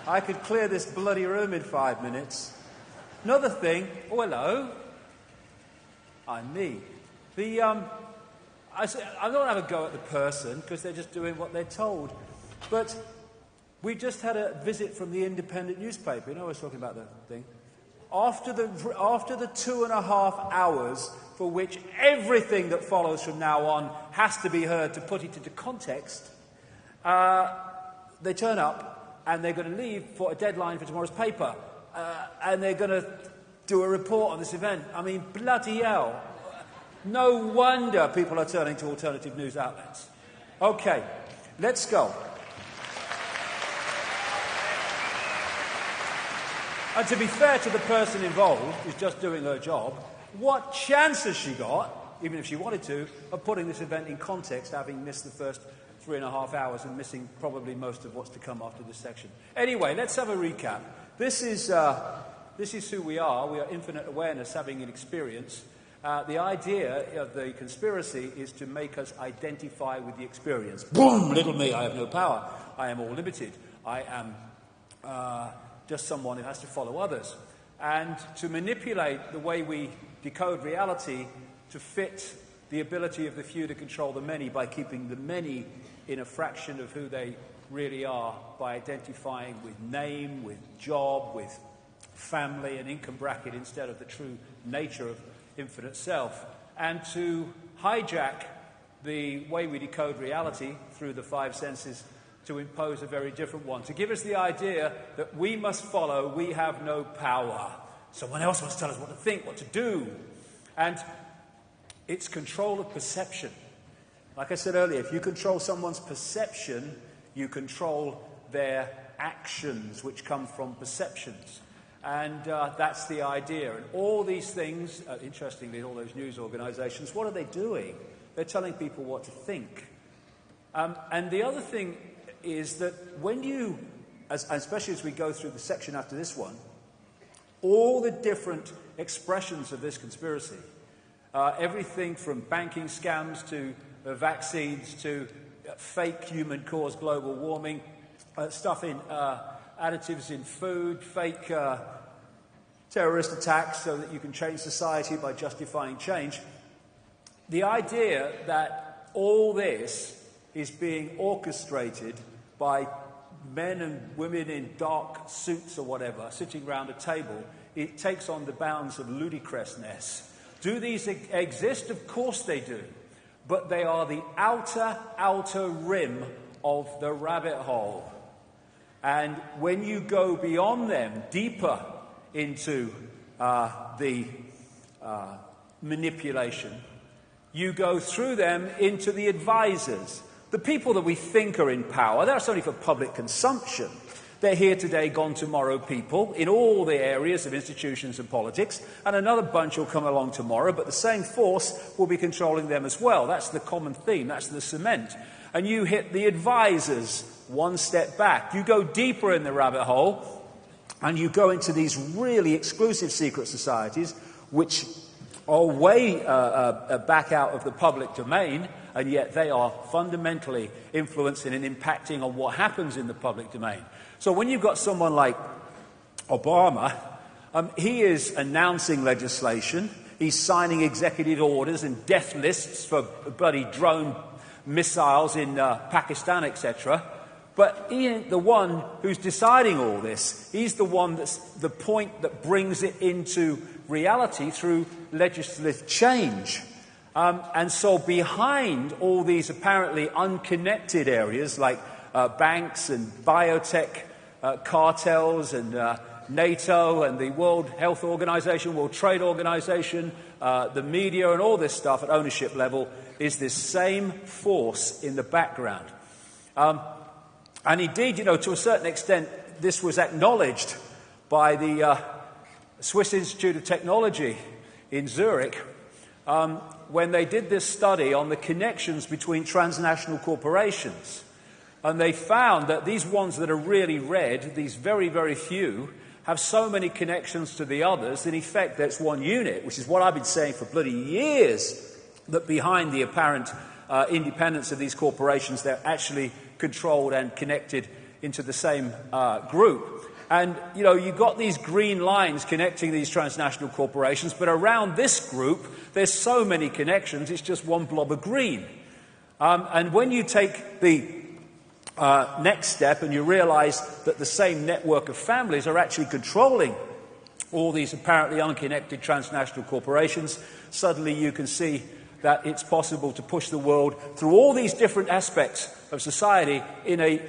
I could clear this bloody room in 5 minutes. Another thing, oh, hello. I'm me. I'm not having a go at the person because they're just doing what they're told. But we just had a visit from the independent newspaper. You know, I was talking about the thing. After the 2.5 hours for which everything that follows from now on has to be heard to put it into context, they turn up and they're going to leave for a deadline for tomorrow's paper. And they're going to do a report on this event. I mean, bloody hell. No wonder people are turning to alternative news outlets. Okay, let's go. And to be fair to the person involved, who's just doing her job, what chance has she got, even if she wanted to, of putting this event in context, having missed the first 3.5 hours and missing probably most of what's to come after this section? Anyway, let's have a recap. This is who we are. We are infinite awareness having an experience. The idea of the conspiracy is to make us identify with the experience. Boom! Little me, I have no power. I am all limited. I am just someone who has to follow others. And to manipulate the way we decode reality to fit the ability of the few to control the many by keeping the many in a fraction of who they really are, by identifying with name, with job, with family and income bracket instead of the true nature of infinite self, and to hijack the way we decode reality through the 5 senses to impose a very different one, to give us the idea that we must follow, we have no power. Someone else must tell us what to think, what to do. And it's control of perception. Like I said earlier, if you control someone's perception, you control their actions, which come from perceptions. And that's the idea. And all these things, interestingly, all those news organizations, what are they doing? They're telling people what to think. And the other thing is that when you, especially as we go through the section after this one, all the different expressions of this conspiracy, everything from banking scams to vaccines to fake human-caused global warming, stuff in additives in food, fake terrorist attacks so that you can change society by justifying change. The idea that all this is being orchestrated by men and women in dark suits or whatever, sitting round a table, it takes on the bounds of ludicrousness. Do these exist? Of course they do. But they are the outer rim of the rabbit hole. And when you go beyond them, deeper into the manipulation, you go through them into the advisors. The people that we think are in power, that's only for public consumption. They're here today, gone tomorrow people in all the areas of institutions and politics, and another bunch will come along tomorrow, but the same force will be controlling them as well. That's the common theme, that's the cement. And you hit the advisors one step back. You go deeper in the rabbit hole, and you go into these really exclusive secret societies, which are way back out of the public domain, and yet they are fundamentally influencing and impacting on what happens in the public domain. So when you've got someone like Obama, he is announcing legislation, he's signing executive orders and death lists for bloody drone missiles in Pakistan, etc. But he ain't the one who's deciding all this. He's the one that's the point that brings it into reality through legislative change. And so behind all these apparently unconnected areas like banks and biotech cartels and NATO and the World Health Organization, World Trade Organization, the media and all this stuff at ownership level is this same force in the background. And indeed, you know, to a certain extent, this was acknowledged by the Swiss Institute of Technology in Zurich when they did this study on the connections between transnational corporations. And they found that these ones that are really red, these very, very few, have so many connections to the others, in effect, that's one unit, which is what I've been saying for bloody years, that behind the apparent independence of these corporations, they're actually controlled and connected into the same group. And, you've got these green lines connecting these transnational corporations, but around this group, there's so many connections, it's just one blob of green. And when you take the next step and you realize that the same network of families are actually controlling all these apparently unconnected transnational corporations, suddenly you can see that it's possible to push the world through all these different aspects of society in a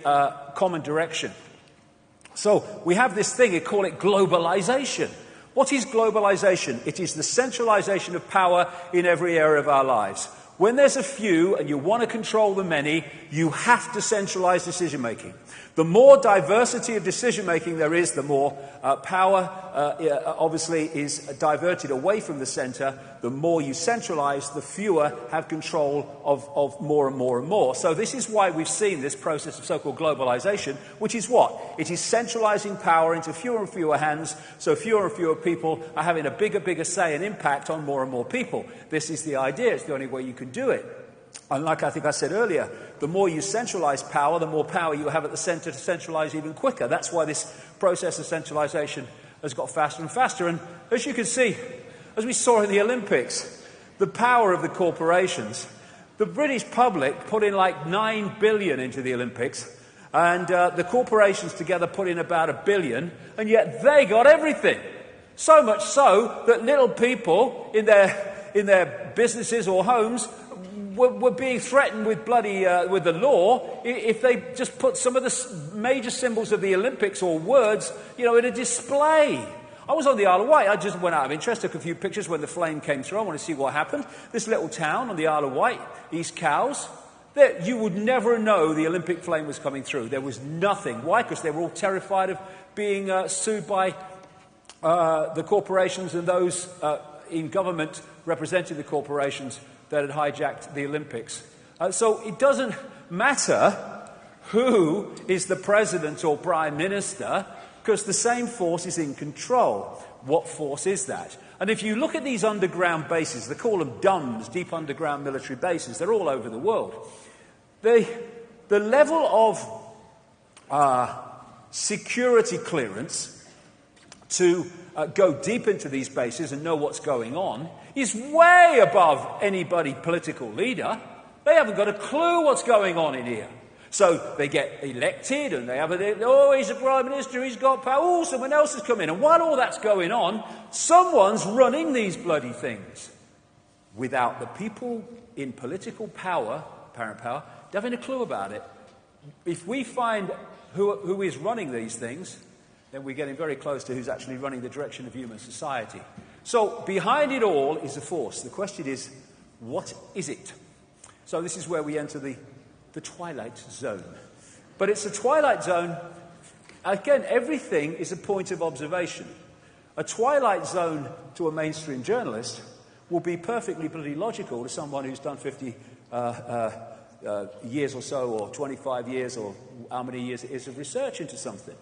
common direction. So we have this thing, we call it globalization. What is globalization? It is the centralization of power in every area of our lives. When there's a few and you want to control the many, you have to centralize decision-making. The more diversity of decision-making there is, the more power obviously is diverted away from the center. The more you centralize, the fewer have control of more and more and more. So this is why we've seen this process of so-called globalization, which is what? It is centralizing power into fewer and fewer hands, so fewer and fewer people are having a bigger say and impact on more and more people. This is the idea. It's the only way you can do it. And like I think I said earlier, the more you centralize power, the more power you have at the center to centralize even quicker. That's why this process of centralization has got faster and faster. And as you can see, as we saw in the Olympics, the power of the corporations, the British public put in like 9 billion into the Olympics, and the corporations together put in about $1 billion, and yet they got everything. So much so that little people in their businesses or homes were being threatened with with the law if they just put some of the major symbols of the Olympics or words, in a display. I was on the Isle of Wight. I just went out of interest, took a few pictures when the flame came through. I want to see what happened. This little town on the Isle of Wight, East Cowes, you would never know the Olympic flame was coming through. There was nothing. Why? Because they were all terrified of being sued by the corporations and those in government representing the corporations that had hijacked the Olympics. So it doesn't matter who is the president or prime minister, because the same force is in control. What force is that? And if you look at these underground bases, they call them DUMBs, deep underground military bases, they're all over the world. The level of security clearance to go deep into these bases and know what's going on is way above anybody political leader. They haven't got a clue what's going on in here. So they get elected and they have he's a prime minister, he's got power, someone else has come in. And while all that's going on, someone's running these bloody things without the people in political power, apparent power, having a clue about it. If we find who is running these things, then we're getting very close to who's actually running the direction of human society. So behind it all is a force. The question is, what is it? So this is where we enter the twilight zone. But it's a twilight zone. Again, everything is a point of observation. A twilight zone to a mainstream journalist will be perfectly bloody logical to someone who's done 50 years or so, or 25 years, or how many years it is of research into something.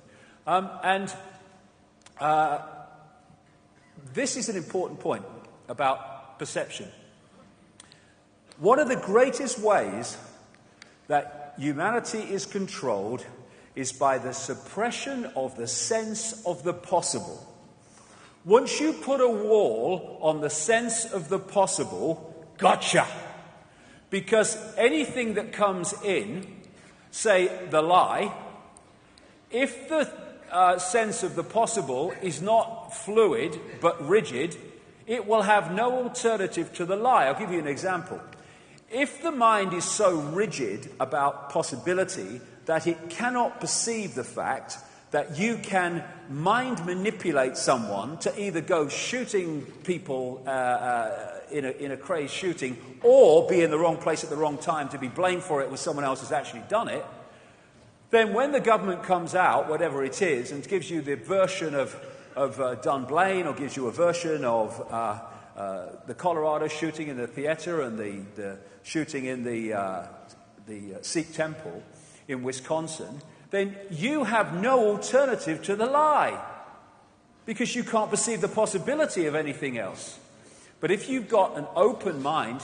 This is an important point about perception. One of the greatest ways that humanity is controlled is by the suppression of the sense of the possible. Once you put a wall on the sense of the possible, gotcha! Because anything that comes in, say the lie, if the sense of the possible is not fluid but rigid, it will have no alternative to the lie. I'll give you an example. If the mind is so rigid about possibility that it cannot perceive the fact that you can mind manipulate someone to either go shooting people in a crazed shooting, or be in the wrong place at the wrong time to be blamed for it when someone else has actually done it, then when the government comes out, whatever it is, and gives you the version of Dunblane, or gives you a version of the Colorado shooting in the theater and the shooting in the Sikh temple in Wisconsin, then you have no alternative to the lie, because you can't perceive the possibility of anything else. But if you've got an open mind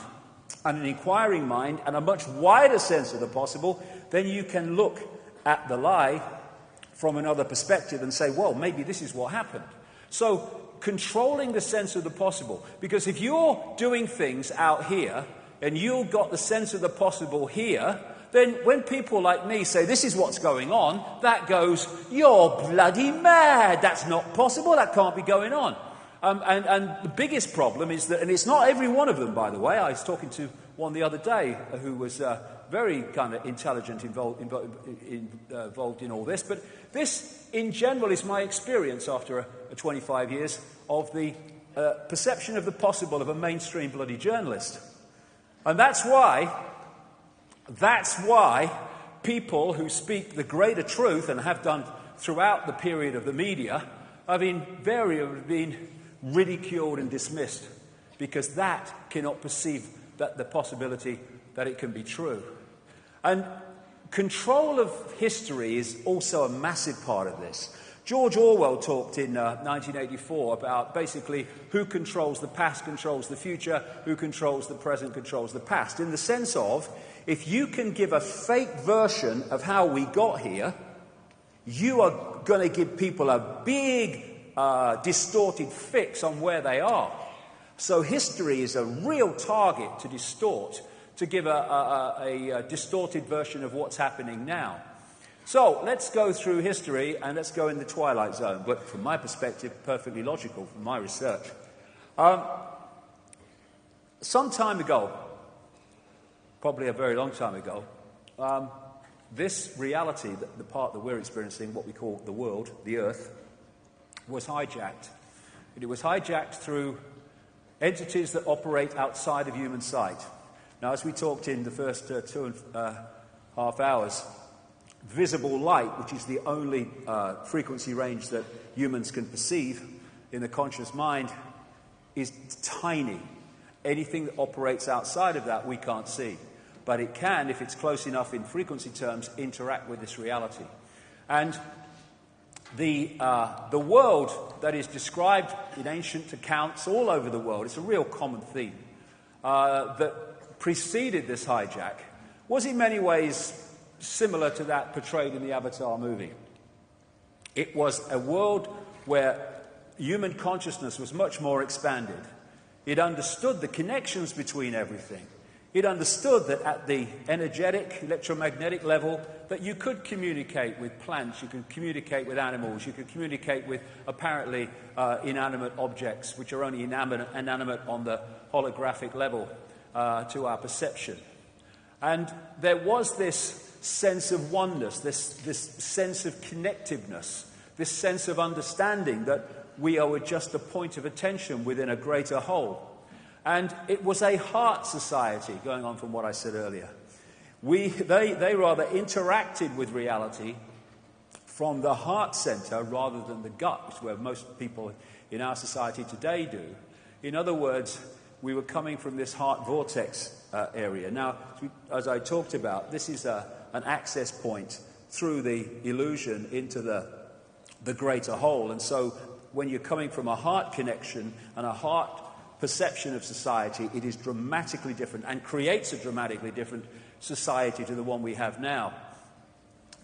and an inquiring mind and a much wider sense of the possible, then you can look at the lie from another perspective and say, well, maybe this is what happened. So controlling the sense of the possible, because if you're doing things out here and you've got the sense of the possible here, then when people like me say, this is what's going on, that goes, you're bloody mad. That's not possible. That can't be going on. And the biggest problem is that, and it's not every one of them, by the way. I was talking to one the other day who was very kind of intelligent, involved in all this. But this, in general, is my experience after 25 years of the perception of the possible of a mainstream bloody journalist. And that's why people who speak the greater truth, and have done throughout the period of the media, have invariably been ridiculed and dismissed, because that cannot perceive that the possibility that it can be true. And control of history is also a massive part of this. George Orwell talked in 1984 about basically who controls the past controls the future, who controls the present controls the past, in the sense of, if you can give a fake version of how we got here, you are going to give people a big distorted fix on where they are. So history is a real target to distort, to give a distorted version of what's happening now. So let's go through history and let's go in the twilight zone, but from my perspective, perfectly logical from my research. Some time ago, probably a very long time ago, this reality, the part that we're experiencing, what we call the world, the earth, was hijacked. And it was hijacked through entities that operate outside of human sight. Now, as we talked in the first 2.5 hours, visible light, which is the only frequency range that humans can perceive in the conscious mind, is tiny. Anything that operates outside of that we can't see. But it can, if it's close enough in frequency terms, interact with this reality. And the world that is described in ancient accounts all over the world, it's a real common theme, that preceded this hijack, was in many ways similar to that portrayed in the Avatar movie. It was a world where human consciousness was much more expanded. It understood the connections between everything. It understood that at the energetic, electromagnetic level, that you could communicate with plants, you could communicate with animals, you could communicate with apparently inanimate objects, which are only inanimate on the holographic level to our perception. And there was this sense of oneness, this sense of connectiveness, this sense of understanding that we are just a point of attention within a greater whole. And it was a heart society, going on from what I said earlier. They rather interacted with reality from the heart center rather than the gut, which is where most people in our society today do. In other words, we were coming from this heart vortex area. Now, as I talked about, this is an access point through the illusion into the greater whole. And so when you're coming from a heart connection and a heart perception of society, it is dramatically different and creates a dramatically different society to the one we have now.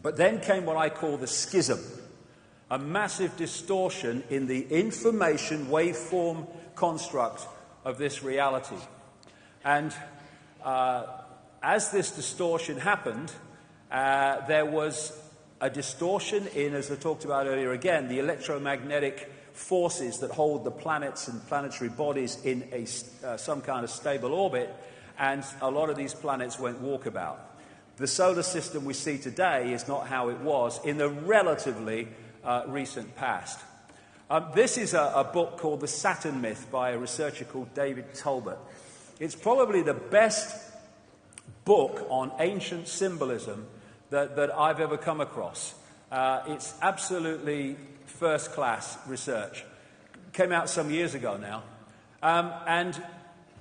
But then came what I call the schism, a massive distortion in the information waveform construct of this reality. And as this distortion happened, there was a distortion in, as I talked about earlier again, the electromagnetic forces that hold the planets and planetary bodies in some kind of stable orbit, and a lot of these planets went walkabout. The solar system we see today is not how it was in the relatively recent past. This is a book called The Saturn Myth by a researcher called David Talbot. It's probably the best book on ancient symbolism that I've ever come across. It's absolutely first-class research. Came out some years ago now. And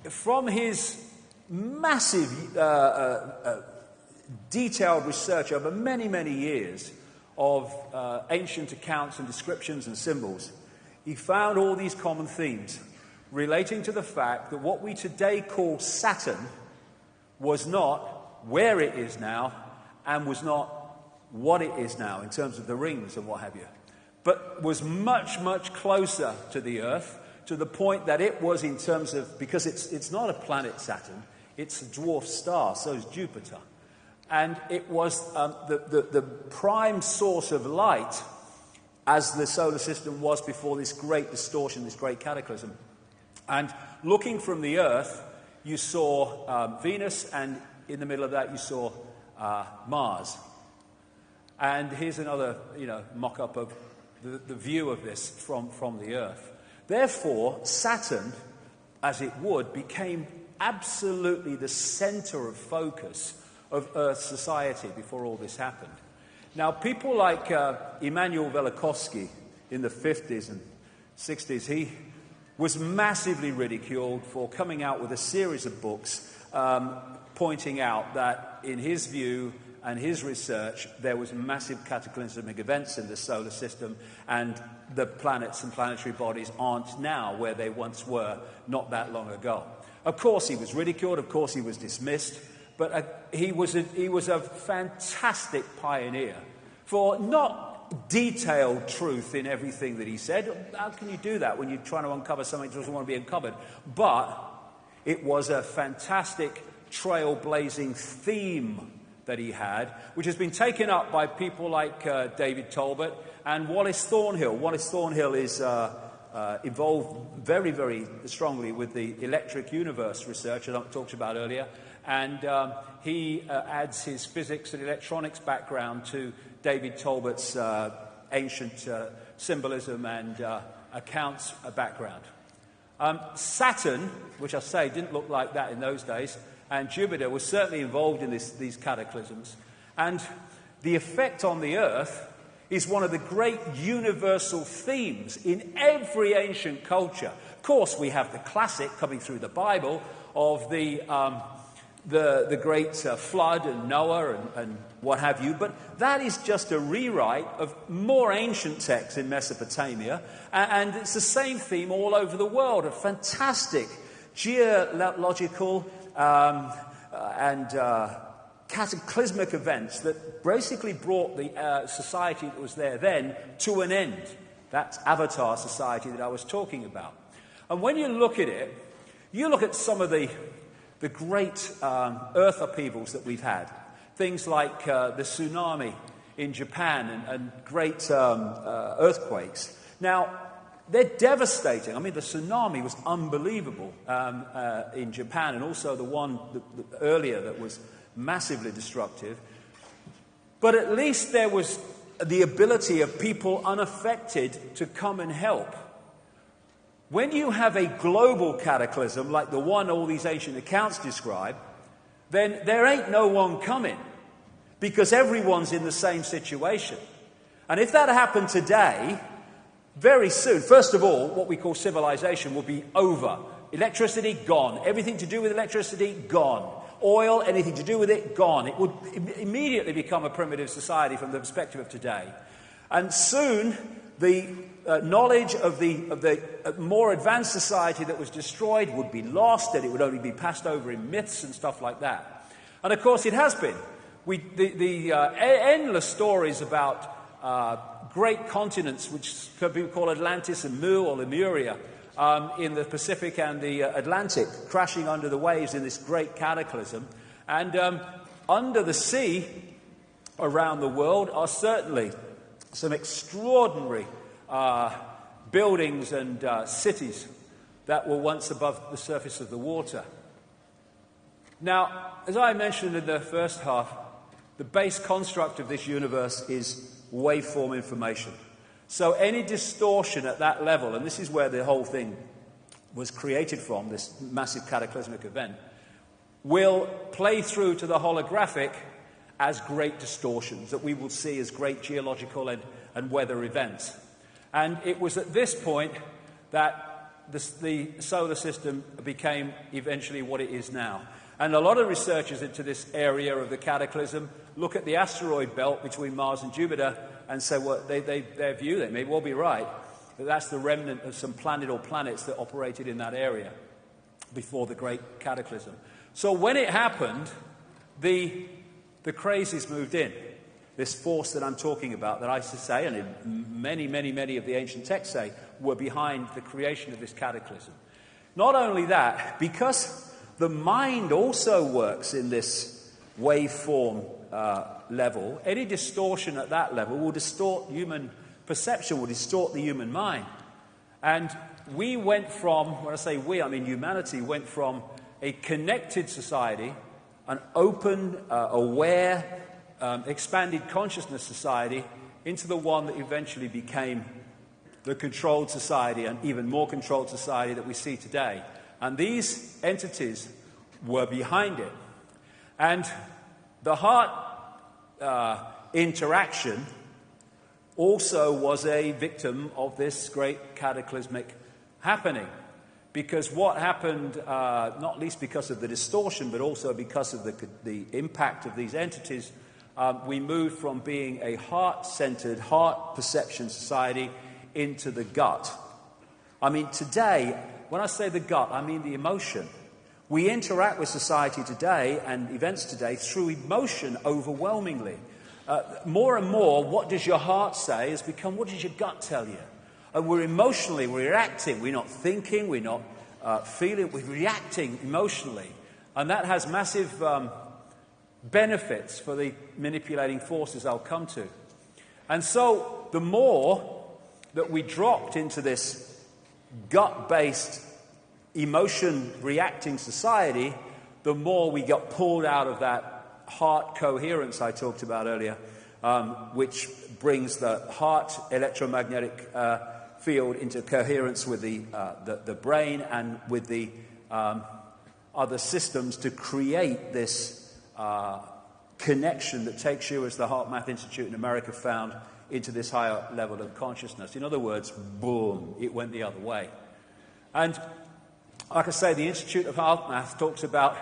from his massive, detailed research over many, many years of ancient accounts and descriptions and symbols, he found all these common themes relating to the fact that what we today call Saturn was not where it is now and was not what it is now in terms of the rings and what have you, but was much, much closer to the Earth, to the point that it was in terms of, because it's not a planet, Saturn, it's a dwarf star, so is Jupiter. And it was the prime source of light as the solar system was before this great distortion, this great cataclysm. And looking from the Earth, you saw Venus, and in the middle of that you saw Mars. And here's another, mock-up of the view of this from the Earth. Therefore, Saturn, as it would, became absolutely the center of focus of Earth society before all this happened. Now, people like Immanuel Velikovsky in the 50s and 60s, he was massively ridiculed for coming out with a series of books pointing out that, in his view and his research, there was massive cataclysmic events in the solar system, and the planets and planetary bodies aren't now where they once were not that long ago. Of course, he was ridiculed. Of course, he was dismissed. But he was a fantastic pioneer for not detailed truth in everything that he said. How can you do that when you're trying to uncover something that doesn't want to be uncovered? But it was a fantastic trailblazing theme that he had, which has been taken up by people like David Talbot and Wallace Thornhill. Wallace Thornhill is involved very, very strongly with the electric universe research that I talked about earlier. And he adds his physics and electronics background to David Talbot's ancient symbolism and accounts background. Saturn, which I say didn't look like that in those days, and Jupiter was certainly involved in these cataclysms. And the effect on the Earth is one of the great universal themes in every ancient culture. Of course, we have the classic coming through the Bible of the great flood and Noah and what have you, but that is just a rewrite of more ancient texts in Mesopotamia, and it's the same theme all over the world, of fantastic geological and cataclysmic events that basically brought the society that was there then to an end. That's Avatar society that I was talking about. And when you look at it, you look at some of the great earth upheavals that we've had. Things like the tsunami in Japan and great earthquakes. Now, they're devastating. I mean, the tsunami was unbelievable in Japan, and also the one earlier that was massively destructive. But at least there was the ability of people unaffected to come and help. When you have a global cataclysm like the one all these ancient accounts describe, then there ain't no one coming, because everyone's in the same situation. And if that happened today, very soon, first of all, what we call civilization will be over. Electricity, gone. Everything to do with electricity, gone. Oil, anything to do with it, gone. It would immediately become a primitive society from the perspective of today. And soon, the knowledge of the more advanced society that was destroyed would be lost, and it would only be passed over in myths and stuff like that. And of course, it has been. The endless stories about great continents, which people call Atlantis and Mu or Lemuria, in the Pacific and the Atlantic, crashing under the waves in this great cataclysm. And under the sea around the world are certainly some extraordinary buildings and cities that were once above the surface of the water. Now, as I mentioned in the first half, the base construct of this universe is waveform information. So any distortion at that level, and this is where the whole thing was created from, this massive cataclysmic event, will play through to the holographic as great distortions that we will see as great geological and weather events. And it was at this point that the solar system became eventually what it is now. And a lot of researchers into this area of the cataclysm look at the asteroid belt between Mars and Jupiter and say, well, their view, they may well be right, that that's the remnant of some planet or planets that operated in that area before the great cataclysm. So when it happened, the crazies moved in. this force that I'm talking about, that I say, and many of the ancient texts say, were behind the creation of this cataclysm. Not only that, because the mind also works in this waveform level, any distortion at that level will distort human perception, will distort the human mind. And we went from, when I say we, I mean humanity, went from a connected society, an open, aware, expanded consciousness society, into the one that eventually became the controlled society, and even more controlled society that we see today. And these entities were behind it. And the heart interaction also was a victim of this great cataclysmic happening. Because what happened, not least because of the distortion, but also because of the impact of these entities, we moved from being a heart-centered, heart perception society into the gut. I mean, today, when I say the gut, I mean the emotion. We interact with society today and events today through emotion overwhelmingly. More and more, what does your heart say has become, what does your gut tell you? And we're reacting. We're not thinking, we're not feeling, we're reacting emotionally. And that has massive benefits for the manipulating forces I'll come to. And so the more that we dropped into this gut-based, emotion-reacting society, the more we got pulled out of that heart coherence I talked about earlier, which brings the heart electromagnetic field into coherence with the brain and with the other systems to create this connection that takes you, as the Heart Math Institute in America found, into this higher level of consciousness. In other words, boom, it went the other way. And like I say, the Institute of Heart Math talks about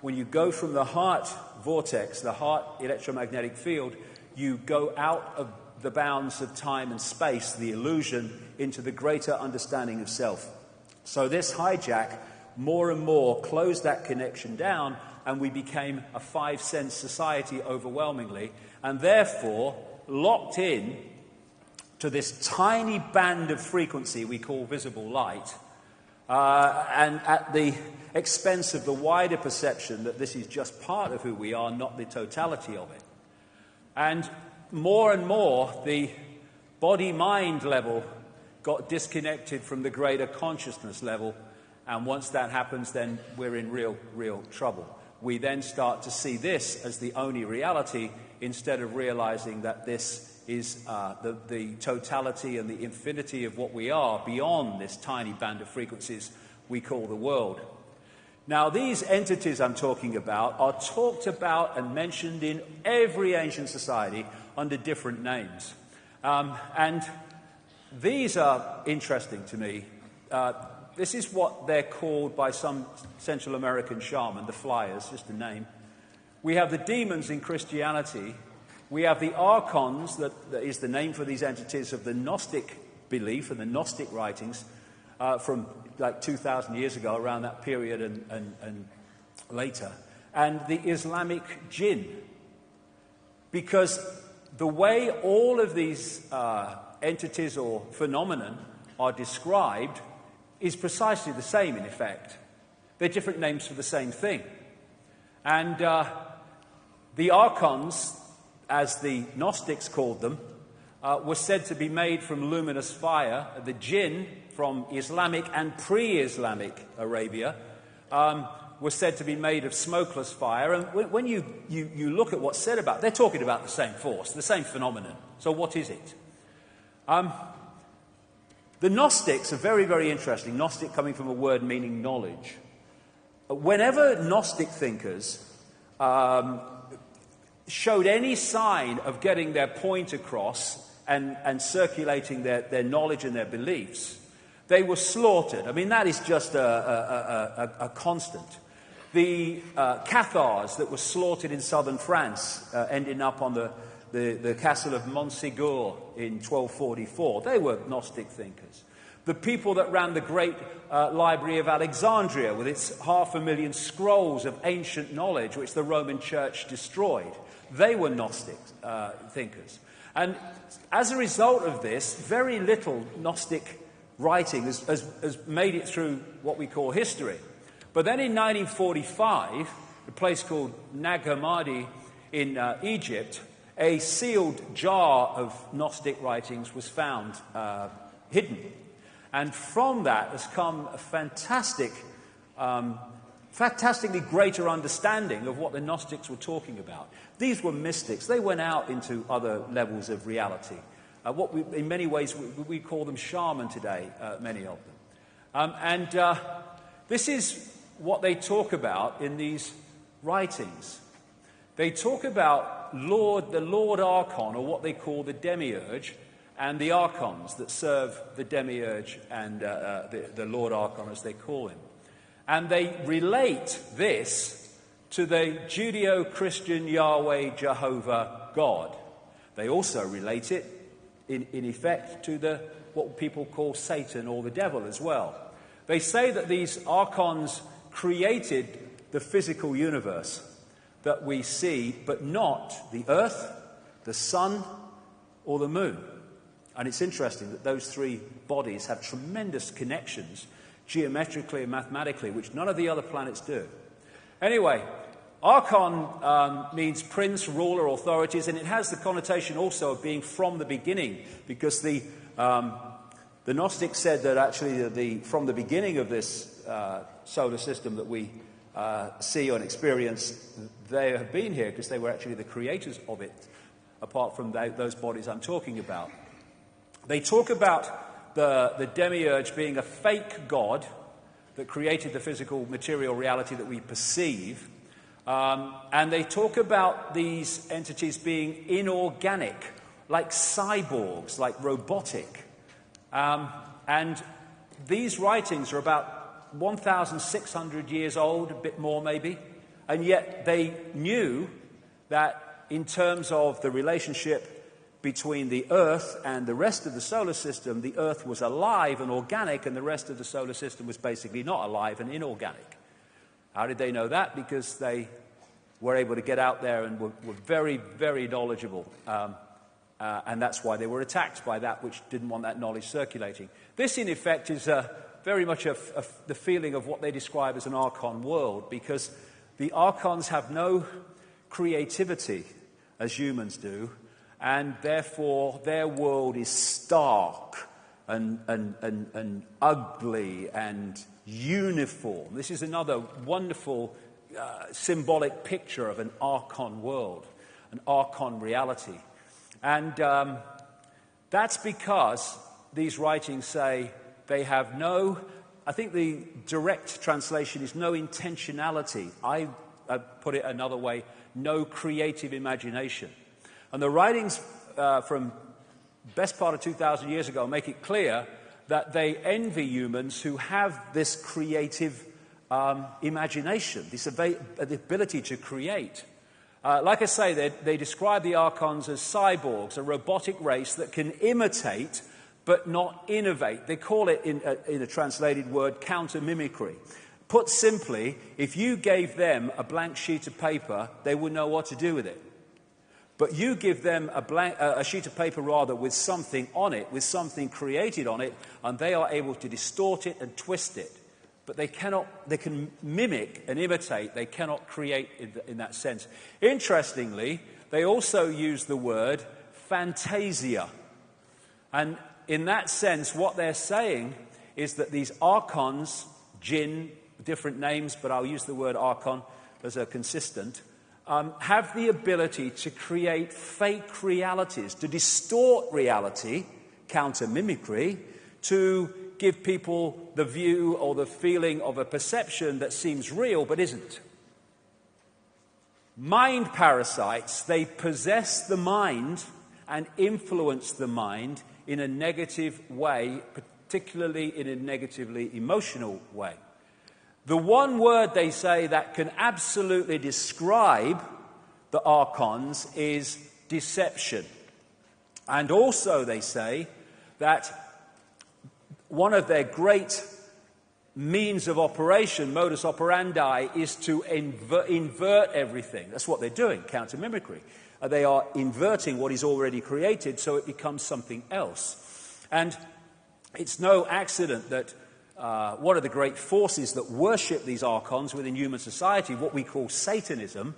when you go from the heart vortex, the heart electromagnetic field, you go out of the bounds of time and space, the illusion, into the greater understanding of self. So this hijack more and more closed that connection down, and we became a five-sense society overwhelmingly, and therefore locked in to this tiny band of frequency we call visible light, and at the expense of the wider perception that this is just part of who we are, not the totality of it. And more, the body-mind level got disconnected from the greater consciousness level, and once that happens, then we're in real trouble. We then start to see this as the only reality, instead of realizing that this is the totality and the infinity of what we are beyond this tiny band of frequencies we call the world. Now, these entities I'm talking about are talked about and mentioned in every ancient society under different names. And these are interesting to me. This is what they're called by some Central American shaman, the flyers, just a name. We have the demons in Christianity. We have the Acons, that is the name for these entities of the Gnostic belief and the Gnostic writings from like 2,000 years ago, around that period and later. And the Islamic jinn. Because the way all of these entities or phenomenon are described is precisely the same, in effect. They're different names for the same thing. And the Acons, as the Gnostics called them, were said to be made from luminous fire. The jinn from Islamic and pre-Islamic Arabia were said to be made of smokeless fire. And when you look at what's said about, they're talking about the same force, the same phenomenon. So what is it? The Gnostics are very interesting. Gnostic coming from a word meaning knowledge. Whenever Gnostic thinkers showed any sign of getting their point across and circulating their knowledge and their beliefs, they were slaughtered. I mean, that is just a constant. The Cathars that were slaughtered in southern France, ending up on the castle of Montségur in 1244, they were Gnostic thinkers. The people that ran the great library of Alexandria with its 500,000 scrolls of ancient knowledge which the Roman Church destroyed, They were Gnostic thinkers. And as a result of this, very little Gnostic writing has made it through what we call history. But then in 1945, a place called Nag Hammadi in Egypt, a sealed jar of Gnostic writings was found hidden. And from that has come a fantastically greater understanding of what the Gnostics were talking about. These were mystics. They went out into other levels of reality. In many ways, we call them shaman today, many of them. This is what they talk about in these writings. They talk about the Lord Archon, or what they call the Demiurge, and the Archons that serve the Demiurge and the Lord Archon, as they call him. And they relate this to the Judeo-Christian Yahweh Jehovah God. They also relate it, in effect, to what people call Satan or the devil as well. They say that these Archons created the physical universe that we see, but not the earth, the sun, or the moon. And it's interesting that those three bodies have tremendous connections geometrically and mathematically, which none of the other planets do. Anyway, Archon means prince, ruler, authorities, and it has the connotation also of being from the beginning, because the Gnostics said that actually from the beginning of this solar system that we see and experience, they have been here because they were actually the creators of it, apart from those bodies I'm talking about. They talk about the Demiurge being a fake god that created the physical material reality that we perceive. And they talk about these entities being inorganic, like cyborgs, like robotic. And these writings are about 1,600 years old, a bit more maybe, and yet they knew that in terms of the relationship between the Earth and the rest of the solar system, the Earth was alive and organic, and the rest of the solar system was basically not alive and inorganic. How did they know that? Because they were able to get out there and were very, very knowledgeable. And that's why they were attacked by that which didn't want that knowledge circulating. This, in effect, is very much the feeling of what they describe as an Archon world, because the Archons have no creativity as humans do, and therefore their world is stark and ugly and uniform. This is another wonderful symbolic picture of an Archon world, an Archon reality. And that's because these writings say they have no, I think the direct translation is no intentionality. I put it another way, no creative imagination. And the writings from best part of 2,000 years ago make it clear that they envy humans who have this creative imagination, the ability to create. Like I say, they describe the Archons as cyborgs, a robotic race that can imitate but not innovate. They call it, in a translated word, counter-mimicry. Put simply, if you gave them a blank sheet of paper, they would know what to do with it. But you give them a sheet of paper, rather, with something on it, with something created on it, and they are able to distort it and twist it. But they can mimic and imitate, they cannot create in that sense. Interestingly, they also use the word fantasia. And in that sense, what they're saying is that these Archons, jinn, different names, but I'll use the word Archon as a consistent, have the ability to create fake realities, to distort reality, counter-mimicry, to give people the view or the feeling of a perception that seems real but isn't. Mind parasites, they possess the mind and influence the mind in a negative way, particularly in a negatively emotional way. The one word they say that can absolutely describe the Archons is deception. And also they say that one of their great means of operation, modus operandi, is to invert everything. That's what they're doing, counter-mimicry. They are inverting what is already created so it becomes something else. And it's no accident that one of the great forces that worship these archons within human society, what we call Satanism,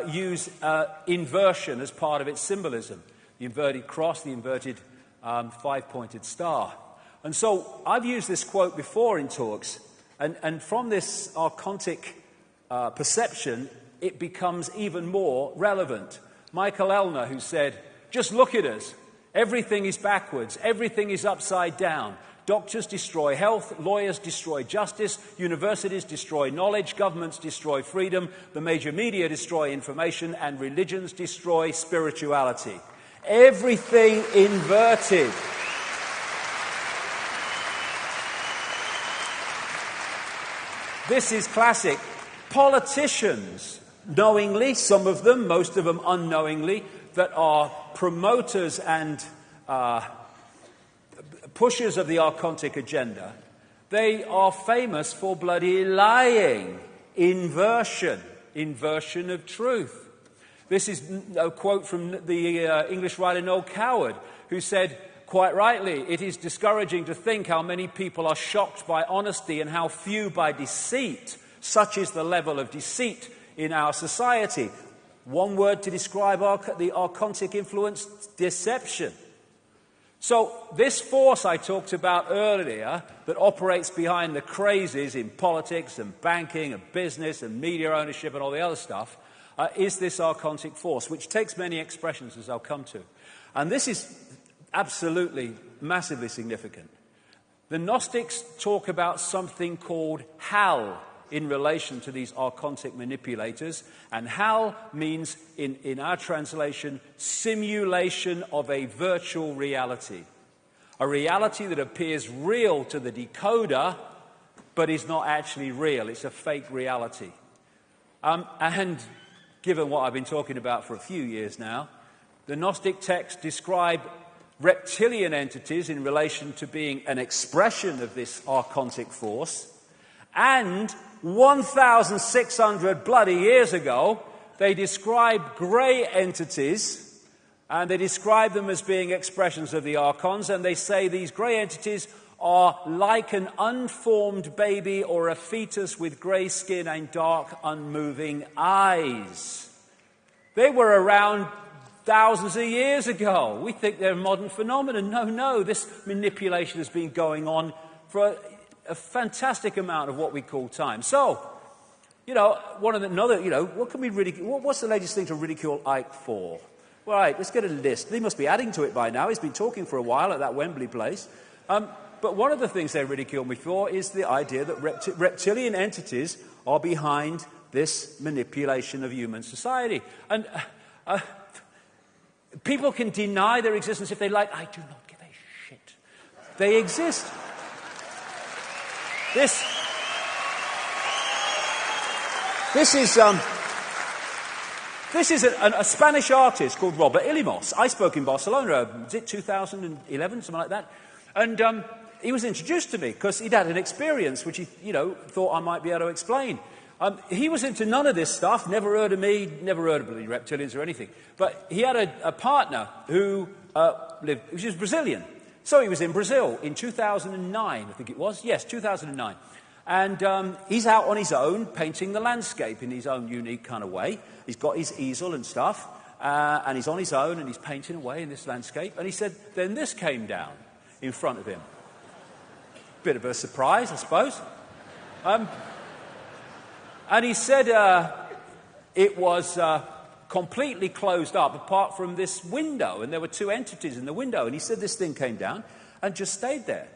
use inversion as part of its symbolism. The inverted cross, the inverted five-pointed star. And so I've used this quote before in talks, and from this archontic perception, it becomes even more relevant. Michael Elner, who said, "Just look at us. Everything is backwards. Everything is upside down. Doctors destroy health, lawyers destroy justice, universities destroy knowledge, governments destroy freedom, the major media destroy information, and religions destroy spirituality. Everything inverted." This is classic. Politicians, knowingly, some of them, most of them unknowingly, that are promoters and pushers of the archontic agenda, they are famous for bloody lying, inversion of truth. This is a quote from the English writer Noel Coward, who said, quite rightly, "It is discouraging to think how many people are shocked by honesty and how few by deceit. Such is the level of deceit in our society." One word to describe the archontic influence: deception. So this force I talked about earlier that operates behind the crazes in politics and banking and business and media ownership and all the other stuff is this archontic force, which takes many expressions, as I'll come to. And this is absolutely, massively significant. The Gnostics talk about something called hell in relation to these archontic manipulators, and hell means, in our translation, simulation of a virtual reality. A reality that appears real to the decoder, but is not actually real. It's a fake reality. And given what I've been talking about for a few years now, the Gnostic texts describe reptilian entities in relation to being an expression of this archontic force, and 1,600 bloody years ago, they described grey entities, and they describe them as being expressions of the archons, and they say these grey entities are like an unformed baby or a fetus with grey skin and dark, unmoving eyes. They were around thousands of years ago. We think they're a modern phenomenon. No, this manipulation has been going on for a fantastic amount of what we call time. So, what can we ridicule? What's the latest thing to ridicule Icke for? Well, right, let's get a list. They must be adding to it by now. He's been talking for a while at that Wembley place. But one of the things they ridicule me for is the idea that reptilian entities are behind this manipulation of human society. And people can deny their existence if they like. I do not give a shit. They exist. This is a Spanish artist called Robert Ilimos. I spoke in Barcelona, was it 2011, something like that? And he was introduced to me because he'd had an experience which he, thought I might be able to explain. He was into none of this stuff, never heard of me, never heard of reptilians or anything. But he had a partner who was Brazilian. So he was in Brazil in 2009, I think it was. Yes, 2009. And he's out on his own, painting the landscape in his own unique kind of way. He's got his easel and stuff, and he's on his own, and he's painting away in this landscape. And he said, then this came down in front of him. Bit of a surprise, I suppose. And he said it was completely closed up apart from this window, and there were two entities in the window. And he said this thing came down and just stayed there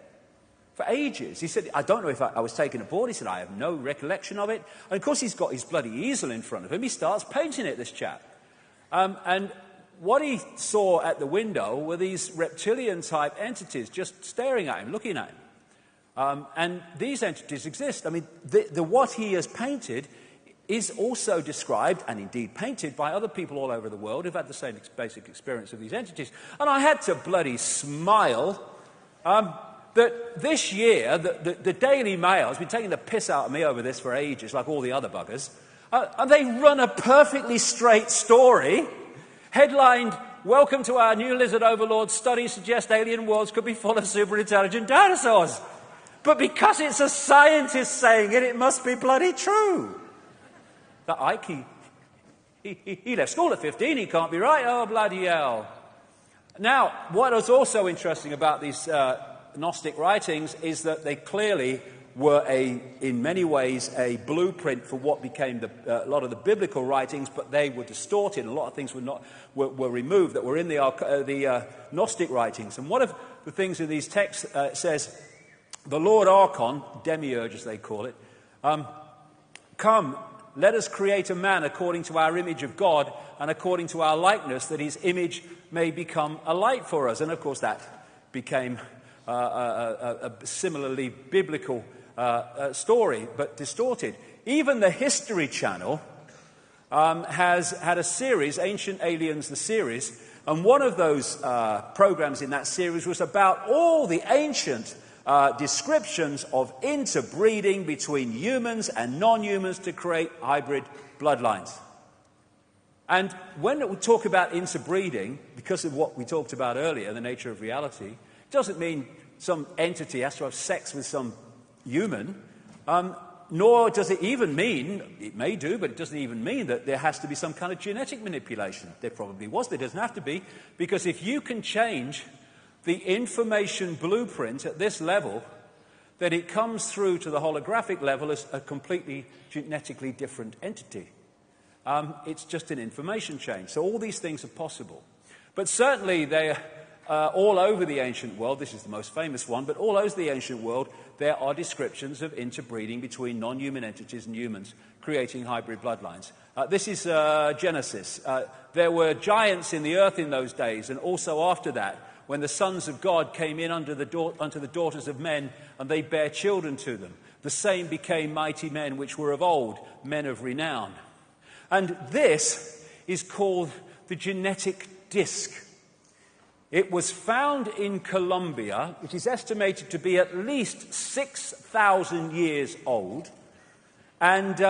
for ages. He said, I don't know if I was taken aboard. He said, I have no recollection of it. And of course, he's got his bloody easel in front of him. He starts painting it, this chap. And what he saw at the window were these reptilian-type entities just staring at him, looking at him. And these entities exist. I mean, what he has painted is also described, and indeed painted, by other people all over the world who've had the same basic experience of these entities. And I had to bloody smile that this year, the Daily Mail has been taking the piss out of me over this for ages, like all the other buggers, and they run a perfectly straight story Headlined, "Welcome to our new lizard overlord. Studies suggest alien worlds could be full of super intelligent dinosaurs." But because it's a scientist saying it, it must be bloody true. That Icke, he left school at 15, he can't be right. Oh, bloody hell. Now, what is also interesting about these Gnostic writings is that they clearly were in many ways a blueprint for what became a lot of the biblical writings, but they were distorted. A lot of things were removed that were in the Gnostic writings. And one of the things in these texts says, "The Lord Archon," demiurge as they call it, "come, let us create a man according to our image of God and according to our likeness, that his image may become a light for us." And of course that became a similarly biblical story, but distorted. Even the History Channel has had a series, Ancient Aliens, the series, and one of those programs in that series was about all the ancient descriptions of interbreeding between humans and non-humans to create hybrid bloodlines. And when we talk about interbreeding, because of what we talked about earlier, the nature of reality, it doesn't mean some entity has to have sex with some human, nor does it even mean, it may do, but it doesn't even mean that there has to be some kind of genetic manipulation. There probably was, there doesn't have to be, because if you can change the information blueprint at this level, then it comes through to the holographic level as a completely genetically different entity. It's just an information change. So all these things are possible. But certainly they all over the ancient world, this is the most famous one, but all over the ancient world, there are descriptions of interbreeding between non-human entities and humans, creating hybrid bloodlines. This is Genesis. There were giants in the earth in those days, and also after that, when the sons of God came in unto the daughters of men, and they bare children to them. The same became mighty men which were of old, men of renown. And this is called the genetic disk. It was found in Colombia. It is estimated to be at least 6,000 years old. And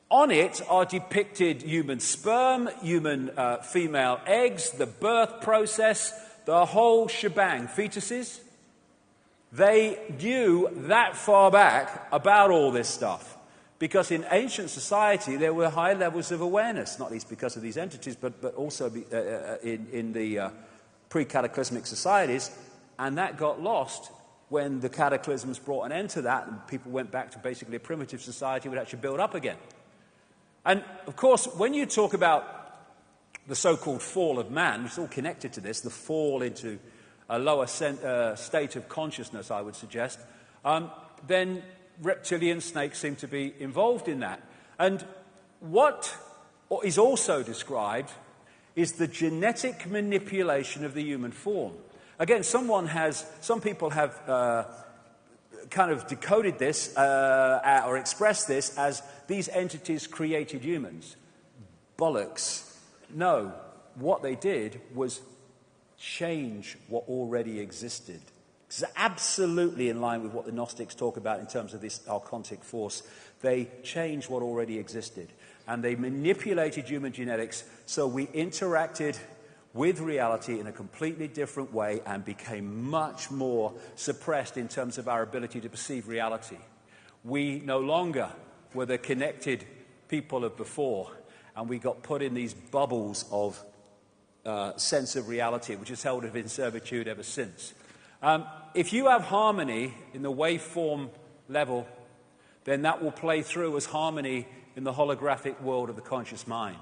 on it are depicted human sperm, human female eggs, the birth process, the whole shebang. Fetuses. They knew that far back about all this stuff. Because in ancient society, there were high levels of awareness, not least because of these entities, but also in the pre-cataclysmic societies. And that got lost when the cataclysms brought an end to that, and people went back to basically a primitive society would actually build up again. And, of course, when you talk about the so-called fall of man, it's all connected to this, the fall into a lower state of consciousness, I would suggest, then reptilian snakes seem to be involved in that. And what is also described is the genetic manipulation of the human form. Again, some people have kind of decoded this or expressed this as these entities created humans. Bollocks. No, what they did was change what already existed. It's absolutely in line with what the Gnostics talk about in terms of this archontic force. They changed what already existed. And they manipulated human genetics so we interacted with reality in a completely different way and became much more suppressed in terms of our ability to perceive reality. We no longer were the connected people of before, and we got put in these bubbles of sense of reality, which has held us in servitude ever since. If you have harmony in the waveform level, then that will play through as harmony in the holographic world of the conscious mind.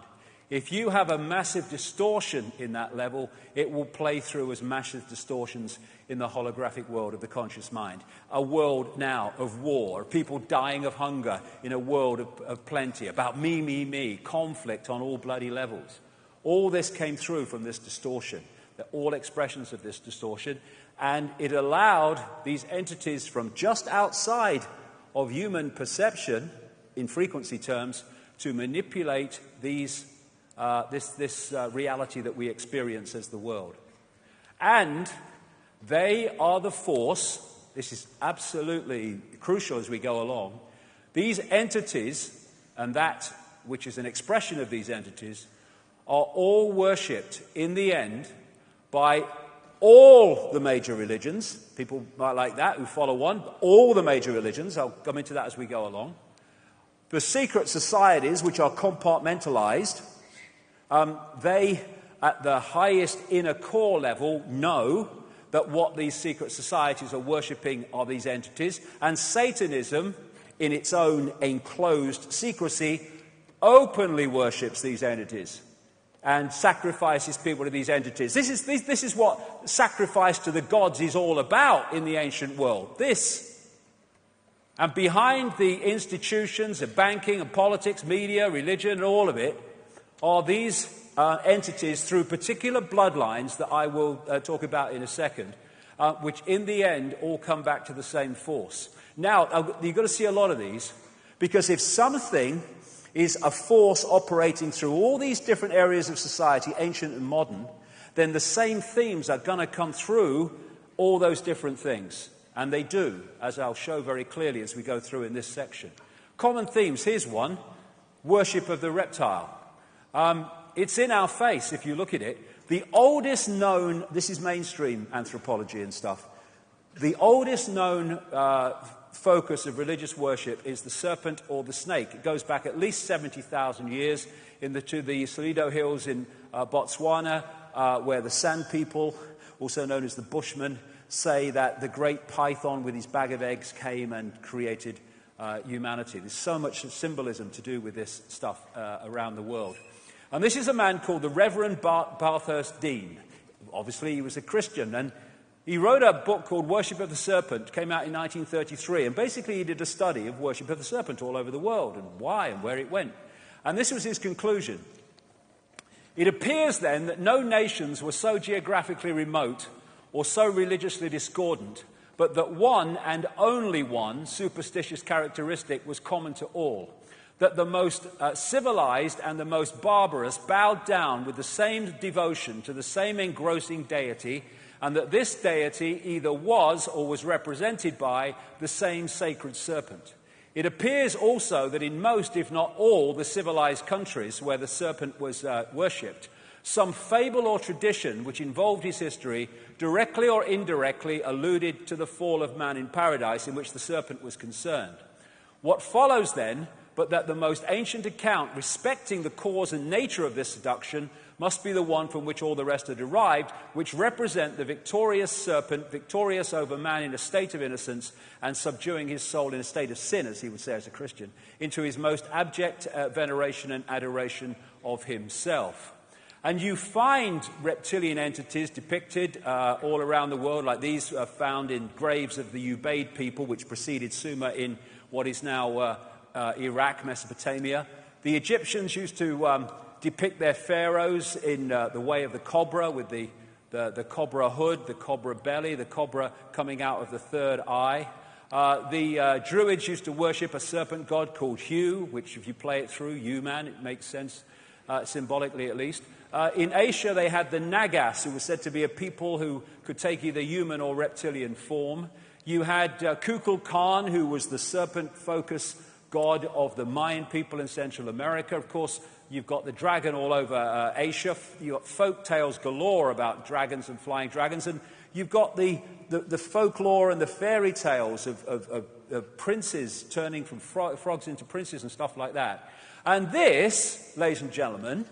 If you have a massive distortion in that level, it will play through as massive distortions in the holographic world of the conscious mind. A world now of war, people dying of hunger in a world of plenty, about me, conflict on all bloody levels. All this came through from this distortion. They're all expressions of this distortion. And it allowed these entities from just outside of human perception, in frequency terms, to manipulate this reality that we experience as the world. And they are the force, this is absolutely crucial as we go along, these entities, and that which is an expression of these entities, are all worshipped in the end by all the major religions. People might like that who follow one. All the major religions. I'll come into that as we go along. The secret societies, which are compartmentalized, they, at the highest inner core level, know that what these secret societies are worshipping are these entities. And Satanism, in its own enclosed secrecy, openly worships these entities and sacrifices people to these entities. This is what sacrifice to the gods is all about in the ancient world. This. And behind the institutions of banking and politics, media, religion, and all of it, are these entities through particular bloodlines that I will talk about in a second, which in the end all come back to the same force. Now, you've got to see a lot of these, because if something is a force operating through all these different areas of society, ancient and modern, then the same themes are going to come through all those different things. And they do, as I'll show very clearly as we go through in this section. Common themes, here's one: worship of the reptile. It's in our face if you look at it. The oldest known, this is mainstream anthropology and stuff, the oldest known focus of religious worship is the serpent or the snake. It goes back at least 70,000 years to the Slido Hills in Botswana, where the San people, also known as the Bushmen, say that the great python with his bag of eggs came and created humanity. There's so much symbolism to do with this stuff around the world. And this is a man called the Reverend Bathurst Dean. Obviously, he was a Christian, and he wrote a book called Worship of the Serpent, came out in 1933, and basically he did a study of worship of the serpent all over the world, and why and where it went. And this was his conclusion. It appears then that no nations were so geographically remote or so religiously discordant, but that one and only one superstitious characteristic was common to all, that the most civilized and the most barbarous bowed down with the same devotion to the same engrossing deity, and that this deity either was or was represented by the same sacred serpent. It appears also that in most, if not all, the civilized countries where the serpent was worshipped, some fable or tradition which involved his history directly or indirectly alluded to the fall of man in paradise in which the serpent was concerned. What follows then, but that the most ancient account respecting the cause and nature of this seduction must be the one from which all the rest are derived, which represent the victorious serpent, victorious over man in a state of innocence and subduing his soul in a state of sin, as he would say as a Christian, into his most abject veneration and adoration of himself. And you find reptilian entities depicted all around the world, like these are found in graves of the Ubaid people, which preceded Sumer in what is now Iraq, Mesopotamia. The Egyptians used to depict their pharaohs in the way of the cobra, with the cobra hood, the cobra belly, the cobra coming out of the third eye. The Druids used to worship a serpent god called Hu, which if you play it through, Hu-Man, it makes sense, symbolically at least. In Asia, they had the Nagas, who were said to be a people who could take either human or reptilian form. You had Kukulkan, who was the serpent-focused god of the Mayan people in Central America. Of course, you've got the dragon all over Asia. You've got folk tales galore about dragons and flying dragons. And you've got the folklore and the fairy tales of princes turning from frogs into princes and stuff like that. And this, ladies and gentlemen,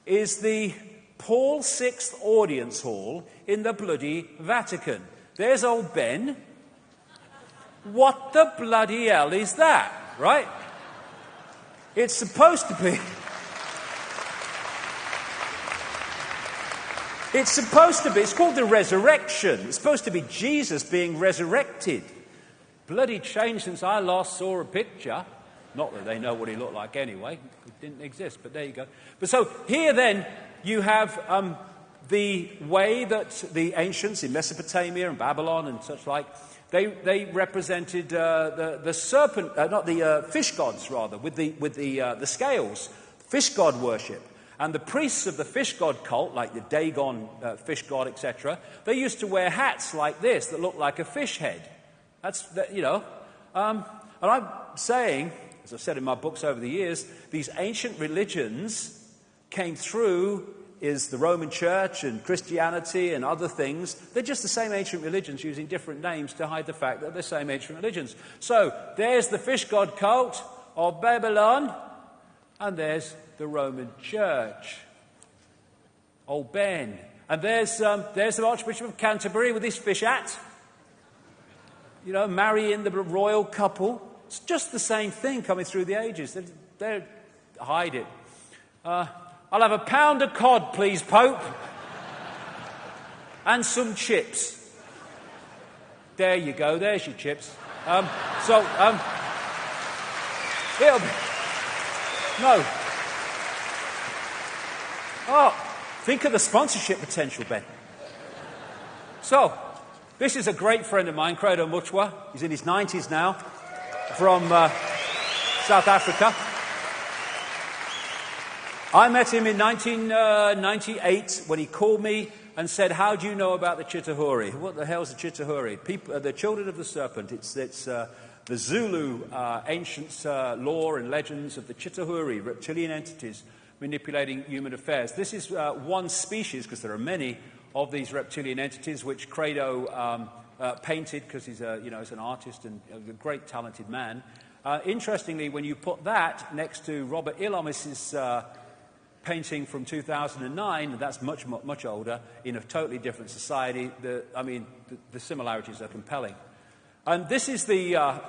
is the Paul VI audience hall in the bloody Vatican. There's old Ben. What the bloody hell is that, right? It's supposed to be... It's called the resurrection. It's supposed to be Jesus being resurrected. Bloody changed since I last saw a picture. Not that they know what he looked like anyway. It didn't exist, but there you go. But so here then you have the way that the ancients in Mesopotamia and Babylon and such like, they represented the serpent, not the fish gods rather, with the scales, fish god worship. And the priests of the fish god cult, like the Dagon fish god, etc., they used to wear hats like this that looked like a fish head. And I'm saying, as I've said in my books over the years, these ancient religions came through is the Roman Church and Christianity and other things. They're just the same ancient religions using different names to hide the fact that they're the same ancient religions. So there's the fish god cult of Babylon, and there's the Roman Church. Old Ben. And there's the Archbishop of Canterbury with his fish hat. You know, marrying the royal couple. It's just the same thing coming through the ages. They hide it. I'll have a pound of cod, please, Pope. And some chips. There you go. There's your chips. It'll be... No. Oh, think of the sponsorship potential, Ben. So, this is a great friend of mine, Credo Muchwa. He's in his 90s now, from South Africa. I met him in 1998 when he called me and said, "How do you know about the Chitahuri?" What the hell's the Chitahuri? The children of the serpent. It's the Zulu ancient lore and legends of the Chitahuri, reptilian entities manipulating human affairs. This is one species, because there are many of these reptilian entities, which Credo painted because he's he's an artist and a great talented man. Interestingly, when you put that next to Robert Ilomis's painting from 2009, and that's much older, in a totally different society, the similarities are compelling. And this is the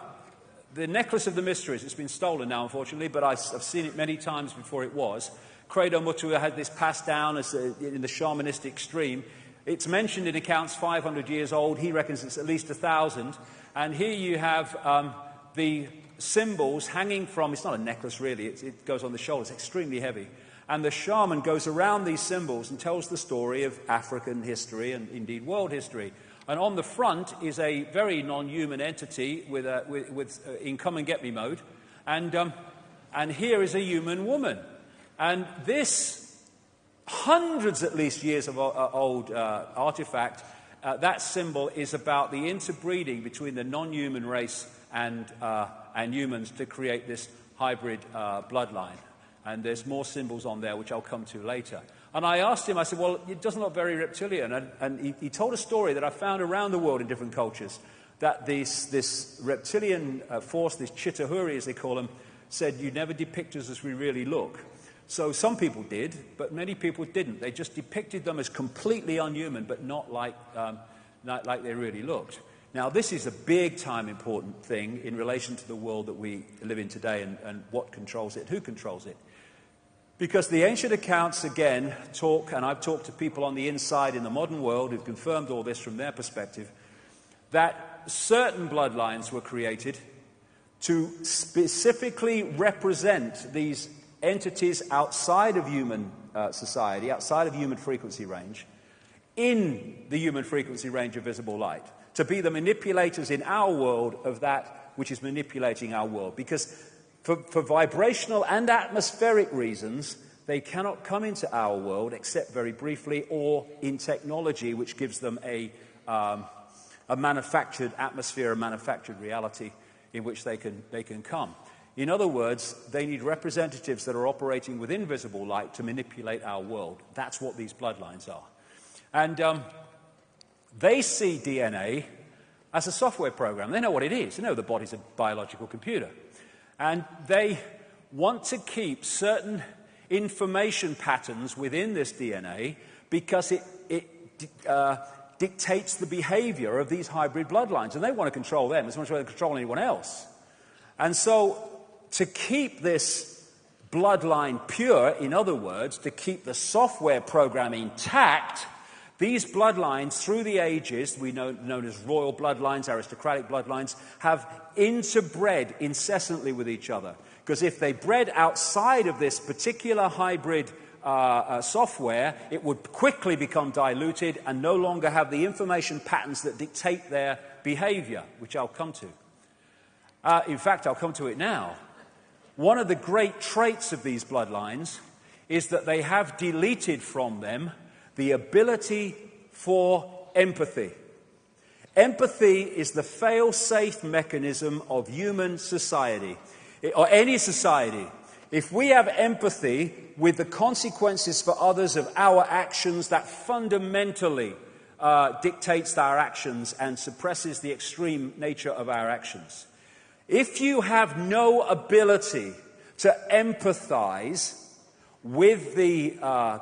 necklace of the mysteries. It's been stolen now, unfortunately, but I've seen it many times before it was. Credo Mutua had this passed down in the shamanistic stream. It's mentioned in accounts 500 years old. He reckons it's at least 1,000. And here you have the symbols hanging from, it's not a necklace really, it goes on the shoulder, it's extremely heavy. And the shaman goes around these symbols and tells the story of African history and indeed world history. And on the front is a very non-human entity with in come and get me mode. And here is a human woman. And this, hundreds at least years of old artifact, that symbol is about the interbreeding between the non-human race and humans to create this hybrid bloodline. And there's more symbols on there, which I'll come to later. And I asked him, I said, well, it doesn't look very reptilian. And he told a story that I found around the world in different cultures, that this reptilian force, this Chitahuri as they call them, said, you never depict us as we really look. So some people did, but many people didn't. They just depicted them as completely unhuman, but not like they really looked. Now, this is a big-time important thing in relation to the world that we live in today and what controls it, who controls it. Because the ancient accounts, again, talk, and I've talked to people on the inside in the modern world who've confirmed all this from their perspective, that certain bloodlines were created to specifically represent these entities outside of human society, outside of human frequency range, in the human frequency range of visible light, to be the manipulators in our world of that which is manipulating our world. Because for vibrational and atmospheric reasons, they cannot come into our world except very briefly, or in technology which gives them a manufactured atmosphere, a manufactured reality in which they can come. In other words, they need representatives that are operating with invisible light to manipulate our world. That's what these bloodlines are. And they see DNA as a software program. They know what it is. They know the body's a biological computer. And they want to keep certain information patterns within this DNA because it dictates the behavior of these hybrid bloodlines. And they want to control them as much as they control anyone else. And so to keep this bloodline pure, in other words, to keep the software program intact, these bloodlines, through the ages, known as royal bloodlines, aristocratic bloodlines, have interbred incessantly with each other. Because if they bred outside of this particular hybrid software, it would quickly become diluted and no longer have the information patterns that dictate their behavior, which I'll come to. In fact, I'll come to it now. One of the great traits of these bloodlines is that they have deleted from them the ability for empathy. Empathy is the fail-safe mechanism of human society, or any society. if we have empathy with the consequences for others of our actions, that fundamentally dictates our actions and suppresses the extreme nature of our actions. If you have no ability to empathize with the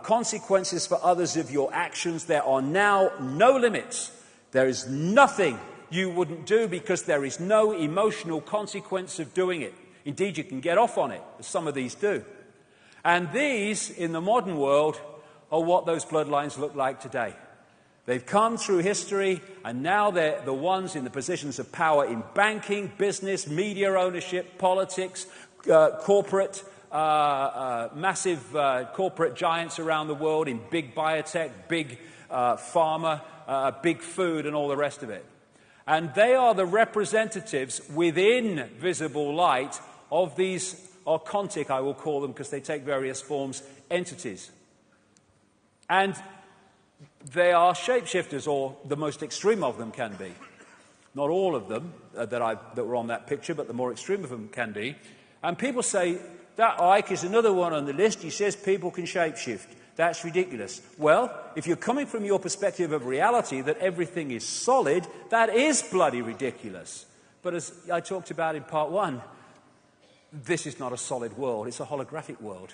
consequences for others of your actions, there are now no limits. There is nothing you wouldn't do because there is no emotional consequence of doing it. Indeed, you can get off on it, as some of these do. And these, in the modern world, are what those bloodlines look like today. They've come through history, and now they're the ones in the positions of power in banking, business, media ownership, politics, corporate, massive corporate giants around the world in big biotech, big pharma, big food, and all the rest of it. And they are the representatives within visible light of these archontic, I will call them because they take various forms, entities. And they are shapeshifters, or the most extreme of them can be. Not all of them that were on that picture, but the more extreme of them can be. And people say, that Icke is another one on the list. He says people can shapeshift. That's ridiculous. Well, if you're coming from your perspective of reality, that everything is solid, that is bloody ridiculous. But as I talked about in part one, this is not a solid world. It's a holographic world.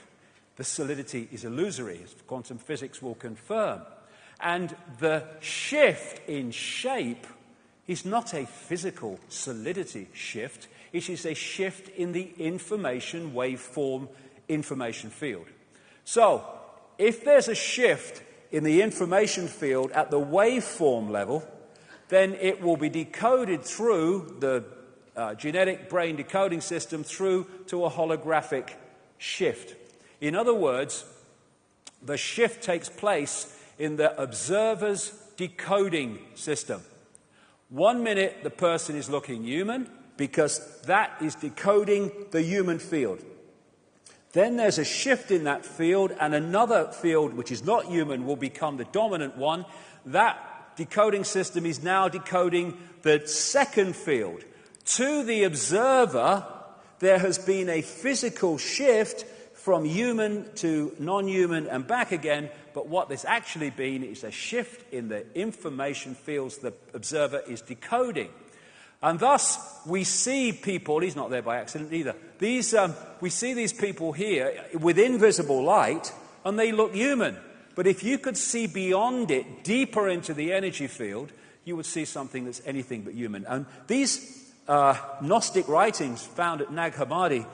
The solidity is illusory, as quantum physics will confirm. And the shift in shape is not a physical solidity shift. It is a shift in the information waveform information field. So, if there's a shift in the information field at the waveform level, then it will be decoded through the genetic brain decoding system through to a holographic shift. In other words, the shift takes place in the observer's decoding system. 1 minute the person is looking human because that is decoding the human field. Then there's a shift in that field, and another field which is not human will become the dominant one. That decoding system is now decoding the second field. To the observer, there has been a physical shift from human to non-human and back again, but what there's actually been is a shift in the information fields the observer is decoding. And thus, we see people, he's not there by accident either, we see these people here with invisible light, and they look human. But if you could see beyond it, deeper into the energy field, you would see something that's anything but human. And these Gnostic writings found at Nag Hammadi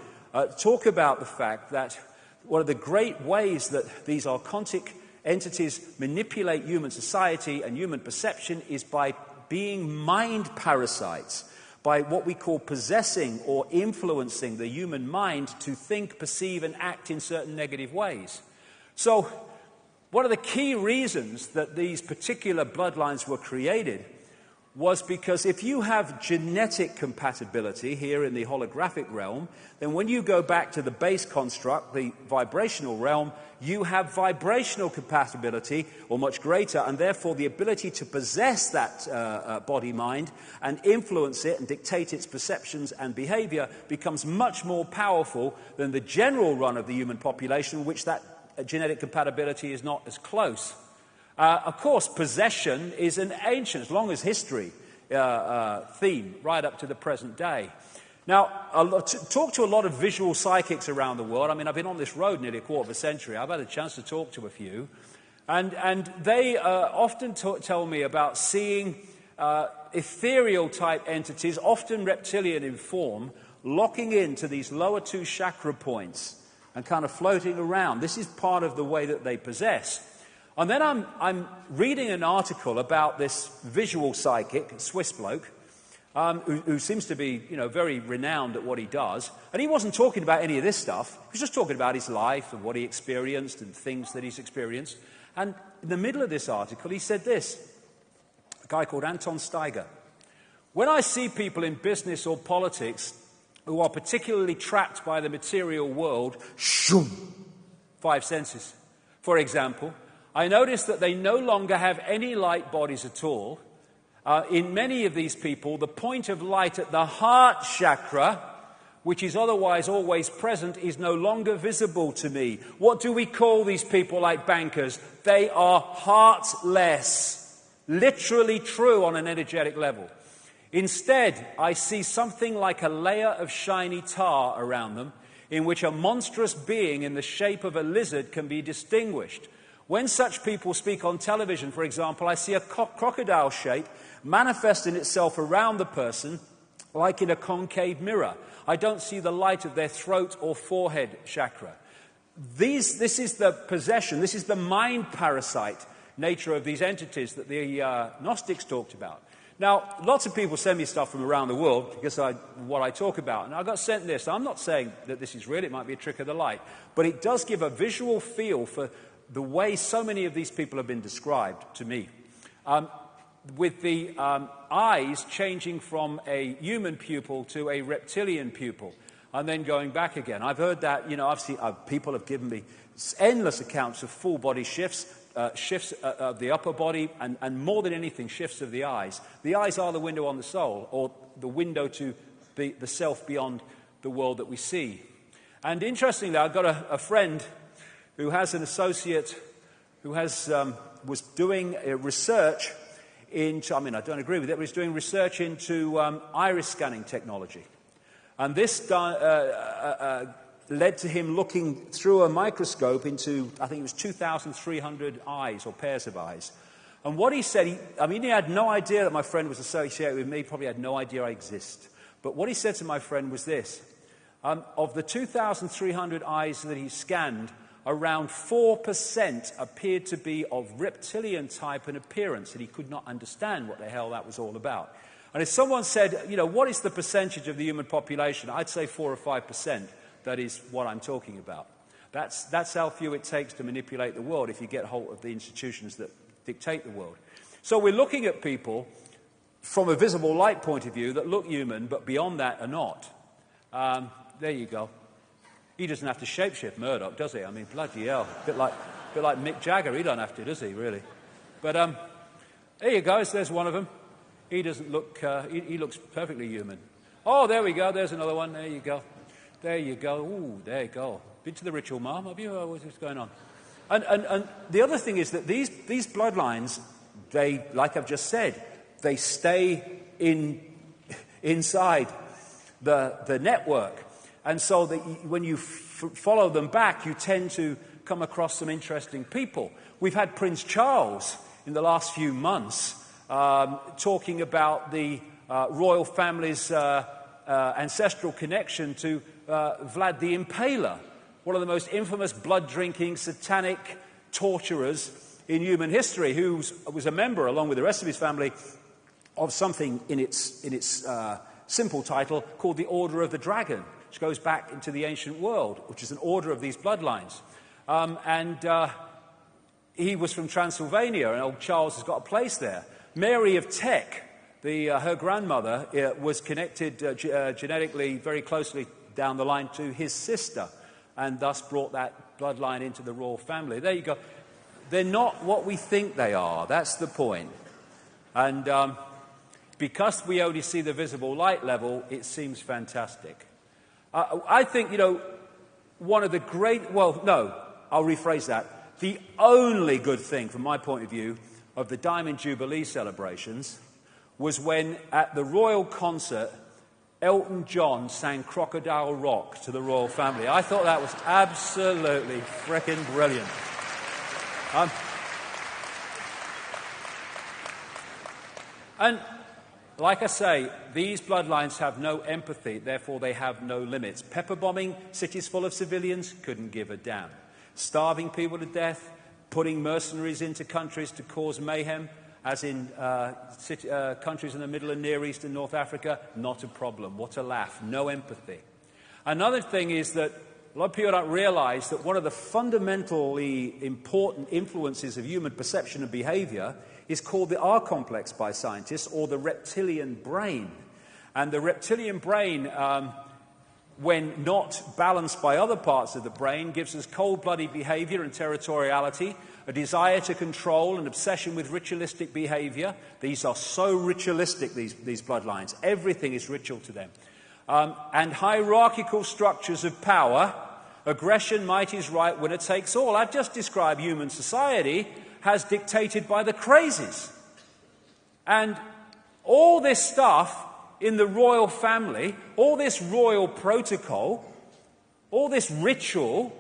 talk about the fact that one of the great ways that these archontic entities manipulate human society and human perception is by being mind parasites, by what we call possessing or influencing the human mind to think, perceive, and act in certain negative ways. So, one of the key reasons that these particular bloodlines were created was because if you have genetic compatibility here in the holographic realm, then when you go back to the base construct, the vibrational realm, you have vibrational compatibility, or much greater, and therefore the ability to possess that body-mind and influence it and dictate its perceptions and behavior becomes much more powerful than the general run of the human population, which that genetic compatibility is not as close. Of course, possession is an ancient, as long as history, theme, right up to the present day. Now, talk to a lot of visual psychics around the world. I mean, I've been on this road nearly a quarter of a century. I've had a chance to talk to a few. And they often tell me about seeing ethereal-type entities, often reptilian in form, locking into these lower two chakra points and kind of floating around. This is part of the way that they possess. And then I'm reading an article about this visual psychic, Swiss bloke, who seems to be, very renowned at what he does. And he wasn't talking about any of this stuff. He was just talking about his life and what he experienced and things that he's experienced. And in the middle of this article, he said this, a guy called Anton Steiger. When I see people in business or politics who are particularly trapped by the material world, five senses, for example, I notice that they no longer have any light bodies at all. In many of these people, the point of light at the heart chakra, which is otherwise always present, is no longer visible to me. What do we call these people like bankers? They are heartless. Literally true on an energetic level. Instead, I see something like a layer of shiny tar around them, in which a monstrous being in the shape of a lizard can be distinguished. When such people speak on television, for example, I see a crocodile shape manifesting itself around the person like in a concave mirror. I don't see the light of their throat or forehead chakra. This is the possession, this is the mind parasite nature of these entities that the Gnostics talked about. Now, lots of people send me stuff from around the world because what I talk about. And I got sent this. I'm not saying that this is real. It might be a trick of the light. But it does give a visual feel for the way so many of these people have been described to me. With the eyes changing from a human pupil to a reptilian pupil and then going back again. I've heard that, I've seen people have given me endless accounts of full body shifts, shifts of the upper body, and more than anything, shifts of the eyes. The eyes are the window on the soul, or the window to the self beyond the world that we see. And interestingly, I've got a friend who has an associate who was doing research into, I don't agree with it, but he's doing research into iris scanning technology. And this led to him looking through a microscope into, I think it was 2,300 eyes or pairs of eyes. And what he said, he had no idea that my friend was associated with me, probably had no idea I exist. But what he said to my friend was this: of the 2,300 eyes that he scanned, around 4% appeared to be of reptilian type and appearance, and he could not understand what the hell that was all about. And if someone said, what is the percentage of the human population? I'd say 4 or 5%. That is what I'm talking about. That's how few it takes to manipulate the world if you get hold of the institutions that dictate the world. So we're looking at people from a visible light point of view that look human, but beyond that are not. There you go. He doesn't have to shapeshift Murdoch, does he? Bloody hell. A bit like Mick Jagger. He don't have to, does he, really? But there you go. There's one of them. He doesn't look... he looks perfectly human. Oh, there we go. There's another one. There you go. There you go. Ooh, there you go. Been to the ritual, Mum? Have you? What's going on? And the other thing is that these bloodlines, they, like I've just said, they stay inside the network. And so that when you follow them back, you tend to come across some interesting people. We've had Prince Charles in the last few months talking about the royal family's ancestral connection to Vlad the Impaler, one of the most infamous blood-drinking, satanic torturers in human history, who was a member, along with the rest of his family, of something in its simple title called the Order of the Dragon, which goes back into the ancient world, which is an order of these bloodlines. He was from Transylvania, and old Charles has got a place there. Mary of Teck, her grandmother, was connected genetically very closely down the line to his sister, and thus brought that bloodline into the royal family. There you go. They're not what we think they are. That's the point. And because we only see the visible light level, it seems fantastic. I think, one of the great... Well, no, I'll rephrase that. The only good thing, from my point of view, of the Diamond Jubilee celebrations was when, at the royal concert, Elton John sang Crocodile Rock to the royal family. I thought that was absolutely frickin' brilliant. And like I say, these bloodlines have no empathy, therefore they have no limits. Pepper bombing cities full of civilians, couldn't give a damn. Starving people to death, putting mercenaries into countries to cause mayhem, as in countries in the Middle and Near East and North Africa, not a problem. What a laugh. No empathy. Another thing is that a lot of people don't realize that one of the fundamentally important influences of human perception and behavior is called the R complex by scientists, or the reptilian brain. And the reptilian brain, when not balanced by other parts of the brain, gives us cold-blooded behavior and territoriality, a desire to control, an obsession with ritualistic behavior. These are so ritualistic, these bloodlines. Everything is ritual to them. and hierarchical structures of power. Aggression, might is right, winner takes all. I've just described human society as dictated by the crazies. And all this stuff in the royal family, all this royal protocol, all this ritual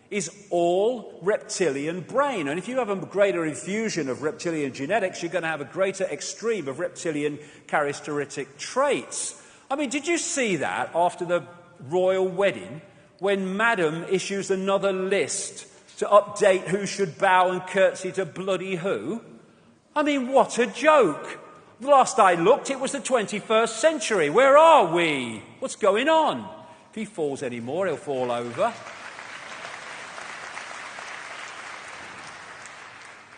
is all reptilian brain. And if you have a greater infusion of reptilian genetics, you're going to have a greater extreme of reptilian characteristic traits. I mean, did you see that after the royal wedding, when Madam issues another list to update who should bow and curtsy to bloody who? I mean, what a joke. Last I looked, it was the 21st century. Where are we? What's going on? If he falls anymore, he'll fall over.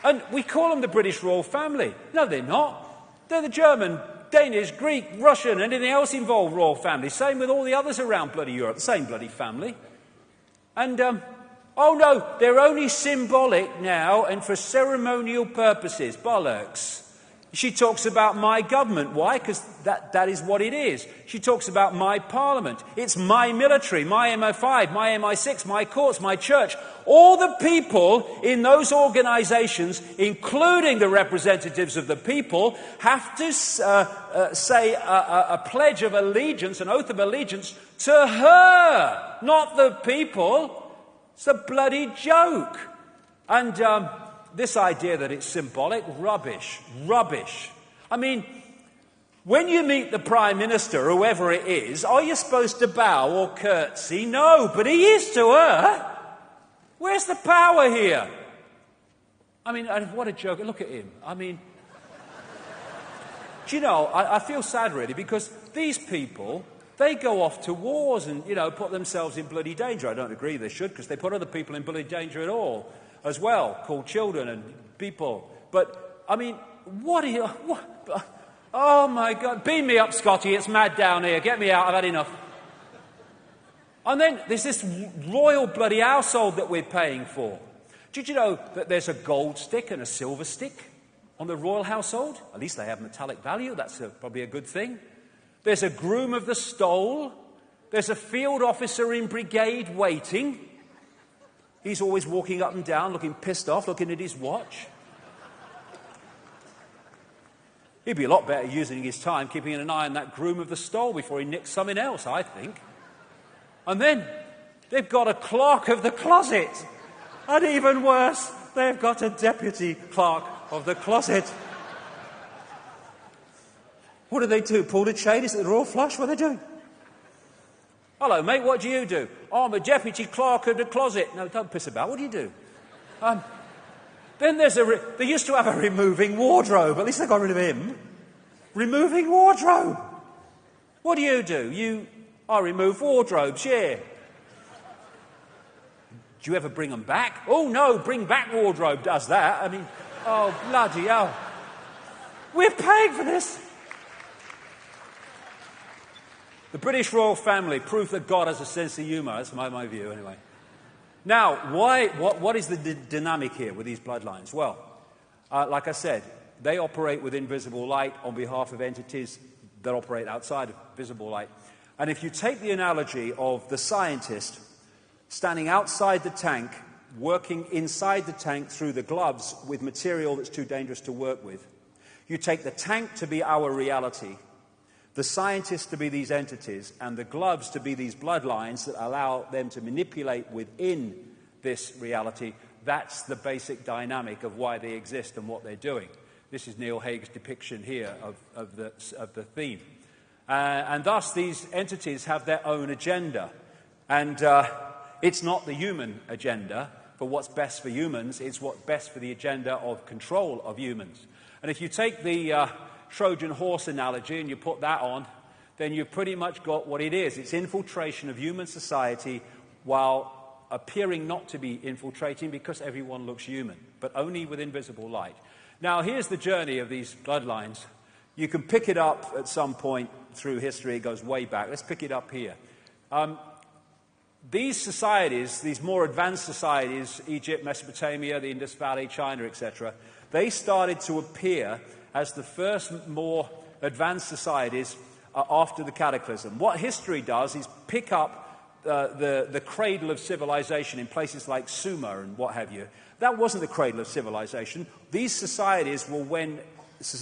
And we call them the British royal family. No, they're not. They're the German, Danish, Greek, Russian, anything else involved royal family. Same with all the others around bloody Europe. The same bloody family. And, oh no, they're only symbolic now and for ceremonial purposes. Bollocks. She talks about my government. Why? Because that is what it is. She talks about my parliament. It's my military, my MI5, my MI6, my courts, my church. All the people in those organisations, including the representatives of the people, have to say a pledge of allegiance, an oath of allegiance to her, not the people. It's a bloody joke. And this idea that it's symbolic, rubbish. I mean, when you meet the Prime Minister, whoever it is, are you supposed to bow or curtsy? No, but he is to her. Where's the power here? I mean, what a joke. Look at him. I mean, do you know, I feel sad really, because these people, they go off to wars and, put themselves in bloody danger. I don't agree they should, because they put other people in bloody danger at all as well, called children and people. But, I mean, oh my God, beam me up, Scotty, it's mad down here, get me out, I've had enough. And then there's this royal bloody household that we're paying for. Did you know that there's a gold stick and a silver stick on the royal household? At least they have metallic value, that's probably a good thing. There's a groom of the stole, there's a field officer in brigade waiting. He's always walking up and down, looking pissed off, looking at his watch. He'd be a lot better using his time keeping an eye on that groom of the stole before he nicks something else, I think. And then they've got a clerk of the closet. And even worse, they've got a deputy clerk of the closet. What do? Pull the chain? Is it the royal flush? What are they doing? Hello, mate, what do you do? Oh, I'm a deputy clerk of the closet. No, don't piss about. What do you do? Then they used to have a removing wardrobe. At least they got rid of him. Removing wardrobe. What do? I remove wardrobes, yeah. Do you ever bring them back? Oh, no, bring back wardrobe does that. I mean, oh, bloody hell. We're paying for this. The British royal family, proof that God has a sense of humour. That's my view, anyway. Now, what is the dynamic here with these bloodlines? Well, like I said, they operate with invisible light on behalf of entities that operate outside of visible light. And if you take the analogy of the scientist standing outside the tank, working inside the tank through the gloves with material that's too dangerous to work with, you take the tank to be our reality, the scientists to be these entities, and the gloves to be these bloodlines that allow them to manipulate within this reality. That's the basic dynamic of why they exist and what they're doing. This is Neil Haig's depiction here of the theme. And thus, these entities have their own agenda. And it's not the human agenda for what's best for humans. It's what's best for the agenda of control of humans. And if you take the Trojan horse analogy and you put that on, then you've pretty much got what it is. It's infiltration of human society while appearing not to be infiltrating because everyone looks human, but only with invisible light. Now, here's the journey of these bloodlines. You can pick it up at some point through history. It goes way back. Let's pick it up here. These societies, these more advanced societies, Egypt, Mesopotamia, the Indus Valley, China, etc., they started to appear as the first more advanced societies after the cataclysm. What history does is pick up the cradle of civilization in places like Sumer and what have you. That wasn't the cradle of civilization. These societies were when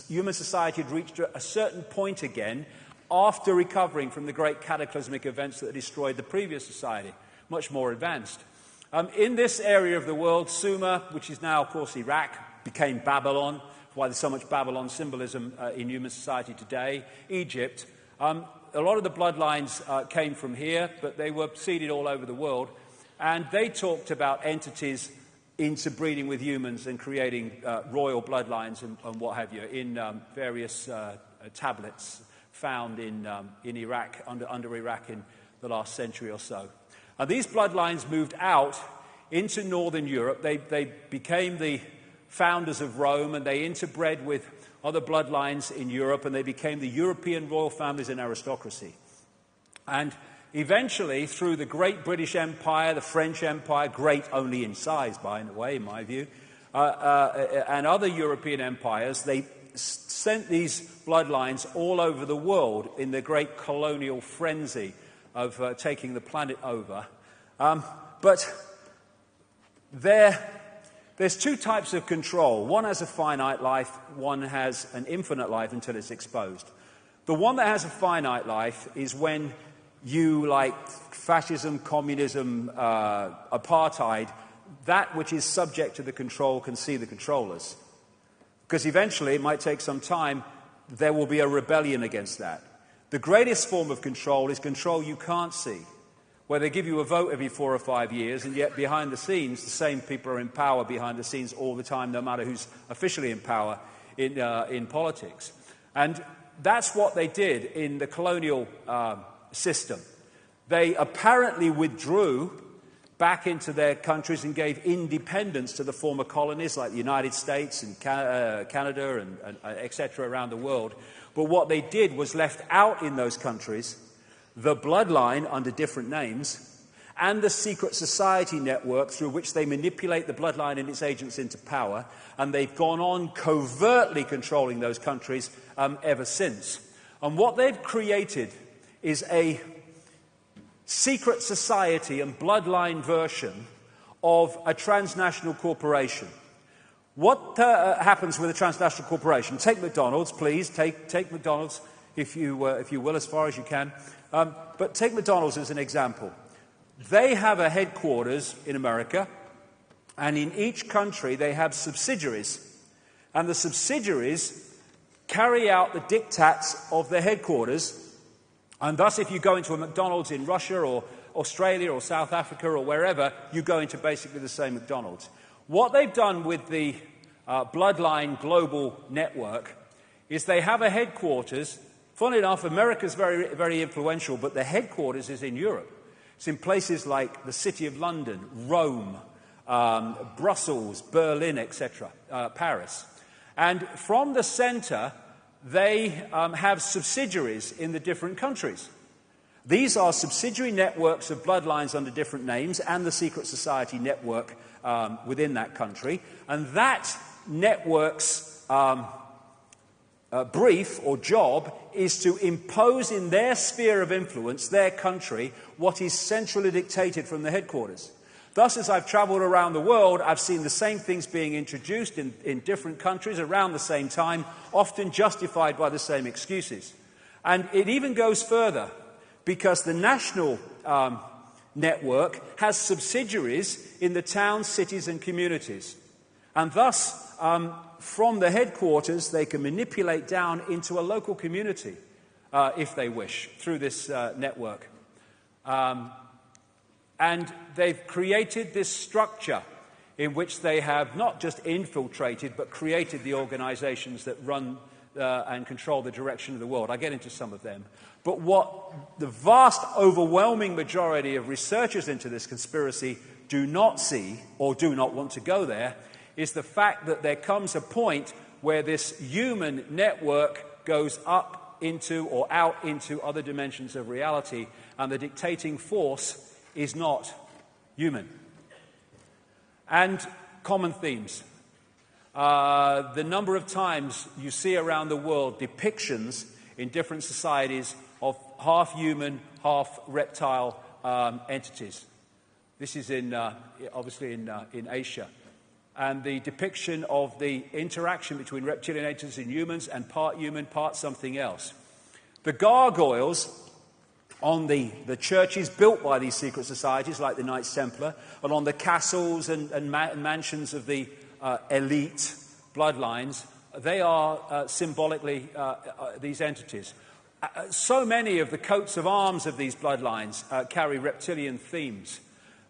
human society had reached a certain point again after recovering from the great cataclysmic events that destroyed the previous society, much more advanced. In this area of the world, Sumer, which is now, of course, Iraq, became Babylon, why there's so much Babylon symbolism in human society today. Egypt, a lot of the bloodlines came from here, but they were seeded all over the world, and they talked about entities interbreeding with humans and creating royal bloodlines and what have you in various tablets found in Iraq, under Iraq in the last century or so. These bloodlines moved out into northern Europe. They became the founders of Rome, and they interbred with other bloodlines in Europe, and they became the European royal families and aristocracy. And eventually, through the great British Empire, the French Empire, great only in size, by the way, in my view, and other European empires, they sent these bloodlines all over the world in the great colonial frenzy of taking the planet over. But there's two types of control. One has a finite life, one has an infinite life until it's exposed. The one that has a finite life is when you, like fascism, communism, apartheid, that which is subject to the control can see the controllers. Because eventually, it might take some time, there will be a rebellion against that. The greatest form of control is control you can't see, where they give you a vote every 4 or 5 years, and yet behind the scenes, the same people are in power behind the scenes all the time, no matter who's officially in power in politics. And that's what they did in the colonial system. They apparently withdrew back into their countries and gave independence to the former colonies like the United States and Canada and etc. around the world. But what they did was left out in those countries the bloodline under different names and the secret society network through which they manipulate the bloodline and its agents into power, and they've gone on covertly controlling those countries ever since. And what they've created is a secret society and bloodline version of a transnational corporation. What happens with a transnational corporation? Take McDonald's, please. Take McDonald's, if you will, as far as you can. But take McDonald's as an example. They have a headquarters in America, and in each country they have subsidiaries. And the subsidiaries carry out the diktats of their headquarters. And thus, if you go into a McDonald's in Russia or Australia or South Africa or wherever, you go into basically the same McDonald's. What they've done with the Bloodline Global Network is they have a headquarters. Funnily enough, America's very, very influential, but the headquarters is in Europe. It's in places like the City of London, Rome, Brussels, Berlin, etc., Paris. And from the center, they have subsidiaries in the different countries. These are subsidiary networks of bloodlines under different names and the secret society network within that country. And that network's brief or job is to impose in their sphere of influence, their country, what is centrally dictated from the headquarters. Thus, as I've traveled around the world, I've seen the same things being introduced in different countries around the same time, often justified by the same excuses. And it even goes further, because the national network has subsidiaries in the towns, cities, and communities. And thus, from the headquarters, they can manipulate down into a local community, if they wish, through this network. And they've created this structure in which they have not just infiltrated, but created the organizations that run and control the direction of the world. I get into some of them. But what the vast, overwhelming majority of researchers into this conspiracy do not see, or do not want to go there, is the fact that there comes a point where this human network goes up into or out into other dimensions of reality, and the dictating force is not human. And common themes. The number of times you see around the world depictions in different societies of half human, half reptile entities. This is obviously in Asia. And the depiction of the interaction between reptilian entities and humans, and part human, part something else. The gargoyles on the churches built by these secret societies, like the Knights Templar, and on the castles and mansions of the elite bloodlines, they are symbolically these entities. So many of the coats of arms of these bloodlines carry reptilian themes.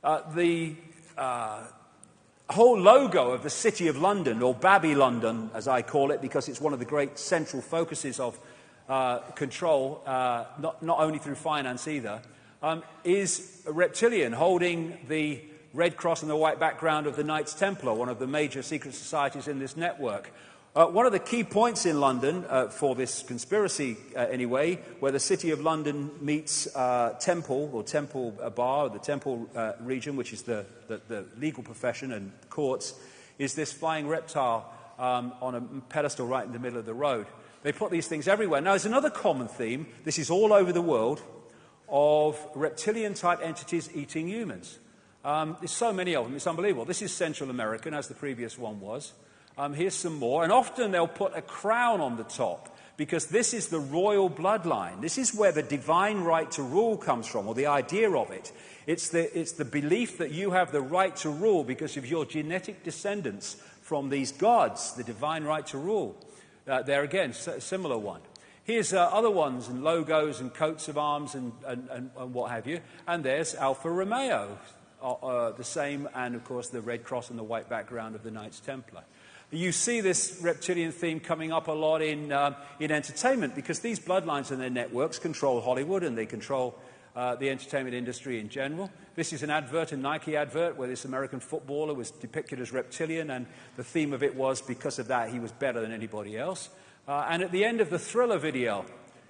The whole logo of the City of London, or Babylondon as I call it, because it's one of the great central focuses of control, not only through finance either, is a reptilian, holding the red cross and the white background of the Knights Templar, one of the major secret societies in this network. One of the key points in London, for this conspiracy anyway, where the City of London meets Temple, or Temple Bar, or the Temple region, which is the legal profession and courts, is this flying reptile on a pedestal right in the middle of the road. They put these things everywhere. Now, there's another common theme, this is all over the world, of reptilian-type entities eating humans. There's so many of them, it's unbelievable. This is Central American, as the previous one was. Here's some more. And often they'll put a crown on the top, because this is the royal bloodline. This is where the divine right to rule comes from, or the idea of it. It's the belief that you have the right to rule because of your genetic descendants from these gods, the divine right to rule. There again, a similar one. Here's other ones, and logos and coats of arms and what have you. And there's Alfa Romeo, the same, and of course the red cross and the white background of the Knights Templar. You see this reptilian theme coming up a lot in entertainment, because these bloodlines and their networks control Hollywood, and they control the entertainment industry in general. This is an advert, a Nike advert, where this American footballer was depicted as reptilian, and the theme of it was, because of that, he was better than anybody else. And at the end of the Thriller video,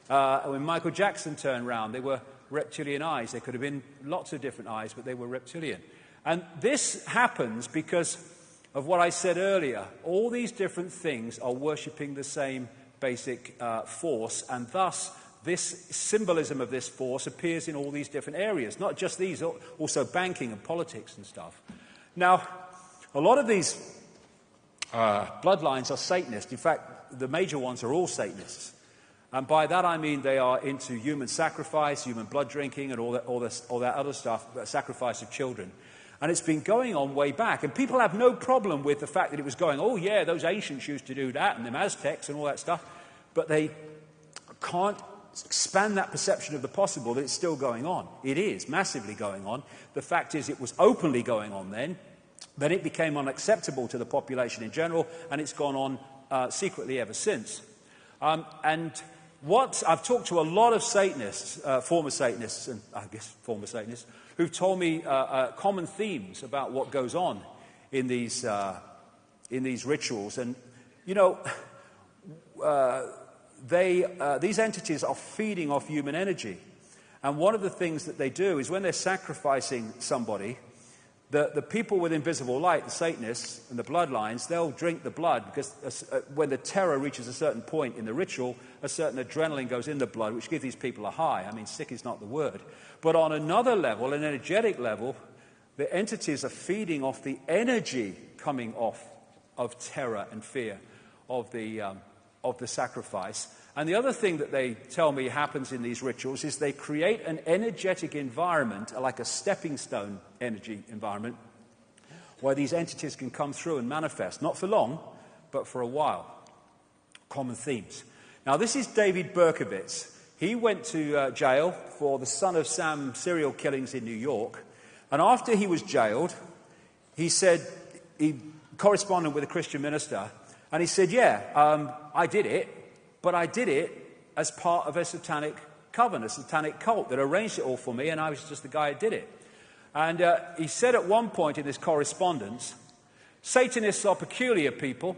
when Michael Jackson turned round, they were reptilian eyes. There could have been lots of different eyes, but they were reptilian. And this happens because of what I said earlier. All these different things are worshipping the same basic force, and thus this symbolism of this force appears in all these different areas, not just these, also banking and politics and stuff. Now, a lot of these bloodlines are Satanist. In fact, the major ones are all Satanists. And by that I mean they are into human sacrifice, human blood drinking, and all that other stuff, sacrifice of children. And it's been going on way back. And people have no problem with the fact that it was going, oh yeah, those ancients used to do that, and the Aztecs and all that stuff. But they can't expand that perception of the possible that it's still going on. It is massively going on. The fact is it was openly going on then it became unacceptable to the population in general, and it's gone on secretly ever since. And what I've talked to a lot of Satanists, former Satanists, and I guess former Satanists, who've told me common themes about what goes on in these rituals. And, you know, these entities are feeding off human energy. And one of the things that they do is when they're sacrificing somebody, the people with invisible light, the Satanists and the bloodlines, they'll drink the blood because when the terror reaches a certain point in the ritual, a certain adrenaline goes in the blood, which gives these people a high. I mean, sick is not the word. But on another level, an energetic level, the entities are feeding off the energy coming off of terror and fear of the sacrifice. And the other thing that they tell me happens in these rituals is they create an energetic environment, like a stepping stone energy environment, where these entities can come through and manifest, not for long, but for a while. Common themes. Now, this is David Berkowitz. He went to jail for the Son of Sam serial killings in New York. And after he was jailed, he said, he corresponded with a Christian minister, and he said, I did it, but I did it as part of a satanic coven, a satanic cult that arranged it all for me, and I was just the guy who did it. And he said at one point in this correspondence, Satanists are peculiar people.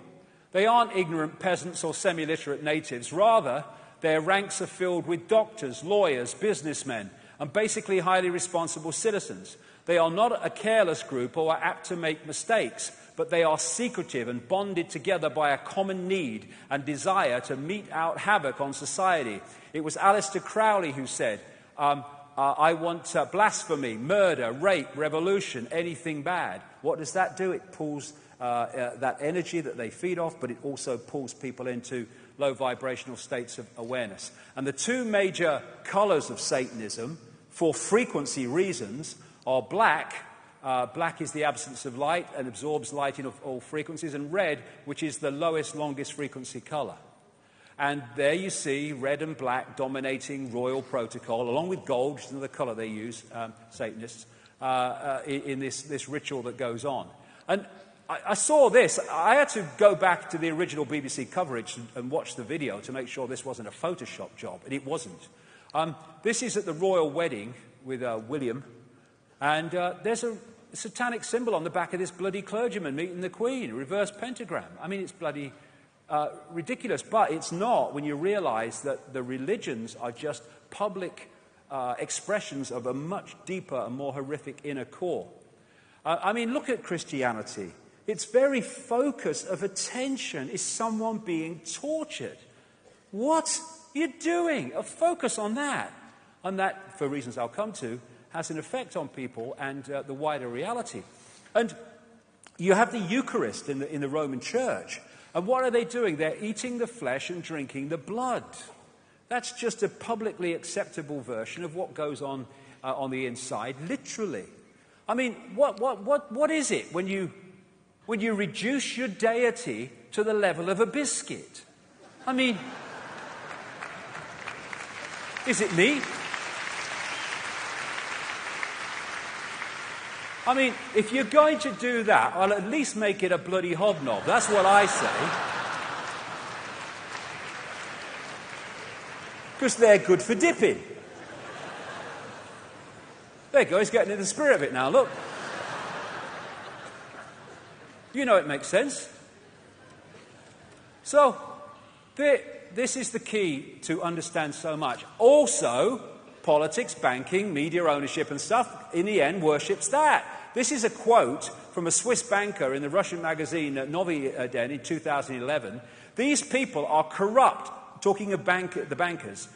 They aren't ignorant peasants or semi-literate natives. Rather, their ranks are filled with doctors, lawyers, businessmen, and basically highly responsible citizens. They are not a careless group or are apt to make mistakes, but but they are secretive and bonded together by a common need and desire to mete out havoc on society. It was Aleister Crowley who said, I want blasphemy, murder, rape, revolution, anything bad. What does that do? It pulls that energy that they feed off, but it also pulls people into low vibrational states of awareness. And the two major colors of Satanism, for frequency reasons, are black. Black is the absence of light and absorbs light in all frequencies, and red, which is the lowest, longest frequency color. And there you see red and black dominating royal protocol, along with gold, which is another color they use, Satanists, in this ritual that goes on. And I saw this. I had to go back to the original BBC coverage and watch the video to make sure this wasn't a Photoshop job, and it wasn't. This is at the royal wedding with William, and there's a satanic symbol on the back of this bloody clergyman meeting the Queen, a reverse pentagram. I mean, it's bloody ridiculous, but it's not when you realize that the religions are just public expressions of a much deeper and more horrific inner core. I mean, look at Christianity. Its very focus of attention is someone being tortured. What are you doing? A focus on that. And that, for reasons I'll come to, has an effect on people and the wider reality. And you have the Eucharist in the Roman Church. And what are they doing? They're eating the flesh and drinking the blood. That's just a publicly acceptable version of what goes on the inside, literally. I mean, what is it when you reduce your deity to the level of a biscuit? I mean, is it me? I mean, if you're going to do that, I'll at least make it a bloody hobnob. That's what I say. Because they're good for dipping. There you go, he's getting into the spirit of it now, look. You know it makes sense. So, this is the key to understand so much. Also, politics, banking, media ownership and stuff, in the end, worships that. This is a quote from a Swiss banker in the Russian magazine Novy Den in 2011. These people are corrupt, talking of the bankers.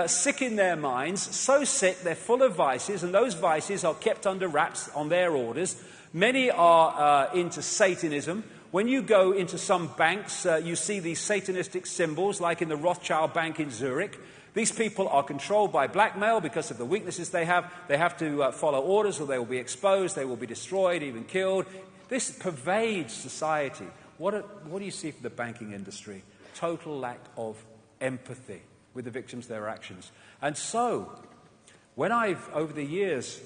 Sick in their minds, so sick they're full of vices, and those vices are kept under wraps on their orders. Many are into Satanism. When you go into some banks, you see these Satanistic symbols, like in the Rothschild Bank in Zurich. These people are controlled by blackmail because of the weaknesses they have. They have to follow orders or they will be exposed, they will be destroyed, even killed. This pervades society. What do you see from the banking industry? Total lack of empathy with the victims of their actions. And so, when I've, over the years,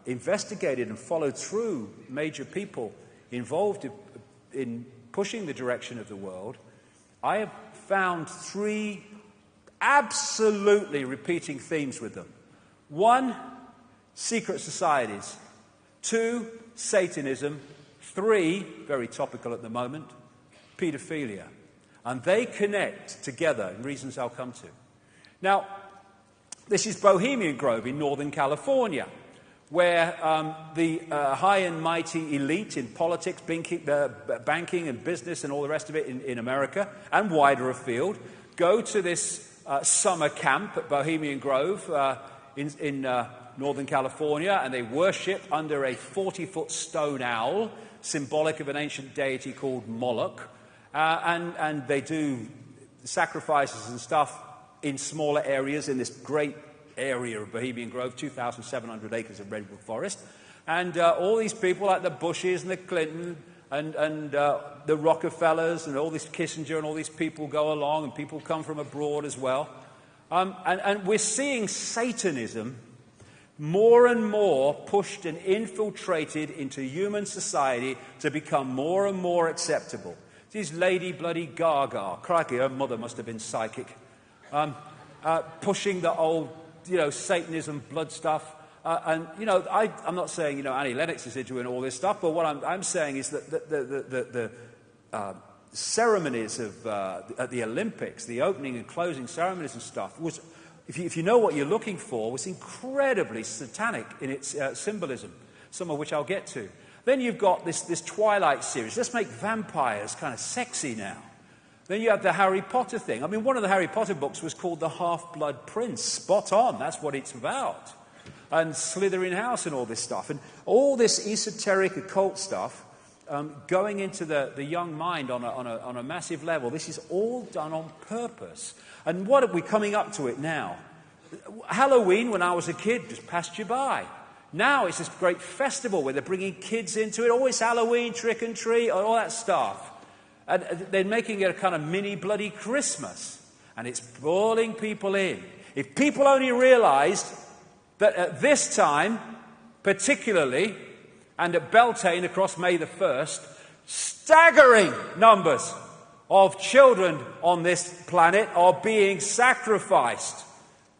investigated and followed through major people involved in pushing the direction of the world, I have found three absolutely repeating themes with them. One, secret societies. Two, Satanism. Three, very topical at the moment, paedophilia. And they connect together in reasons I'll come to. Now, this is Bohemian Grove in Northern California, where the high and mighty elite in politics, banking and business and all the rest of it in America and wider afield go to this summer camp at Bohemian Grove in Northern California, and they worship under a 40-foot stone owl, symbolic of an ancient deity called Moloch, and they do sacrifices and stuff in smaller areas in this great area of Bohemian Grove, 2,700 acres of redwood forest, and all these people like the Bushes and the Clinton and the Rockefellers and all this Kissinger and all these people go along, and people come from abroad as well. And we're seeing Satanism more and more pushed and infiltrated into human society to become more and more acceptable. This Lady Bloody Gaga, crikey, her mother must have been psychic, pushing the old, Satanism, blood stuff. I'm not saying, Annie Lennox is into all this stuff, but what I'm saying is that the ceremonies of at the Olympics, the opening and closing ceremonies and stuff, was, if you know what you're looking for, was incredibly satanic in its symbolism, some of which I'll get to. Then you've got this Twilight series. Let's make vampires kind of sexy now. Then you have the Harry Potter thing. I mean, one of the Harry Potter books was called The Half-Blood Prince. Spot on. That's what it's about. And Slytherin House and all this stuff. And all this esoteric occult stuff going into the young mind on a massive level. This is all done on purpose. And what are we coming up to it now? Halloween, when I was a kid, just passed you by. Now it's this great festival where they're bringing kids into it. Oh, it's Halloween, trick and treat, all that stuff. And they're making it a kind of mini bloody Christmas. And it's pulling people in. If people only realised that at this time, particularly, and at Beltane across May the 1st, staggering numbers of children on this planet are being sacrificed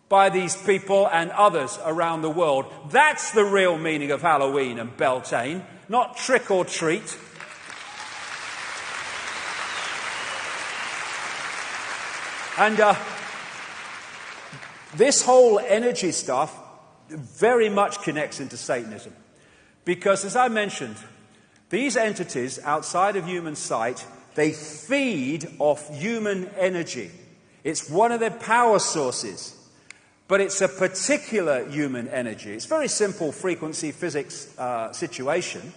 by these people and others around the world. That's the real meaning of Halloween and Beltane, not trick or treat. And this whole energy stuff very much connects into Satanism. Because, as I mentioned, these entities outside of human sight, they feed off human energy. It's one of their power sources. But it's a particular human energy. It's a very simple frequency physics situation.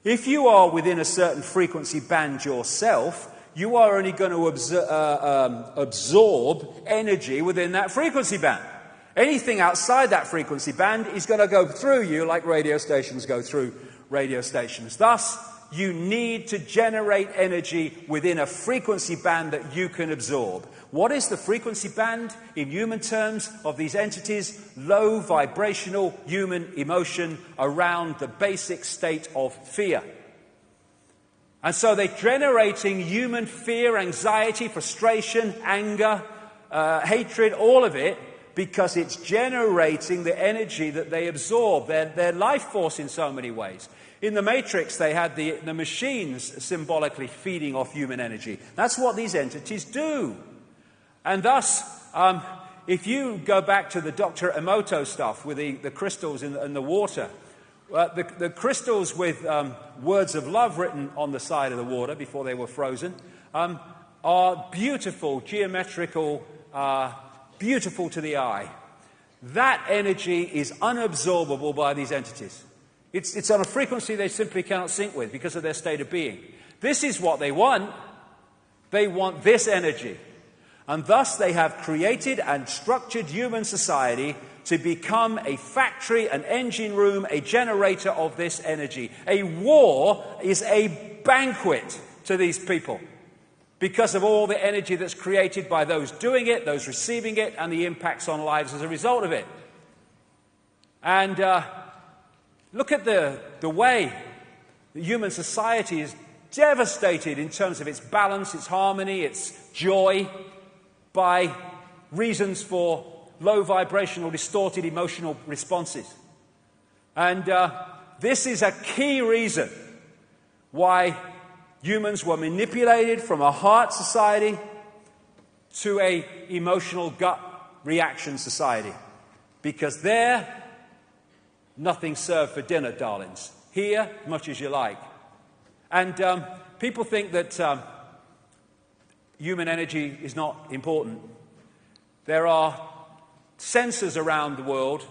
If you are within a certain frequency band yourself, you are only going to absorb energy within that frequency band. Anything outside that frequency band is going to go through you like radio stations go through radio stations. Thus, you need to generate energy within a frequency band that you can absorb. What is the frequency band, in human terms, of these entities? Low vibrational human emotion around the basic state of fear. And so they're generating human fear, anxiety, frustration, anger, hatred, all of it, because it's generating the energy that they absorb, their life force in so many ways. In the Matrix, they had the machines symbolically feeding off human energy. That's what these entities do. And thus, if you go back to the Dr. Emoto stuff with the crystals in the water, the crystals with words of love written on the side of the water before they were frozen are beautiful, geometrical, beautiful to the eye. That energy is unabsorbable by these entities. It's on a frequency they simply cannot sync with because of their state of being. This is what they want. They want this energy. And thus they have created and structured human society to become a factory, an engine room, a generator of this energy. A war is a banquet to these people because of all the energy that's created by those doing it, those receiving it, and the impacts on lives as a result of it. And look at the way the human society is devastated in terms of its balance, its harmony, its joy, by reasons for low vibrational, distorted emotional responses. And this is a key reason why humans were manipulated from a heart society to a emotional gut reaction society. Because there, nothing served for dinner, darlings. Here, much as you like. And people think that human energy is not important. There are sensors around the world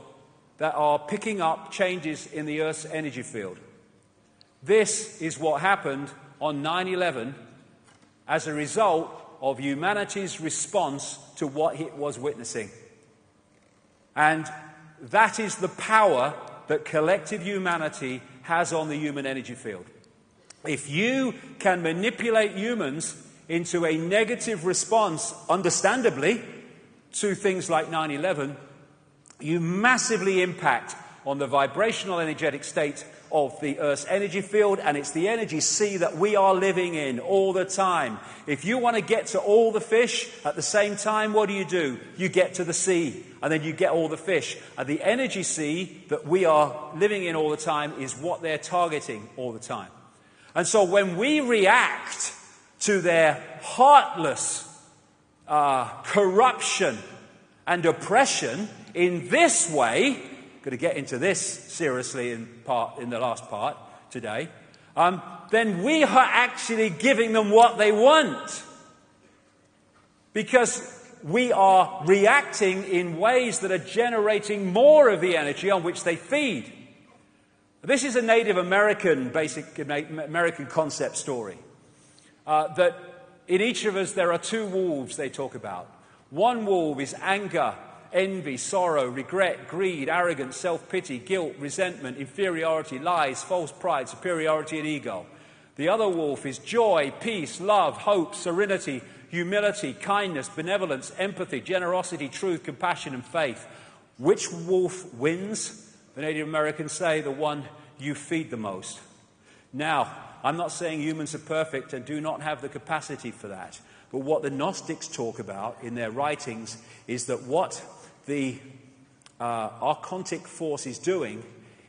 that are picking up changes in the Earth's energy field. This is what happened on 9/11 as a result of humanity's response to what it was witnessing. And that is the power that collective humanity has on the human energy field. If you can manipulate humans into a negative response, understandably, to things like 9/11, you massively impact on the vibrational energetic state of the Earth's energy field, and it's the energy sea that we are living in all the time. If you want to get to all the fish at the same time, what do? You get to the sea, and then you get all the fish. And the energy sea that we are living in all the time is what they're targeting all the time. And so when we react to their heartless corruption and oppression in this way, going to get into this seriously in the last part, today, then we are actually giving them what they want. Because we are reacting in ways that are generating more of the energy on which they feed. This is a Native American, basic American concept story. That in each of us there are two wolves they talk about. One wolf is anger, envy, sorrow, regret, greed, arrogance, self-pity, guilt, resentment, inferiority, lies, false pride, superiority, and ego. The other wolf is joy, peace, love, hope, serenity, humility, kindness, benevolence, empathy, generosity, truth, compassion, and faith. Which wolf wins? The Native Americans say the one you feed the most. Now, I'm not saying humans are perfect and do not have the capacity for that. But what the Gnostics talk about in their writings is that what the archontic force is doing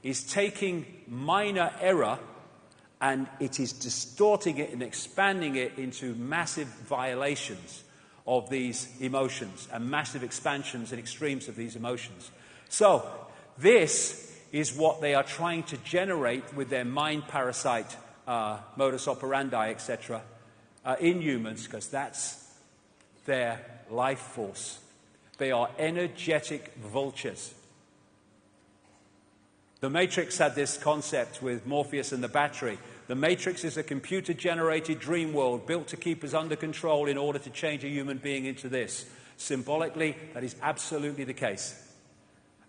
is taking minor error and it is distorting it and expanding it into massive violations of these emotions and massive expansions and extremes of these emotions. So, this is what they are trying to generate with their mind parasite modus operandi, etc., in humans, because that's their life force. They are energetic vultures. The Matrix had this concept with Morpheus and the battery. The Matrix is a computer-generated dream world built to keep us under control in order to change a human being into this. Symbolically, that is absolutely the case.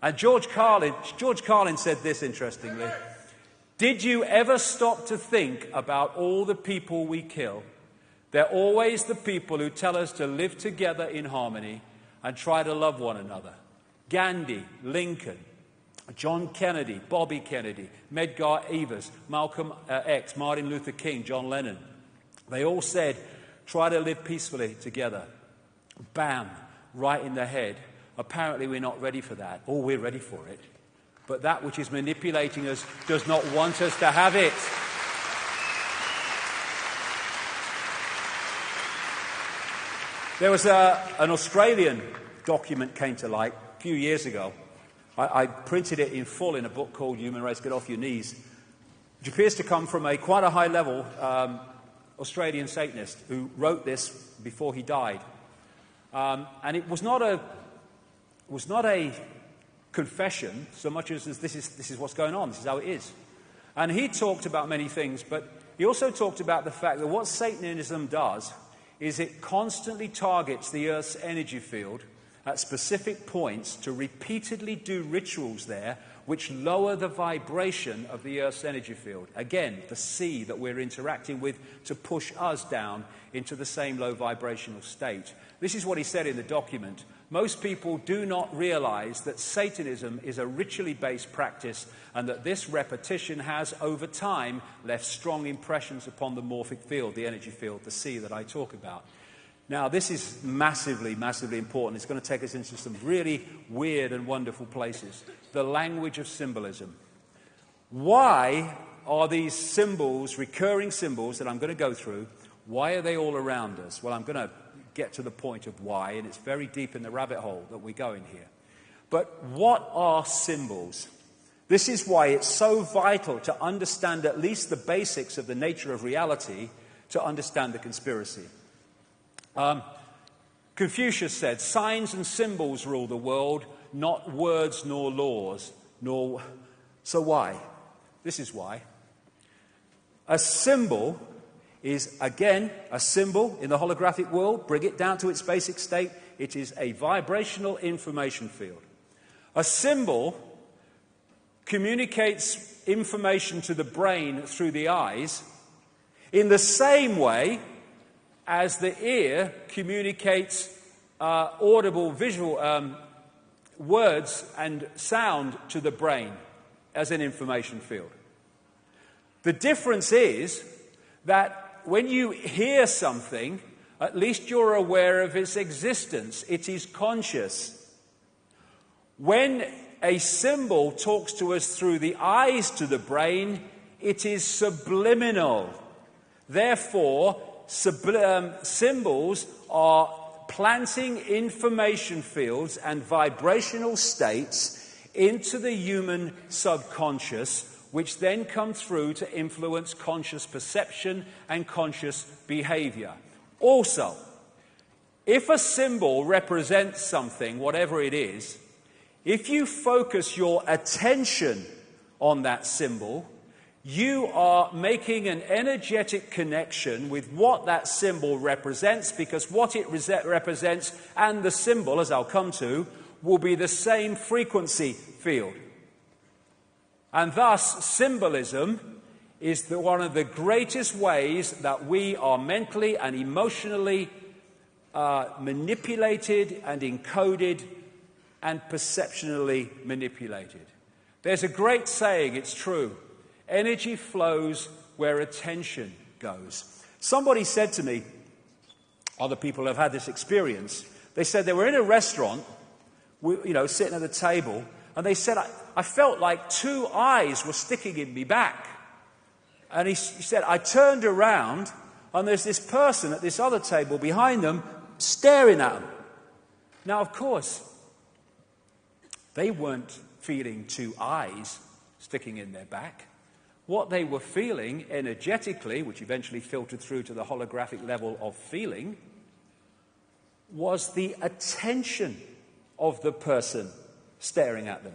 And George Carlin said this interestingly. Did you ever stop to think about all the people we kill? They're always the people who tell us to live together in harmony and try to love one another. Gandhi, Lincoln, John Kennedy, Bobby Kennedy, Medgar Evers, Malcolm X, Martin Luther King, John Lennon. They all said, try to live peacefully together. Bam, right in the head. Apparently we're not ready for that. Or we're ready for it. But that which is manipulating us does not want us to have it. There was an Australian document came to light a few years ago. I printed it in full in a book called Human Race, Get Off Your Knees, which appears to come from quite a high-level Australian Satanist who wrote this before he died. And it was not a confession so much as this is what's going on, this is how it is. And he talked about many things, but he also talked about the fact that what Satanism does is it constantly targets the Earth's energy field at specific points to repeatedly do rituals there which lower the vibration of the Earth's energy field. Again, the sea that we're interacting with to push us down into the same low vibrational state. This is what he said in the document. Most people do not realize that Satanism is a ritually based practice and that this repetition has, over time, left strong impressions upon the morphic field, the energy field, the sea that I talk about. Now, this is massively, massively important. It's going to take us into some really weird and wonderful places. The language of symbolism. Why are these symbols, recurring symbols that I'm going to go through, why are they all around us? Well, I'm going to get to the point of why, and it's very deep in the rabbit hole that we go in here. But what are symbols? This is why it's so vital to understand at least the basics of the nature of reality to understand the conspiracy. Confucius said, signs and symbols rule the world, not words nor laws. So why? This is why. A symbol is, again, a symbol in the holographic world. Bring it down to its basic state. It is a vibrational information field. A symbol communicates information to the brain through the eyes in the same way as the ear communicates audible visual words and sound to the brain as an information field. The difference is that when you hear something, at least you're aware of its existence. It is conscious. When a symbol talks to us through the eyes to the brain, it is subliminal. Therefore, symbols are planting information fields and vibrational states into the human subconscious which then come through to influence conscious perception and conscious behavior. Also, if a symbol represents something, whatever it is, if you focus your attention on that symbol, you are making an energetic connection with what that symbol represents, because what it represents and the symbol, as I'll come to, will be the same frequency field. And thus, symbolism is one of the greatest ways that we are mentally and emotionally manipulated and encoded and perceptionally manipulated. There's a great saying, it's true: energy flows where attention goes. Somebody said to me, other people have had this experience, they said they were in a restaurant, sitting at a table, and they said, I felt like two eyes were sticking in me back. And he said, I turned around, and there's this person at this other table behind them staring at them. Now, of course, they weren't feeling two eyes sticking in their back. What they were feeling energetically, which eventually filtered through to the holographic level of feeling, was the attention of the person staring at them.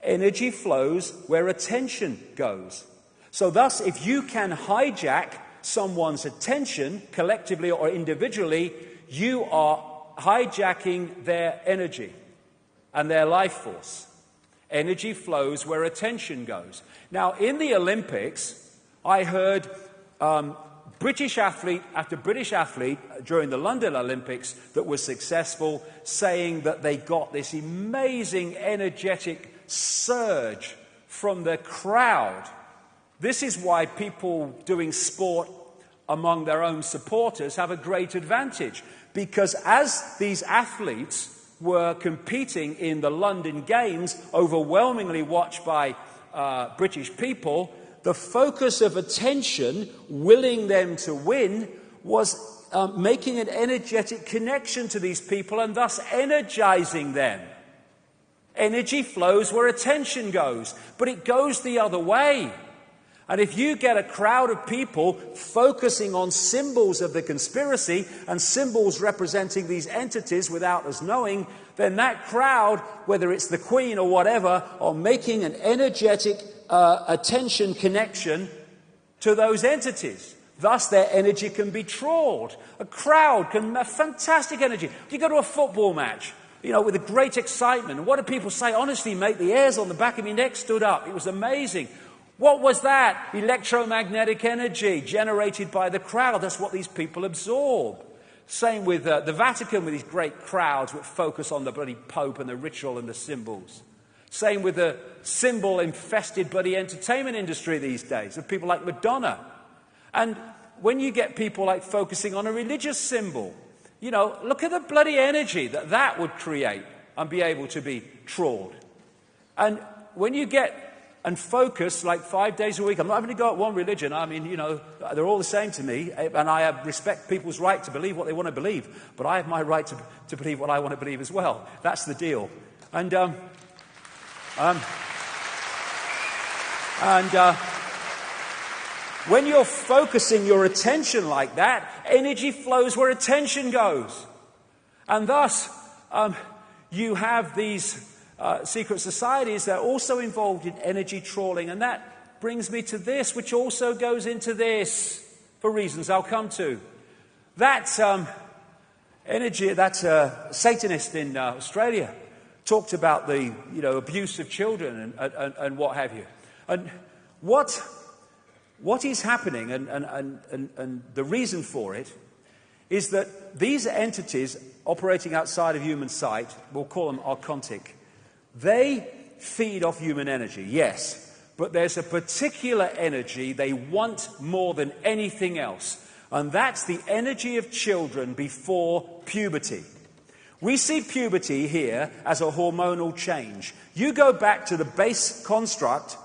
Energy flows where attention goes. So thus, if you can hijack someone's attention, collectively or individually, you are hijacking their energy and their life force. Energy flows where attention goes. Now, in the Olympics, I heard British athlete after British athlete during the London Olympics that was successful, saying that they got this amazing energetic surge from the crowd. This is why people doing sport among their own supporters have a great advantage, because as these athletes were competing in the London Games, overwhelmingly watched by British people, the focus of attention, willing them to win, was making an energetic connection to these people and thus energizing them. Energy flows where attention goes, but it goes the other way. And if you get a crowd of people focusing on symbols of the conspiracy and symbols representing these entities without us knowing, then that crowd, whether it's the Queen or whatever, are making an energetic attention connection to those entities. Thus, their energy can be trawled. A crowd can have fantastic energy. You go to a football match, with a great excitement. What do people say? Honestly, mate, the hairs on the back of my neck stood up. It was amazing. What was that? Electromagnetic energy generated by the crowd. That's what these people absorb. Same with the Vatican, with these great crowds which focus on the bloody Pope and the ritual and the symbols. Same with the symbol-infested bloody entertainment industry these days, of people like Madonna. And when you get people like focusing on a religious symbol, look at the bloody energy that would create and be able to be trawled. And when you get and focus like 5 days a week, I'm not having to go at one religion. I mean, they're all the same to me, and I respect people's right to believe what they want to believe, but I have my right to believe what I want to believe as well. That's the deal. And when you're focusing your attention like that, energy flows where attention goes. And thus, you have these secret societies that are also involved in energy trawling. And that brings me to this, which also goes into this, for reasons I'll come to. That Satanist in Australia talked about the abuse of children and what have you. And what is happening, and the reason for it, is that these entities operating outside of human sight, we'll call them archontic, they feed off human energy, yes, but there's a particular energy they want more than anything else, and that's the energy of children before puberty. We see puberty here as a hormonal change. You go back to the base construct,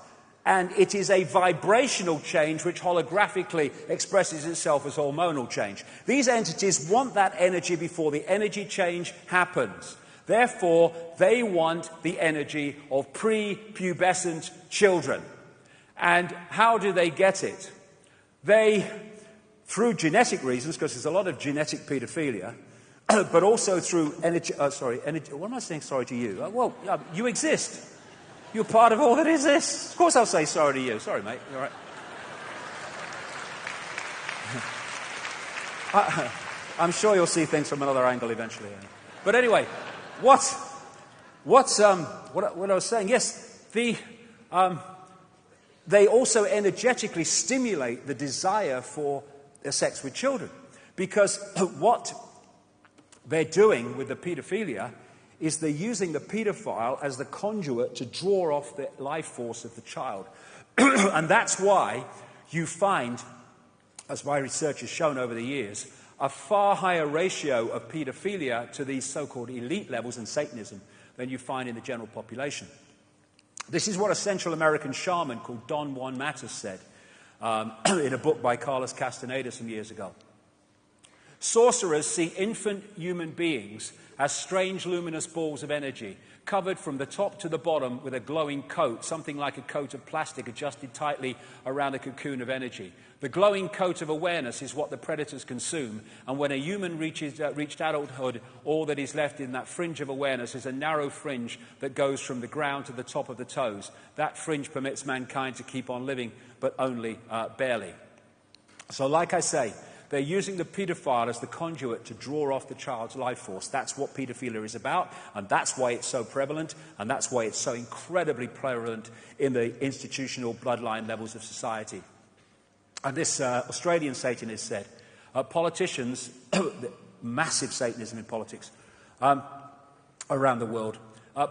and it is a vibrational change which holographically expresses itself as hormonal change. These entities want that energy before the energy change happens. Therefore, they want the energy of prepubescent children. And how do they get it? They, through genetic reasons, because there's a lot of genetic paedophilia, but also through energy, what am I saying sorry to you? You exist. You're part of all that exists. Of course I'll say sorry to you. Sorry, mate. You're all right. I'm sure you'll see things from another angle eventually. But anyway, what I was saying, yes, they also energetically stimulate the desire for sex with children. Because what they're doing with the paedophilia is they're using the paedophile as the conduit to draw off the life force of the child. And that's why you find, as my research has shown over the years, a far higher ratio of paedophilia to these so-called elite levels in Satanism than you find in the general population. This is what a Central American shaman called Don Juan Matus said in a book by Carlos Castaneda some years ago. Sorcerers see infant human beings as strange luminous balls of energy, covered from the top to the bottom with a glowing coat, something like a coat of plastic adjusted tightly around a cocoon of energy. The glowing coat of awareness is what the predators consume, and when a human reached adulthood, all that is left in that fringe of awareness is a narrow fringe that goes from the ground to the top of the toes. That fringe permits mankind to keep on living, but only barely. So like I say, they're using the paedophile as the conduit to draw off the child's life force. That's what paedophilia is about, and that's why it's so prevalent, and that's why it's so incredibly prevalent in the institutional bloodline levels of society. And this Australian Satanist said, politicians, massive Satanism in politics around the world,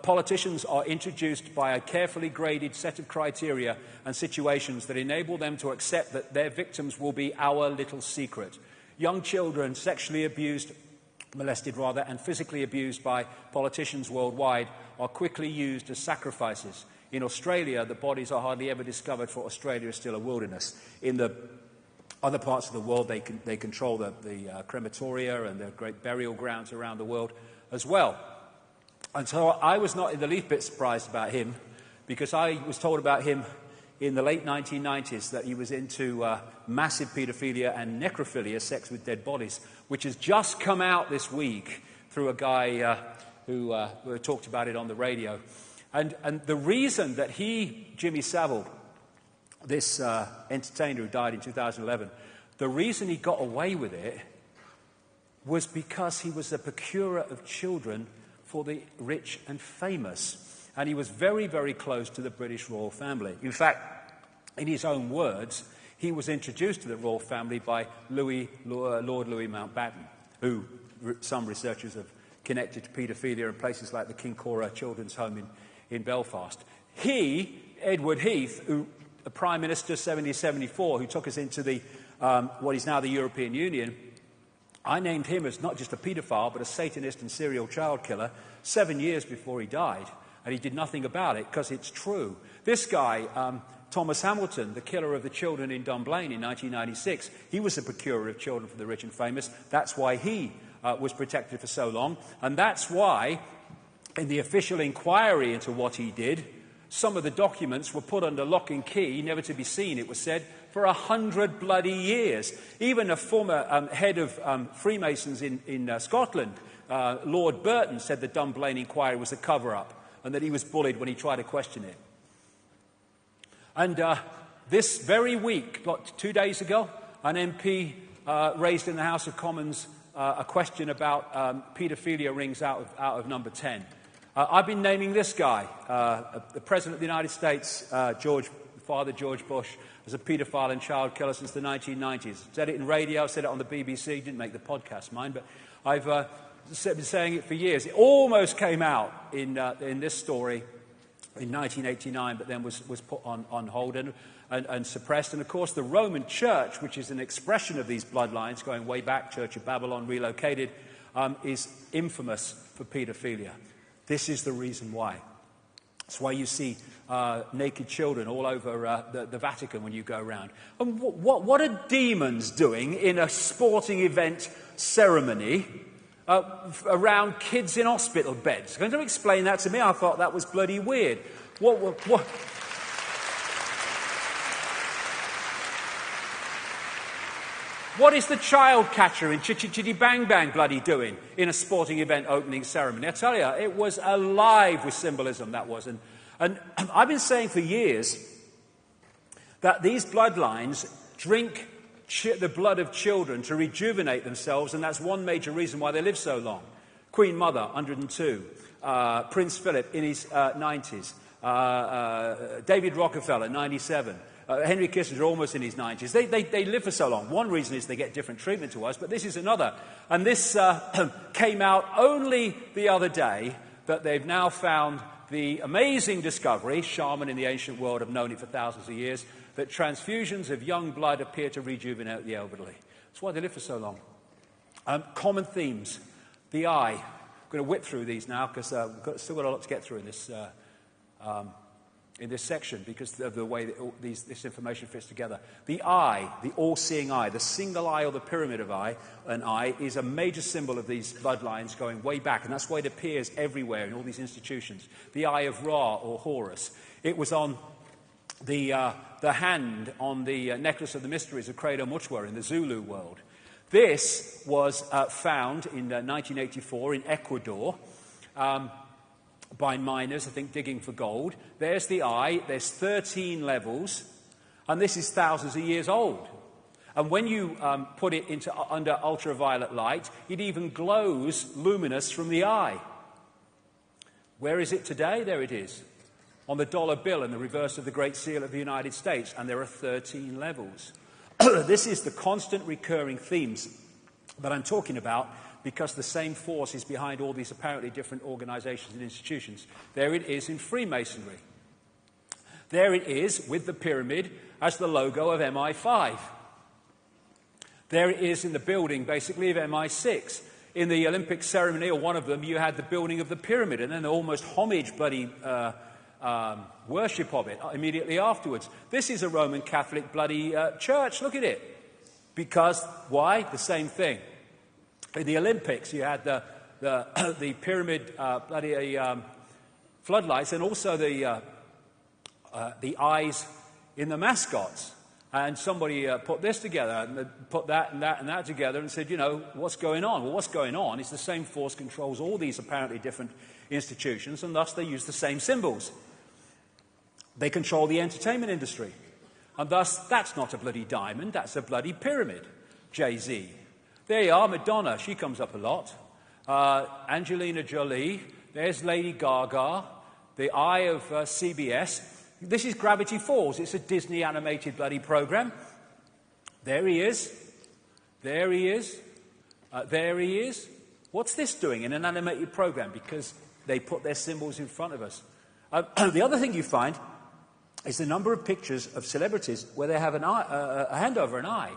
politicians are introduced by a carefully graded set of criteria and situations that enable them to accept that their victims will be our little secret. Young children sexually abused, molested rather, and physically abused by politicians worldwide are quickly used as sacrifices. In Australia, the bodies are hardly ever discovered, for Australia is still a wilderness. In the other parts of the world, they control the crematoria and the great burial grounds around the world as well. And so I was not in the least bit surprised about him, because I was told about him in the late 1990s that he was into massive paedophilia and necrophilia, sex with dead bodies, which has just come out this week through a guy who talked about it on the radio. And the reason that Jimmy Savile, this entertainer who died in 2011, the reason he got away with it was because he was a procurer of children for the rich and famous. And he was very, very close to the British royal family. In fact, in his own words, he was introduced to the royal family by Lord Louis Mountbatten, who some researchers have connected to paedophilia in places like the King Cora Children's Home in Belfast. Edward Heath, a Prime Minister 70-74, who took us into the what is now the European Union, I named him as not just a paedophile, but a Satanist and serial child killer 7 years before he died. And he did nothing about it, because it's true. This guy, Thomas Hamilton, the killer of the children in Dunblane in 1996, he was a procurer of children for the rich and famous. That's why he was protected for so long. And that's why, in the official inquiry into what he did, some of the documents were put under lock and key, never to be seen, it was said, for 100 bloody years. Even a former head of Freemasons in Scotland, Lord Burton, said the Dunblane inquiry was a cover-up, and that he was bullied when he tried to question it. And this very week, 2 days ago, an MP raised in the House of Commons a question about paedophilia rings out of number 10. I've been naming this guy, the President of the United States, Father George Bush, as a paedophile and child killer since the 1990s. Said it in radio, said it on the BBC, didn't make the podcast, mind, but I've been saying it for years. It almost came out in this story in 1989, but then was put on hold and suppressed. And of course, the Roman Church, which is an expression of these bloodlines going way back, Church of Babylon relocated, is infamous for paedophilia. This is the reason why. That's why you see naked children all over the Vatican when you go around. And what are demons doing in a sporting event ceremony around kids in hospital beds? Can you explain that to me? I thought that was bloody weird. What? What is the child catcher in Chitty Chitty Bang Bang bloody doing in a sporting event opening ceremony? I tell you, it was alive with symbolism, that was. And I've been saying for years that these bloodlines drink the blood of children to rejuvenate themselves, and that's one major reason why they live so long. Queen Mother, 102. Prince Philip in his 90s. David Rockefeller, 97. Henry Kissinger, almost in his 90s. They live for so long. One reason is they get different treatment to us, but this is another. And this came out only the other day, that they've now found the amazing discovery, shaman in the ancient world have known it for thousands of years, that transfusions of young blood appear to rejuvenate the elderly. That's why they live for so long. Common themes. The eye. I'm going to whip through these now because we've still got a lot to get through in this section because of the way that this information fits together. The eye, the all-seeing eye, the single eye or the pyramid of an eye, is a major symbol of these bloodlines going way back, and that's why it appears everywhere in all these institutions. The eye of Ra or Horus. It was on the hand on the necklace of the mysteries of Credo Mutua in the Zulu world. This was found in 1984 in Ecuador by miners, I think, digging for gold. There's the eye. There's 13 levels, and this is thousands of years old. And when you put it under ultraviolet light, it even glows luminous from the eye. Where is it today? There it is, on the dollar bill in the reverse of the Great Seal of the United States, and there are 13 levels. This is the constant recurring themes that I'm talking about because the same force is behind all these apparently different organizations and institutions. There it is in Freemasonry. There it is with the pyramid as the logo of MI5. There it is in the building, basically, of MI6. In the Olympic ceremony, or one of them, you had the building of the pyramid, and then the almost homage bloody worship of it immediately afterwards. This is a Roman Catholic bloody church. Look at it. Because, why? The same thing. In the Olympics, you had the pyramid bloody floodlights, and also the eyes in the mascots. And somebody put this together, and put that and that and that together, and said, you know, what's going on? Well, what's going on is the same force controls all these apparently different institutions, and thus they use the same symbols. They control the entertainment industry. And thus, that's not a bloody diamond, that's a bloody pyramid. Jay-Z. There you are, Madonna, she comes up a lot. Angelina Jolie, there's Lady Gaga, the eye of CBS. This is Gravity Falls, it's a Disney animated bloody program. There he is. There he is. There he is. What's this doing in an animated program? Because they put their symbols in front of us. The other thing you find is the number of pictures of celebrities where they have a hand over an eye.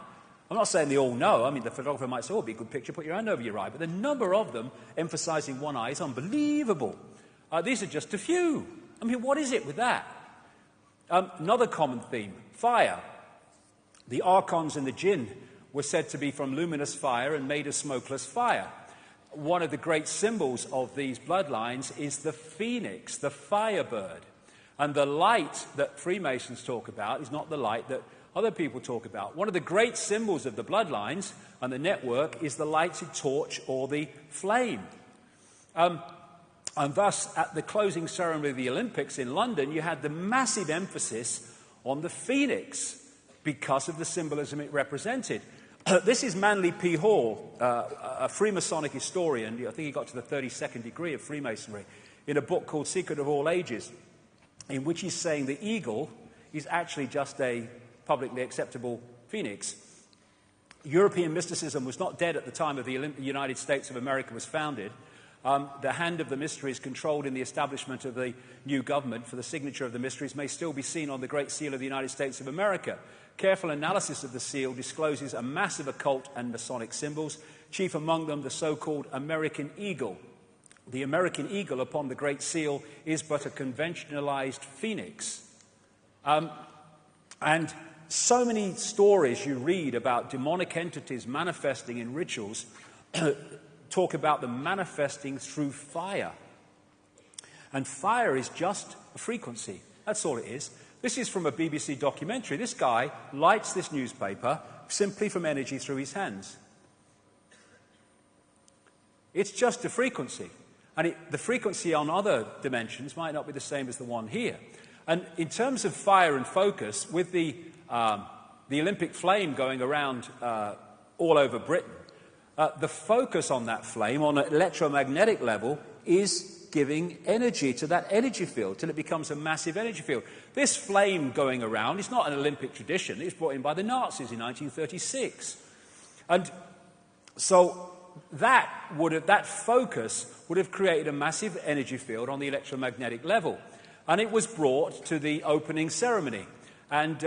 I'm not saying they all know. I mean, the photographer might say, oh, it'd be a good picture, put your hand over your eye. But the number of them emphasizing one eye is unbelievable. These are just a few. I mean, what is it with that? Another common theme, fire. The Acons and the Jinn were said to be from luminous fire and made of smokeless fire. One of the great symbols of these bloodlines is the phoenix, the firebird. And the light that Freemasons talk about is not the light that other people talk about. One of the great symbols of the bloodlines and the network is the lighted torch or the flame. And thus, at the closing ceremony of the Olympics in London, you had the massive emphasis on the phoenix because of the symbolism it represented. This is Manly P. Hall, a Freemasonic historian. I think he got to the 32nd degree of Freemasonry, in a book called Secret of All Ages, in which he's saying the eagle is actually just a publicly acceptable phoenix. European mysticism was not dead at the time of the United States of America was founded. The hand of the mysteries controlled in the establishment of the new government for the signature of the mysteries may still be seen on the Great Seal of the United States of America. Careful analysis of the seal discloses a massive occult and Masonic symbols, chief among them the so-called American eagle. The American eagle upon the Great Seal is but a conventionalized phoenix. And so many stories you read about demonic entities manifesting in rituals talk about them manifesting through fire. And fire is just a frequency. That's all it is. This is from a BBC documentary. This guy lights this newspaper, simply from energy through his hands. It's just a frequency. And the frequency on other dimensions might not be the same as the one here. And in terms of fire and focus, with the Olympic flame going around all over Britain, the focus on that flame on an electromagnetic level is giving energy to that energy field till it becomes a massive energy field. This flame going around is not an Olympic tradition. It was brought in by the Nazis in 1936. And so that focus would have created a massive energy field on the electromagnetic level. And it was brought to the opening ceremony. And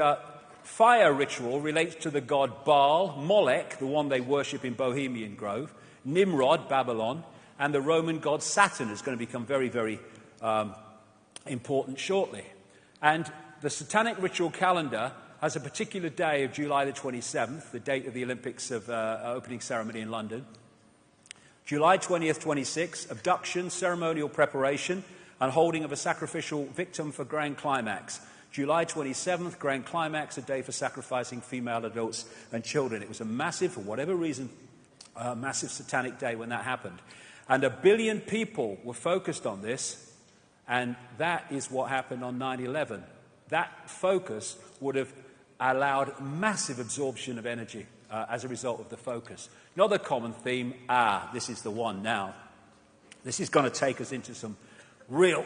fire ritual relates to the god Baal, Molech, the one they worship in Bohemian Grove, Nimrod, Babylon, and the Roman god Saturn is going to become very, very important shortly. And the satanic ritual calendar has a particular day of July the 27th, the date of the Olympics of opening ceremony in London. July 20th, 26th, abduction, ceremonial preparation, and holding of a sacrificial victim for grand climax. July 27th, grand climax, a day for sacrificing female adults and children. It was a massive, for whatever reason, massive satanic day when that happened. And 1 billion people were focused on this, and that is what happened on 9/11. That focus would have allowed massive absorption of energy as a result of the focus. Another common theme, this is the one now. This is going to take us into some real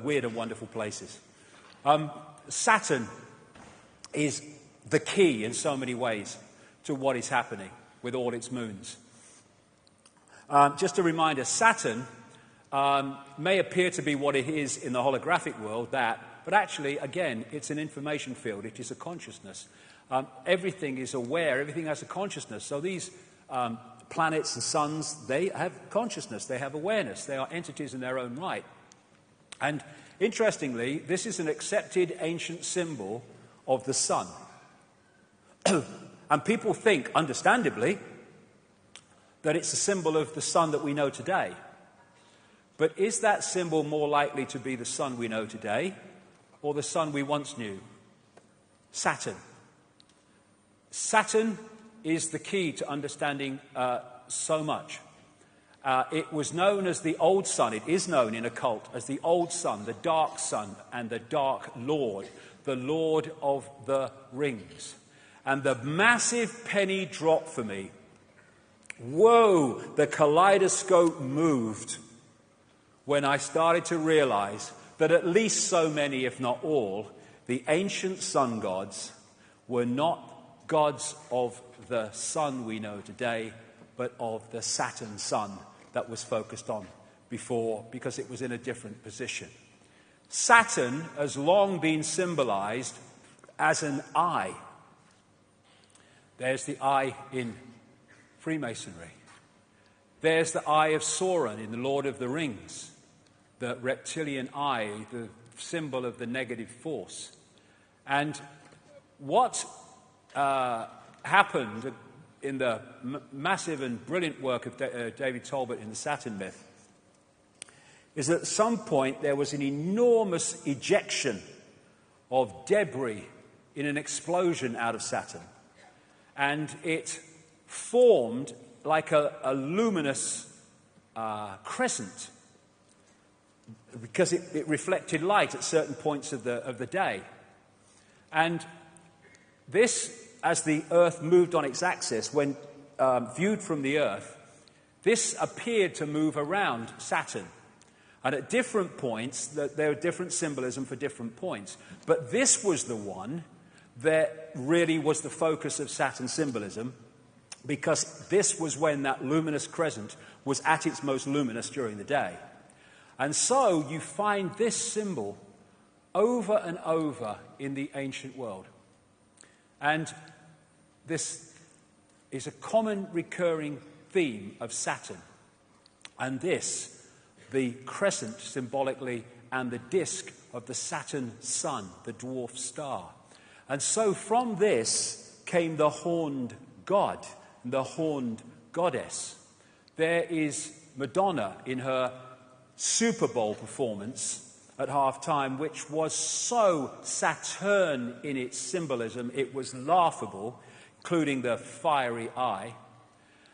weird and wonderful places. Saturn is the key in so many ways to what is happening with all its moons. Just a reminder, Saturn may appear to be what it is in the holographic world, but actually, again, it's an information field. It is a consciousness. Everything is aware. Everything has a consciousness. So these planets and suns, they have consciousness. They have awareness. They are entities in their own right. And interestingly, this is an accepted ancient symbol of the sun. And people think, understandably, that it's a symbol of the sun that we know today. But is that symbol more likely to be the sun we know today or the sun we once knew? Saturn. Saturn is the key to understanding so much. It was known as the old sun. It is known in occult as the old sun, the dark sun, and the dark lord, the Lord of the Rings. And the massive penny drop for me, whoa, the kaleidoscope moved when I started to realize that at least so many, if not all, the ancient sun gods were not gods of the sun we know today, but of the Saturn sun that was focused on before, because it was in a different position. Saturn has long been symbolized as an eye. There's the eye in Freemasonry. There's the eye of Sauron in the Lord of the Rings, the reptilian eye, the symbol of the negative force. And what happened in the massive and brilliant work of David Talbot in the Saturn myth is that at some point there was an enormous ejection of debris in an explosion out of Saturn. And it formed like a luminous crescent because it reflected light at certain points of the day. And this, as the Earth moved on its axis, when viewed from the Earth, this appeared to move around Saturn. And at different points, there are different symbolism for different points. But this was the one that really was the focus of Saturn symbolism, because this was when that luminous crescent was at its most luminous during the day. And so you find this symbol over and over in the ancient world. And this is a common recurring theme of Saturn. And this, the crescent symbolically, and the disk of the Saturn sun, the dwarf star. And so from this came the horned god and the horned goddess. There is Madonna in her Super Bowl performance at half-time, which was so Saturn in its symbolism, it was laughable. including the fiery eye.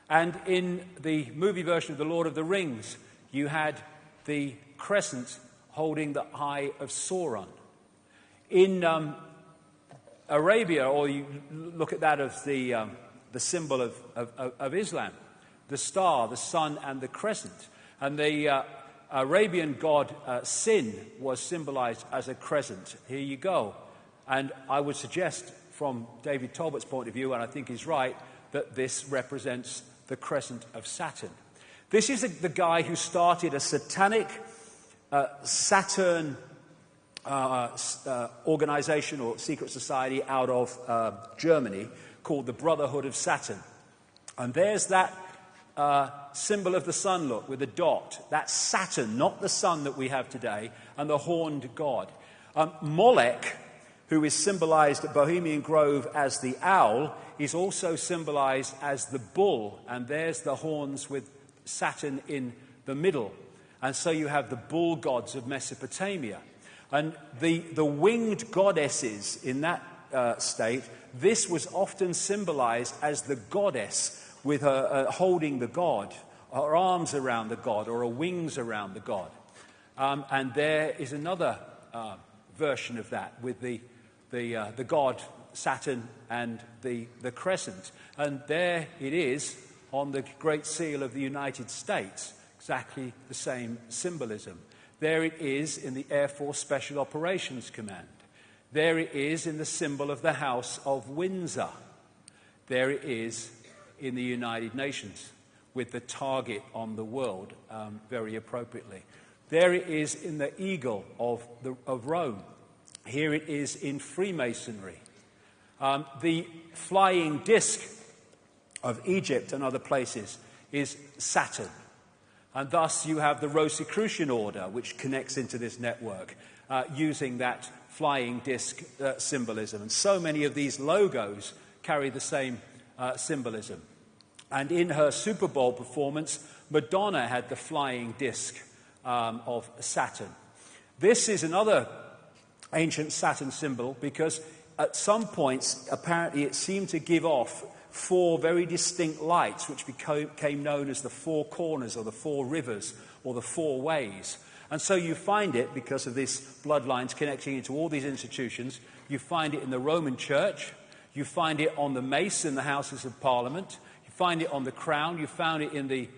And in the movie version of The Lord of the Rings, you had the crescent holding the eye of Sauron. In Arabia, or you look at that as the symbol of Islam, the star, the sun, and the crescent. And the Arabian god Sin was symbolized as a crescent. Here you go. And I would suggest, from David Talbot's point of view, and I think he's right, that this represents the crescent of Saturn. This is the guy who started a satanic Saturn organization or secret society out of Germany called the Brotherhood of Saturn. And there's that symbol of the sun, look, with a dot. That's Saturn, not the sun that we have today, and the horned god. Molech, who is symbolized at Bohemian Grove as the owl, is also symbolized as the bull, and there's the horns with Saturn in the middle. And so you have the bull gods of Mesopotamia. And the winged goddesses in that state, this was often symbolized as the goddess with her holding the god, her arms around the god, or her wings around the god. And there is another version of that with the god Saturn and the crescent. And there it is on the Great Seal of the United States, exactly the same symbolism. There it is in the Air Force Special Operations Command. There it is in the symbol of the House of Windsor. There it is in the United Nations with the target on the world, very appropriately. There it is in the eagle of Rome. Here it is in Freemasonry. The flying disc of Egypt and other places is Saturn. And thus you have the Rosicrucian order, which connects into this network, using that flying disc symbolism. And so many of these logos carry the same symbolism. And in her Super Bowl performance, Madonna had the flying disc of Saturn. This is another ancient Saturn symbol because at some points, apparently, it seemed to give off 4 very distinct lights, which became known as the 4 corners or the 4 rivers or the 4 ways. And so you find it, because of these bloodlines connecting into all these institutions, you find it in the Roman Church, you find it on the mace in the Houses of Parliament, you find it on the crown, you found it in the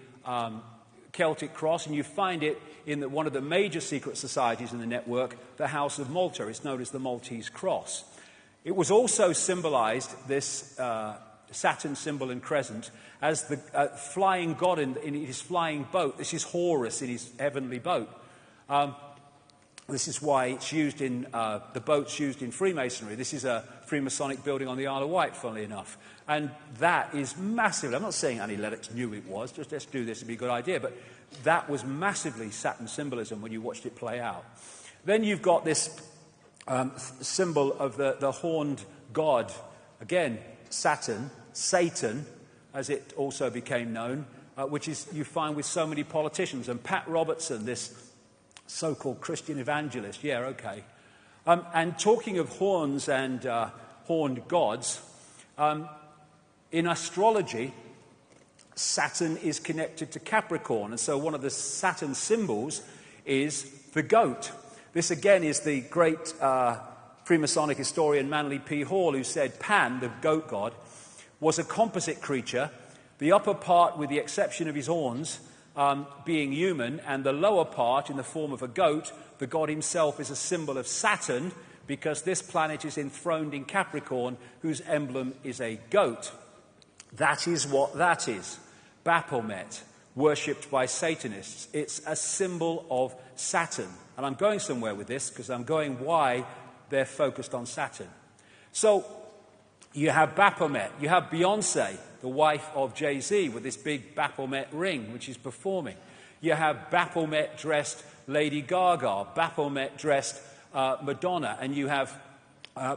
Celtic cross, and you find it in one of the major secret societies in the network, the House of Malta. It's known as the Maltese cross. It was also symbolized, this Saturn symbol and crescent, as the flying god in his flying boat. This is Horus in his heavenly boat. This is why it's used in the boats used in Freemasonry. This is a Freemasonic building on the Isle of Wight, funnily enough. And that is massive. I'm not saying Annie Lennox knew it was, just let's do this, it'd be a good idea. But that was massively Saturn symbolism when you watched it play out. Then you've got this symbol of the horned god. Again, Saturn, Satan, as it also became known, which is you find with so many politicians. And Pat Robertson, this so-called Christian evangelist, yeah, okay. And talking of horns and horned gods, in astrology, Saturn is connected to Capricorn. And so one of the Saturn symbols is the goat. This, again, is the great Freemasonic historian Manly P. Hall, who said Pan, the goat god, was a composite creature, the upper part, with the exception of his horns, being human, and the lower part in the form of a goat. The god himself is a symbol of Saturn, because this planet is enthroned in Capricorn, whose emblem is a goat. That is what that is. Baphomet, worshipped by Satanists. It's a symbol of Saturn. And I'm going somewhere with this, because I'm going why they're focused on Saturn. So you have Baphomet. You have Beyonce, the wife of Jay-Z, with this big Baphomet ring, which is performing. You have Baphomet-dressed Lady Gaga, Baphomet-dressed Madonna, and you have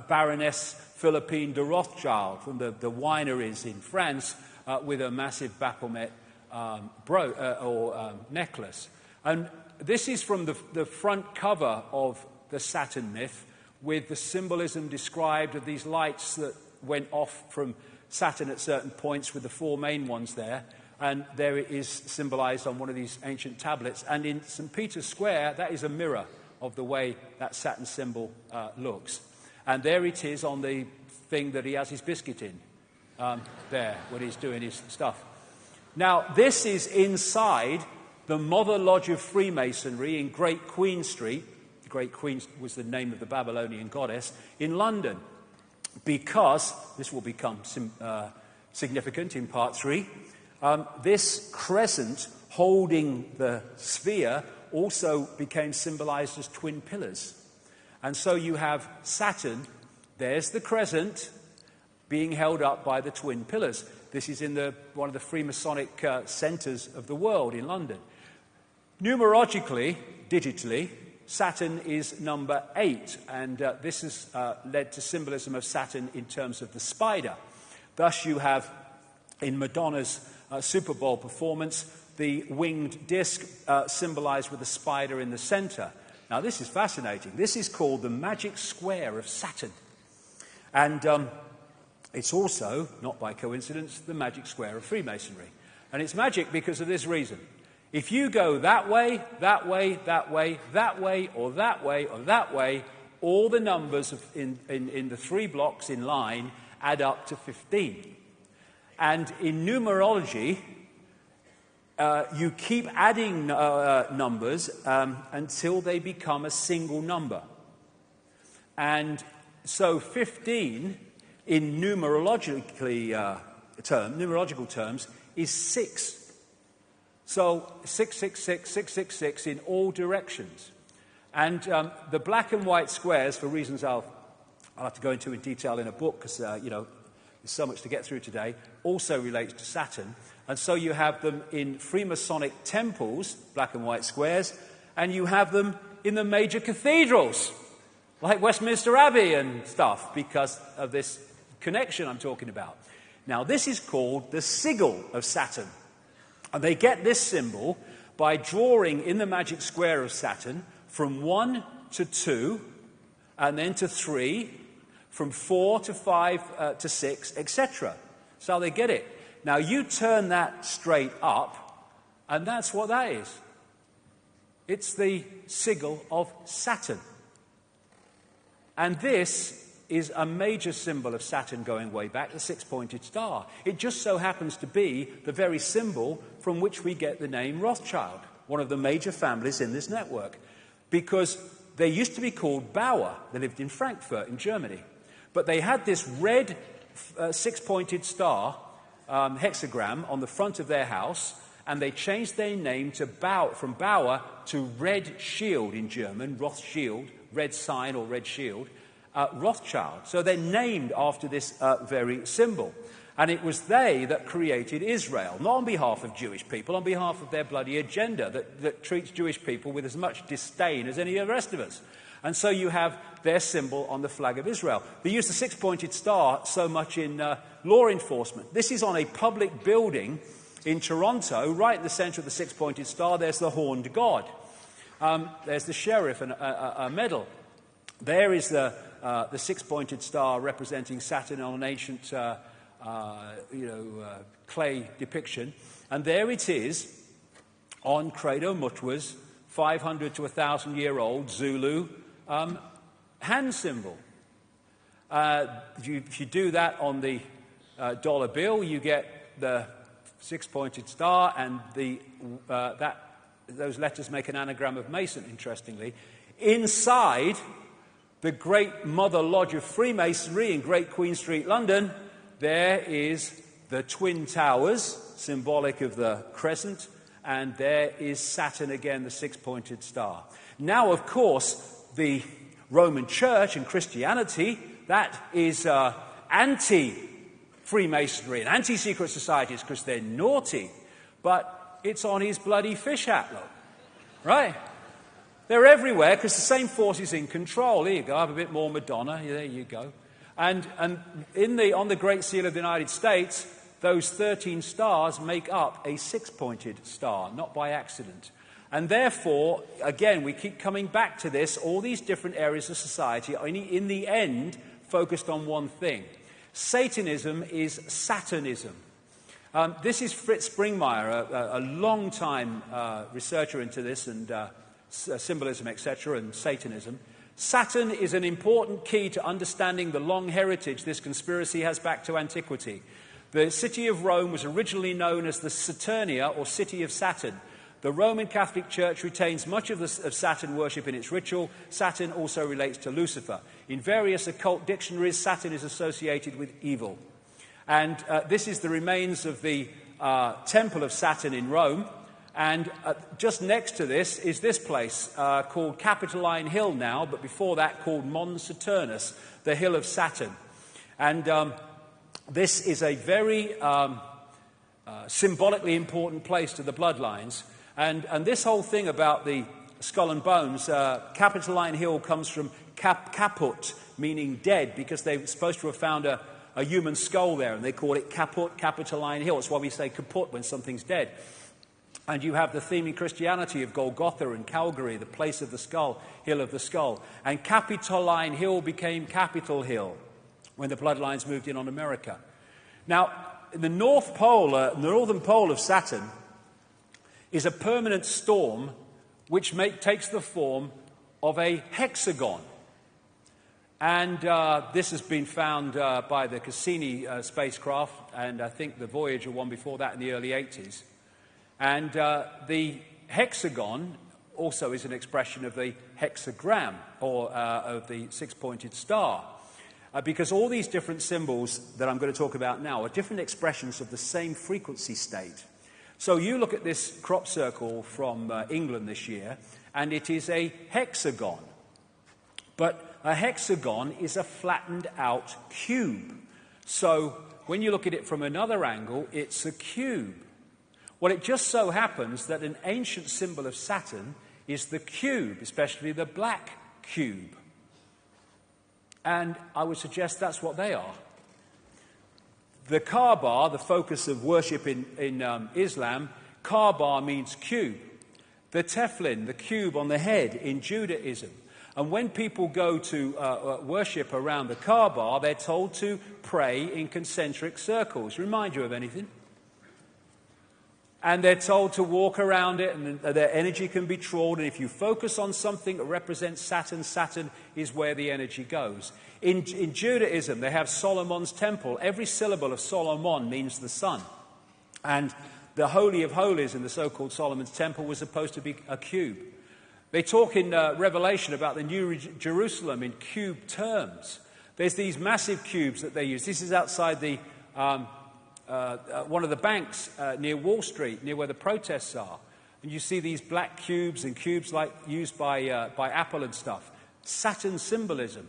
Baroness Philippine de Rothschild from the wineries in France with a massive Baphomet necklace. And this is from the front cover of the Saturn myth, with the symbolism described of these lights that went off from Saturn at certain points with the four main ones there. And there it is symbolized on one of these ancient tablets. And in St. Peter's Square, that is a mirror of the way that Saturn symbol looks. And there it is on the thing that he has his biscuit in, there, when he's doing his stuff. Now, this is inside the Mother Lodge of Freemasonry in Great Queen Street. Great Queen was the name of the Babylonian goddess, in London. Because, this will become significant in part 3, this crescent holding the sphere also became symbolized as twin pillars. And so you have Saturn, there's the crescent, being held up by the twin pillars. This is in one of the Freemasonic centers of the world in London. Numerologically, digitally, Saturn is number 8, and this has led to symbolism of Saturn in terms of the spider. Thus you have, in Madonna's Super Bowl performance, the winged disc symbolized with a spider in the center. Now this is fascinating. This is called the magic square of Saturn. And it's also, not by coincidence, the magic square of Freemasonry. And it's magic because of this reason. If you go that way, that way, that way, that way, or that way, or that way, all the numbers in the 3 blocks in line add up to 15. And in numerology, you keep adding numbers until they become a single number. And so 15, in numerological terms, is 6. So 666, 666 in all directions. And the black and white squares, for reasons I'll have to go into in detail in a book, because, there's so much to get through today, also relates to Saturn. And so you have them in Freemasonic temples, black and white squares, and you have them in the major cathedrals, like Westminster Abbey and stuff, because of this connection I'm talking about. Now, this is called the sigil of Saturn. And they get this symbol by drawing in the magic square of Saturn from 1 to 2, and then to 3, from 4 to 5 to 6, etc. That's how they get it. Now, you turn that straight up, and that's what that is. It's the sigil of Saturn. And this is a major symbol of Saturn going way back, the 6-pointed star. It just so happens to be the very symbol from which we get the name Rothschild, one of the major families in this network. Because they used to be called Bauer. They lived in Frankfurt in Germany. But they had this red 6-pointed star hexagram on the front of their house, and they changed their name to from Bauer to Red Shield in German, Rothschild, red sign or red shield. Rothschild. So they're named after this very symbol. And it was they that created Israel, not on behalf of Jewish people, on behalf of their bloody agenda that treats Jewish people with as much disdain as any of the rest of us. And so you have their symbol on the flag of Israel. They use the 6-pointed star so much in law enforcement. This is on a public building in Toronto, right in the center of the 6-pointed star. There's the horned god. There's the sheriff and a medal. There is the 6-pointed star representing Saturn on an ancient, clay depiction. And there it is on Credo Mutwa's 500 to 1,000-year-old Zulu hand symbol. If you do that on the dollar bill, you get the 6-pointed star, and those letters make an anagram of Mason, interestingly. Inside the Great Mother Lodge of Freemasonry in Great Queen Street, London, there is the Twin Towers, symbolic of the crescent, and there is Saturn again, the 6-pointed star. Now, of course, the Roman Church and Christianity, that is anti-Freemasonry and anti-secret societies because they're naughty, but it's on his bloody fish hat, look, right? They're everywhere because the same force is in control. There you go. I have a bit more Madonna. There you go. And on the Great Seal of the United States, those 13 stars make up a 6-pointed star, not by accident. And therefore, again, we keep coming back to this. All these different areas of society are, in the end, focused on one thing. Satanism is Saturnism. This is Fritz Springmeier, a long-time researcher into this and symbolism, etc., and Satanism. Saturn is an important key to understanding the long heritage this conspiracy has back to antiquity. The city of Rome was originally known as the Saturnia, or City of Saturn. The Roman Catholic Church retains much of Saturn worship in its ritual. Saturn also relates to Lucifer. In various occult dictionaries, Saturn is associated with evil. And this is the remains of the Temple of Saturn in Rome. And just next to this is this place called Capitoline Hill now, but before that called Mons Saturnus, the Hill of Saturn. And this is a very symbolically important place to the bloodlines. And this whole thing about the skull and bones, Capitoline Hill comes from caput, meaning dead, because they were supposed to have found a human skull there, and they call it caput, Capitoline Hill. That's why we say kaput when something's dead. And you have the theme in Christianity of Golgotha and Calvary, the place of the skull, hill of the skull. And Capitoline Hill became Capitol Hill when the bloodlines moved in on America. Now, the North Pole, the northern pole of Saturn, is a permanent storm which takes the form of a hexagon. And this has been found by the Cassini spacecraft, and I think the Voyager one before that in the early 80s. And the hexagon also is an expression of the hexagram, or of the six-pointed star. Because all these different symbols that I'm going to talk about now are different expressions of the same frequency state. So you look at this crop circle from England this year, and it is a hexagon. But a hexagon is a flattened out cube. So when you look at it from another angle, it's a cube. Well, it just so happens that an ancient symbol of Saturn is the cube, especially the black cube. And I would suggest that's what they are. The Kaaba, the focus of worship in Islam, Kaaba means cube. The tefillin, the cube on the head in Judaism. And when people go to worship around the Kaaba, they're told to pray in concentric circles. Remind you of anything? And they're told to walk around it, and their energy can be trawled. And if you focus on something that represents Saturn, Saturn is where the energy goes. In Judaism, they have Solomon's temple. Every syllable of Solomon means the sun. And the Holy of Holies in the so-called Solomon's temple was supposed to be a cube. They talk in Revelation about the New Jerusalem in cube terms. There's these massive cubes that they use. This is outside the one of the banks near Wall Street, near where the protests are. And you see these black cubes and cubes like used by Apple and stuff. Saturn symbolism.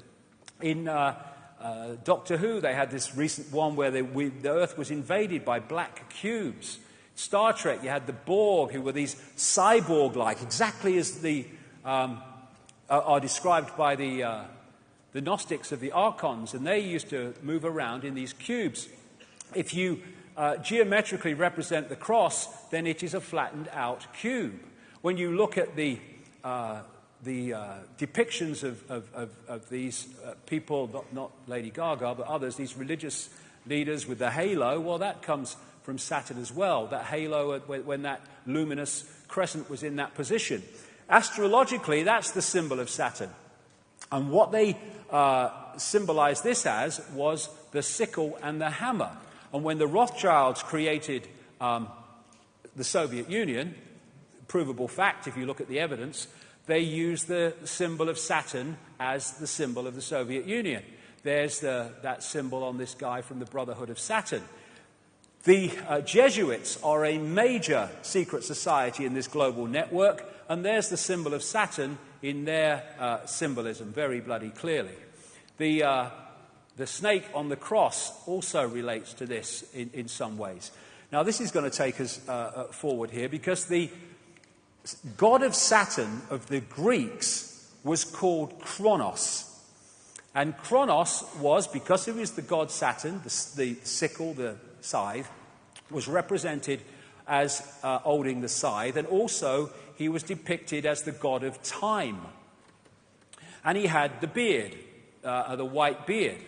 In Doctor Who, they had this recent one where the Earth was invaded by black cubes. Star Trek, you had the Borg, who were these cyborg-like, exactly as the are described by the Gnostics of the Acons, and they used to move around in these cubes. If you geometrically represent the cross, then it is a flattened-out cube. When you look at the depictions of these people, not Lady Gaga, but others, these religious leaders with the halo, well, that comes from Saturn as well, that halo when that luminous crescent was in that position. Astrologically, that's the symbol of Saturn. And what they symbolized this as was the sickle and the hammer. And when the Rothschilds created the Soviet Union, provable fact if you look at the evidence, they used the symbol of Saturn as the symbol of the Soviet Union. There's that symbol on this guy from the Brotherhood of Saturn. The Jesuits are a major secret society in this global network, and there's the symbol of Saturn in their symbolism very bloody clearly. The snake on the cross also relates to this in some ways. Now, this is going to take us forward here, because the god of Saturn of the Greeks was called Kronos. And Kronos was, because he was the god Saturn, the sickle, the scythe, was represented as holding the scythe, and also he was depicted as the god of time. And he had the beard, the white beard.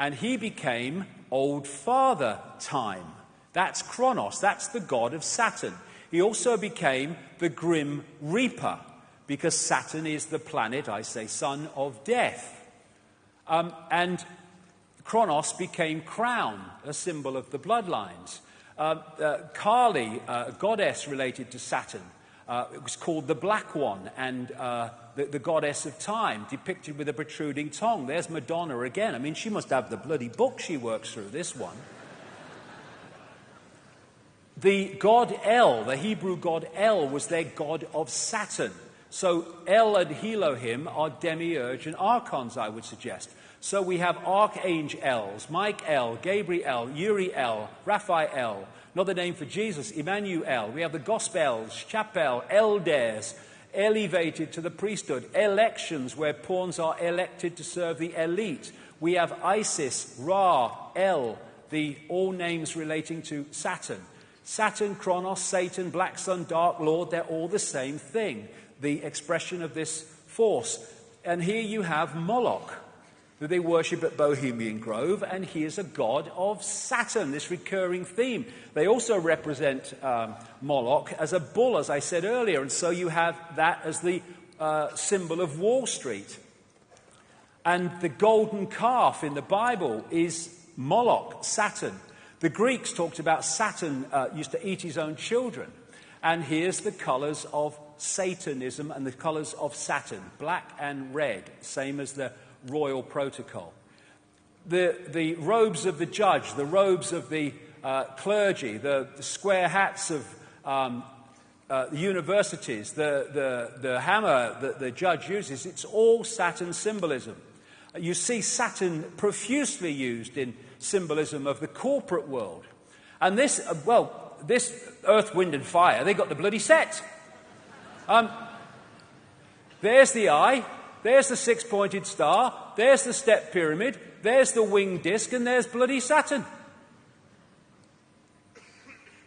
And he became old father time. That's Kronos. That's the god of Saturn. He also became the grim reaper, because Saturn is the planet, I say, son of death. And Kronos became crown, a symbol of the bloodlines. Kali, a goddess related to Saturn, it was called the Black One, and the goddess of time, depicted with a protruding tongue. There's Madonna again. I mean, she must have the bloody book she works through, this one. The god El, the Hebrew god El, was their god of Saturn. So El and Elohim are demiurge and archons, I would suggest. So we have archangels, Michael, Gabriel, Uriel, Raphael, another name for Jesus, Emmanuel. We have the Gospels, Chapel, elders, elevated to the priesthood, elections where pawns are elected to serve the elite. We have Isis, Ra, El, all names relating to Saturn. Saturn, Kronos, Satan, Black Sun, Dark Lord, they're all the same thing, the expression of this force. And here you have Moloch, who they worship at Bohemian Grove, and he is a god of Saturn, this recurring theme. They also represent Moloch as a bull, as I said earlier, and so you have that as the symbol of Wall Street. And the golden calf in the Bible is Moloch, Saturn. The Greeks talked about Saturn used to eat his own children. And here's the colours of Satanism and the colours of Saturn, black and red, same as the royal protocol. The robes of the judge, the robes of the clergy, the square hats of the universities, the hammer that the judge uses, it's all Saturn symbolism. You see Saturn profusely used in symbolism of the corporate world. And this Earth, Wind and Fire, they got the bloody set. There's the eye, there's the six-pointed star, there's the step pyramid, there's the winged disc, and there's bloody Saturn.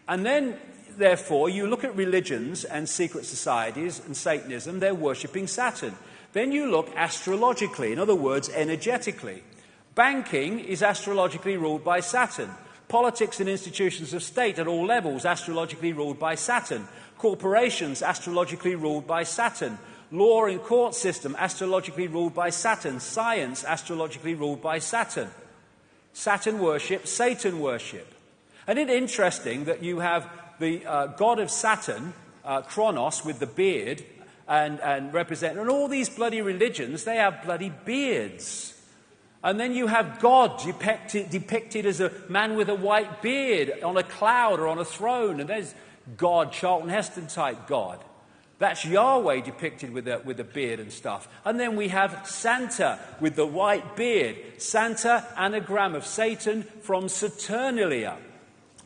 And then, therefore, you look at religions and secret societies and Satanism, they're worshipping Saturn. Then you look astrologically, in other words, energetically. Banking is astrologically ruled by Saturn. Politics and institutions of state at all levels, astrologically ruled by Saturn. Corporations, astrologically ruled by Saturn. Law and court system, astrologically ruled by Saturn. Science, astrologically ruled by Saturn. Saturn worship, Satan worship. And it's interesting that you have the god of Saturn, Kronos, with the beard, and all these bloody religions, they have bloody beards. And then you have God depicted as a man with a white beard on a cloud or on a throne. And there's God, Charlton Heston type God. That's Yahweh depicted with a beard and stuff. And then we have Santa with the white beard. Santa, anagram of Satan from Saturnalia.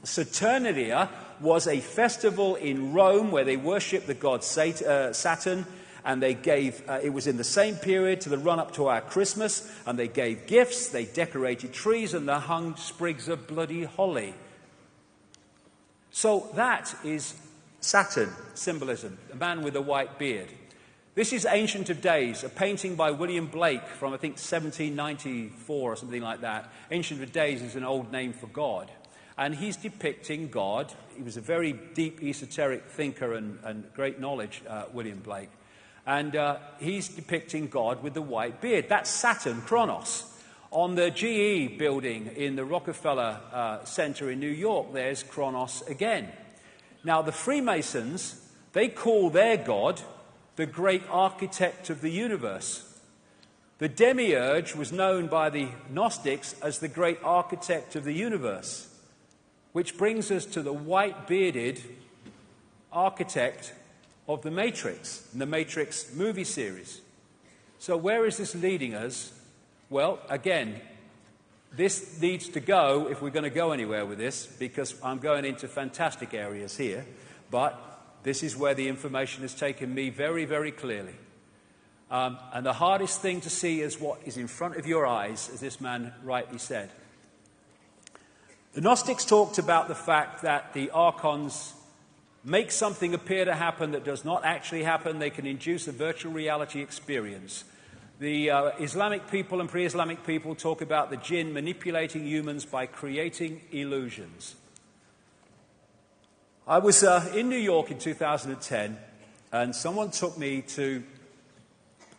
Saturnalia was a festival in Rome where they worshipped the god Saturn. And they gave, it was in the same period to the run-up to our Christmas, and they gave gifts, they decorated trees, and they hung sprigs of bloody holly. So that is Saturn symbolism, a man with a white beard. This is Ancient of Days, a painting by William Blake from, I think, 1794 or something like that. Ancient of Days is an old name for God. And he's depicting God. He was a very deep esoteric thinker and great knowledge, William Blake. And he's depicting God with the white beard. That's Saturn, Kronos. On the GE building in the Rockefeller Center in New York, there's Kronos again. Now, the Freemasons, they call their God the great architect of the universe. The demiurge was known by the Gnostics as the great architect of the universe, which brings us to the white-bearded architect of The Matrix, in the Matrix movie series. So where is this leading us? Well, again, this needs to go, if we're going to go anywhere with this, because I'm going into fantastic areas here, but this is where the information has taken me very, very clearly. And the hardest thing to see is what is in front of your eyes, as this man rightly said. The Gnostics talked about the fact that the Archons make something appear to happen that does not actually happen. They can induce a virtual reality experience. The Islamic people and pre-Islamic people talk about the jinn manipulating humans by creating illusions. I was in New York in 2010, and someone took me to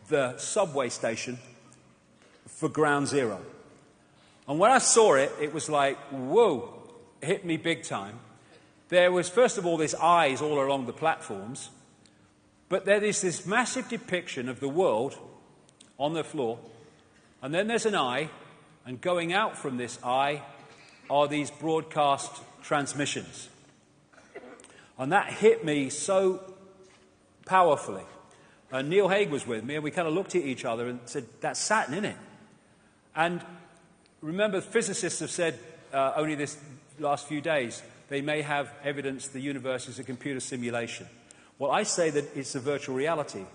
the subway station for Ground Zero. And when I saw it, it was like, whoa, it hit me big time. There was, first of all, this eyes all along the platforms, but there is this massive depiction of the world on the floor, and then there's an eye, and going out from this eye are these broadcast transmissions. And that hit me so powerfully. And Neil Haig was with me, and we kind of looked at each other and said, that's Saturn, isn't it? And remember, physicists have said only this last few days, they may have evidence the universe is a computer simulation. Well, I say that it's a virtual reality,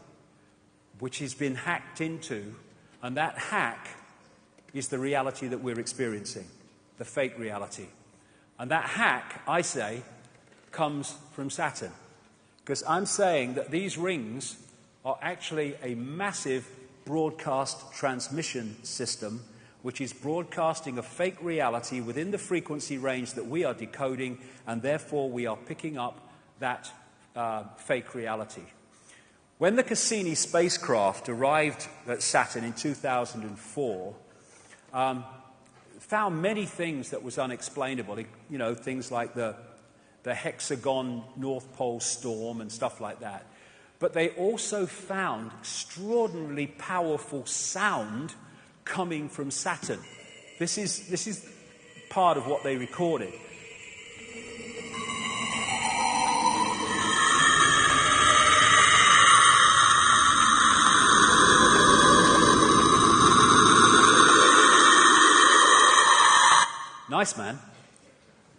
which has been hacked into, and that hack is the reality that we're experiencing, the fake reality. And that hack, I say, comes from Saturn. Because I'm saying that these rings are actually a massive broadcast transmission system which is broadcasting a fake reality within the frequency range that we are decoding, and therefore we are picking up that fake reality. When the Cassini spacecraft arrived at Saturn in 2004, found many things that was unexplainable. You know, things like the hexagon North Pole storm and stuff like that. But they also found extraordinarily powerful sound coming from Saturn. This is part of what they recorded. Nice, man.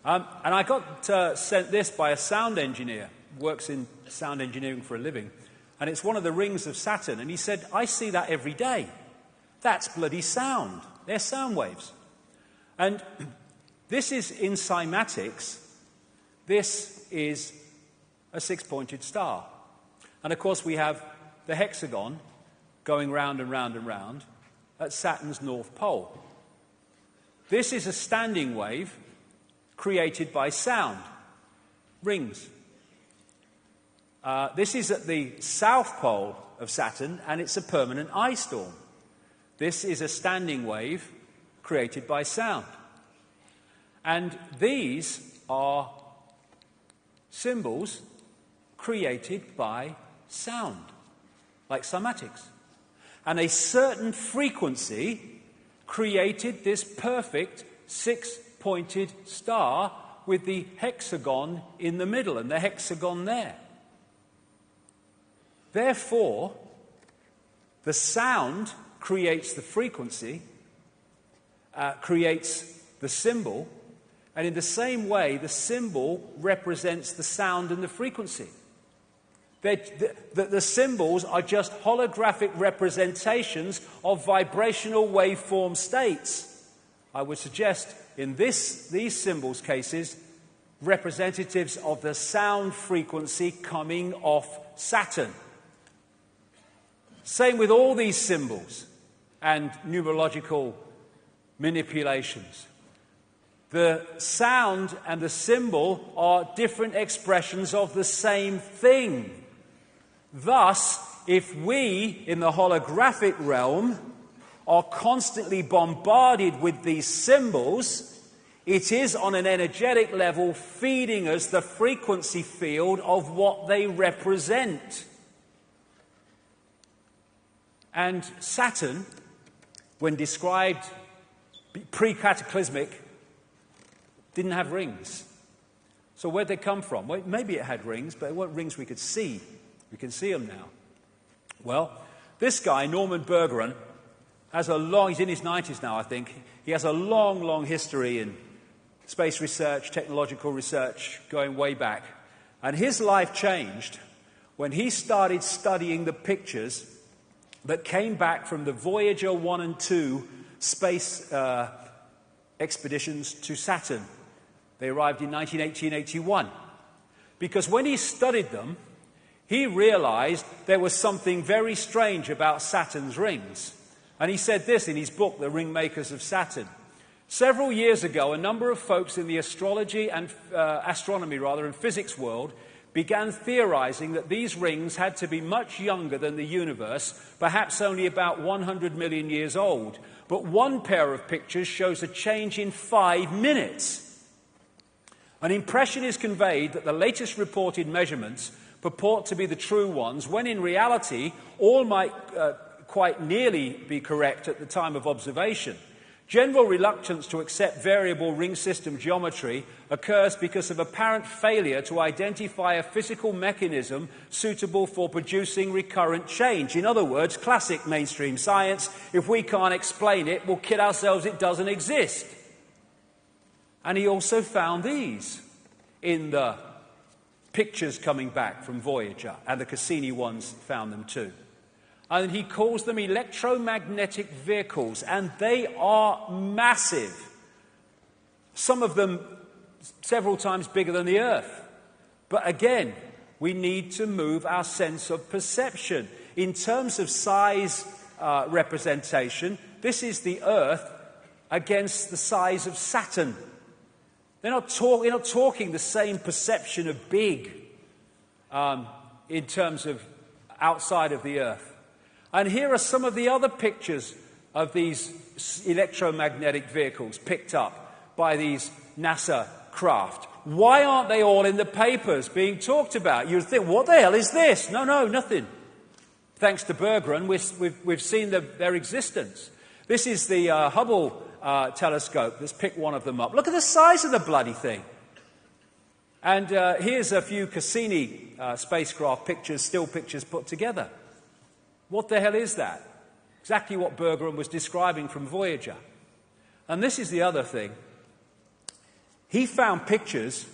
And I got sent this by a sound engineer, works in sound engineering for a living, and it's one of the rings of Saturn. And he said, I see that every day. That's bloody sound. They're sound waves. And this is, in cymatics, this is a six-pointed star. And of course we have the hexagon going round and round and round at Saturn's North Pole. This is a standing wave created by sound, rings. This is at the south pole of Saturn, and it's a permanent ice storm. This is a standing wave created by sound. And these are symbols created by sound, like cymatics. And a certain frequency created this perfect six-pointed star with the hexagon in the middle and the hexagon there. Therefore, the sound creates the frequency, creates the symbol, and in the same way, the symbol represents the sound and the frequency. The symbols are just holographic representations of vibrational waveform states. I would suggest in these symbols cases, representatives of the sound frequency coming off Saturn. Same with all these symbols and numerological manipulations. The sound and the symbol are different expressions of the same thing. Thus, if we, in the holographic realm, are constantly bombarded with these symbols, it is on an energetic level feeding us the frequency field of what they represent. And Saturn, when described pre-cataclysmic, didn't have rings. So where'd they come from? Well, maybe it had rings, but it weren't rings we could see. We can see them now. Well, this guy, Norman Bergeron, he's in his 90s now, I think. He has a long, long history in space research, technological research, going way back. And his life changed when he started studying the pictures that came back from the Voyager 1 and 2 space expeditions to Saturn. They arrived in 1980 and 81. Because when he studied them, He realized there was something very strange about Saturn's rings. And he said this in his book, The Ringmakers of Saturn. Several years ago, a number of folks in the astronomy and physics world began theorizing that these rings had to be much younger than the universe, perhaps only about 100 million years old. But one pair of pictures shows a change in 5 minutes. An impression is conveyed that the latest reported measurements purport to be the true ones, when in reality all might quite nearly be correct at the time of observation. General reluctance to accept variable ring system geometry occurs because of apparent failure to identify a physical mechanism suitable for producing recurrent change. In other words, classic mainstream science, if we can't explain it, we'll kid ourselves it doesn't exist. And he also found these in the pictures coming back from Voyager, and the Cassini ones found them too. And he calls them electromagnetic vehicles, and they are massive. Some of them several times bigger than the Earth. But again, we need to move our sense of perception. In terms of size representation, this is the Earth against the size of Saturn. They're not talking the same perception of big in terms of outside of the Earth. And here are some of the other pictures of these electromagnetic vehicles picked up by these NASA craft. Why aren't they all in the papers being talked about? You'd think, what the hell is this? No, nothing. Thanks to Berggren, we've seen their existence. This is the Hubble telescope. Let's pick one of them up. Look at the size of the bloody thing. And here's a few Cassini spacecraft pictures, still pictures put together. What the hell is that? Exactly what Berggren was describing from Voyager. And this is the other thing. He found pictures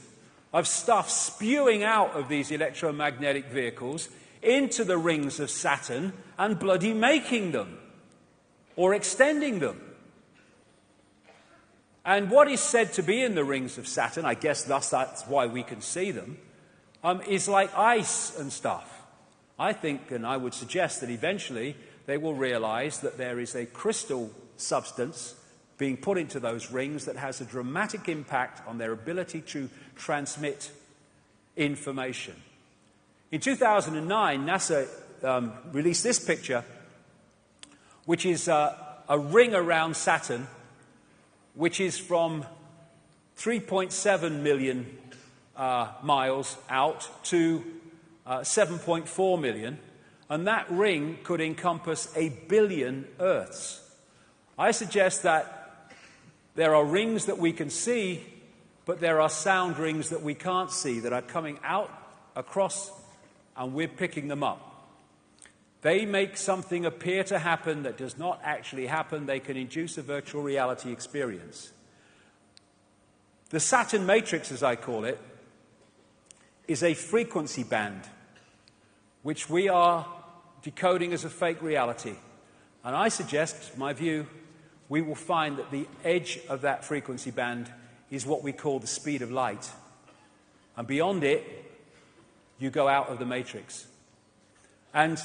of stuff spewing out of these electromagnetic vehicles into the rings of Saturn and bloody making them or extending them. And what is said to be in the rings of Saturn, I guess thus that's why we can see them, is like ice and stuff. I think, and I would suggest that eventually they will realize that there is a crystal substance being put into those rings that has a dramatic impact on their ability to transmit information. In 2009, NASA released this picture, which is a ring around Saturn, which is from 3.7 million miles out to 7.4 million, and that ring could encompass 1 billion Earths. I suggest that there are rings that we can see, but there are sound rings that we can't see that are coming out across, and we're picking them up. They make something appear to happen that does not actually happen. They can induce a virtual reality experience. The Saturn matrix, as I call it, is a frequency band which we are decoding as a fake reality. And I suggest, my view, we will find that the edge of that frequency band is what we call the speed of light. And beyond it, you go out of the matrix. And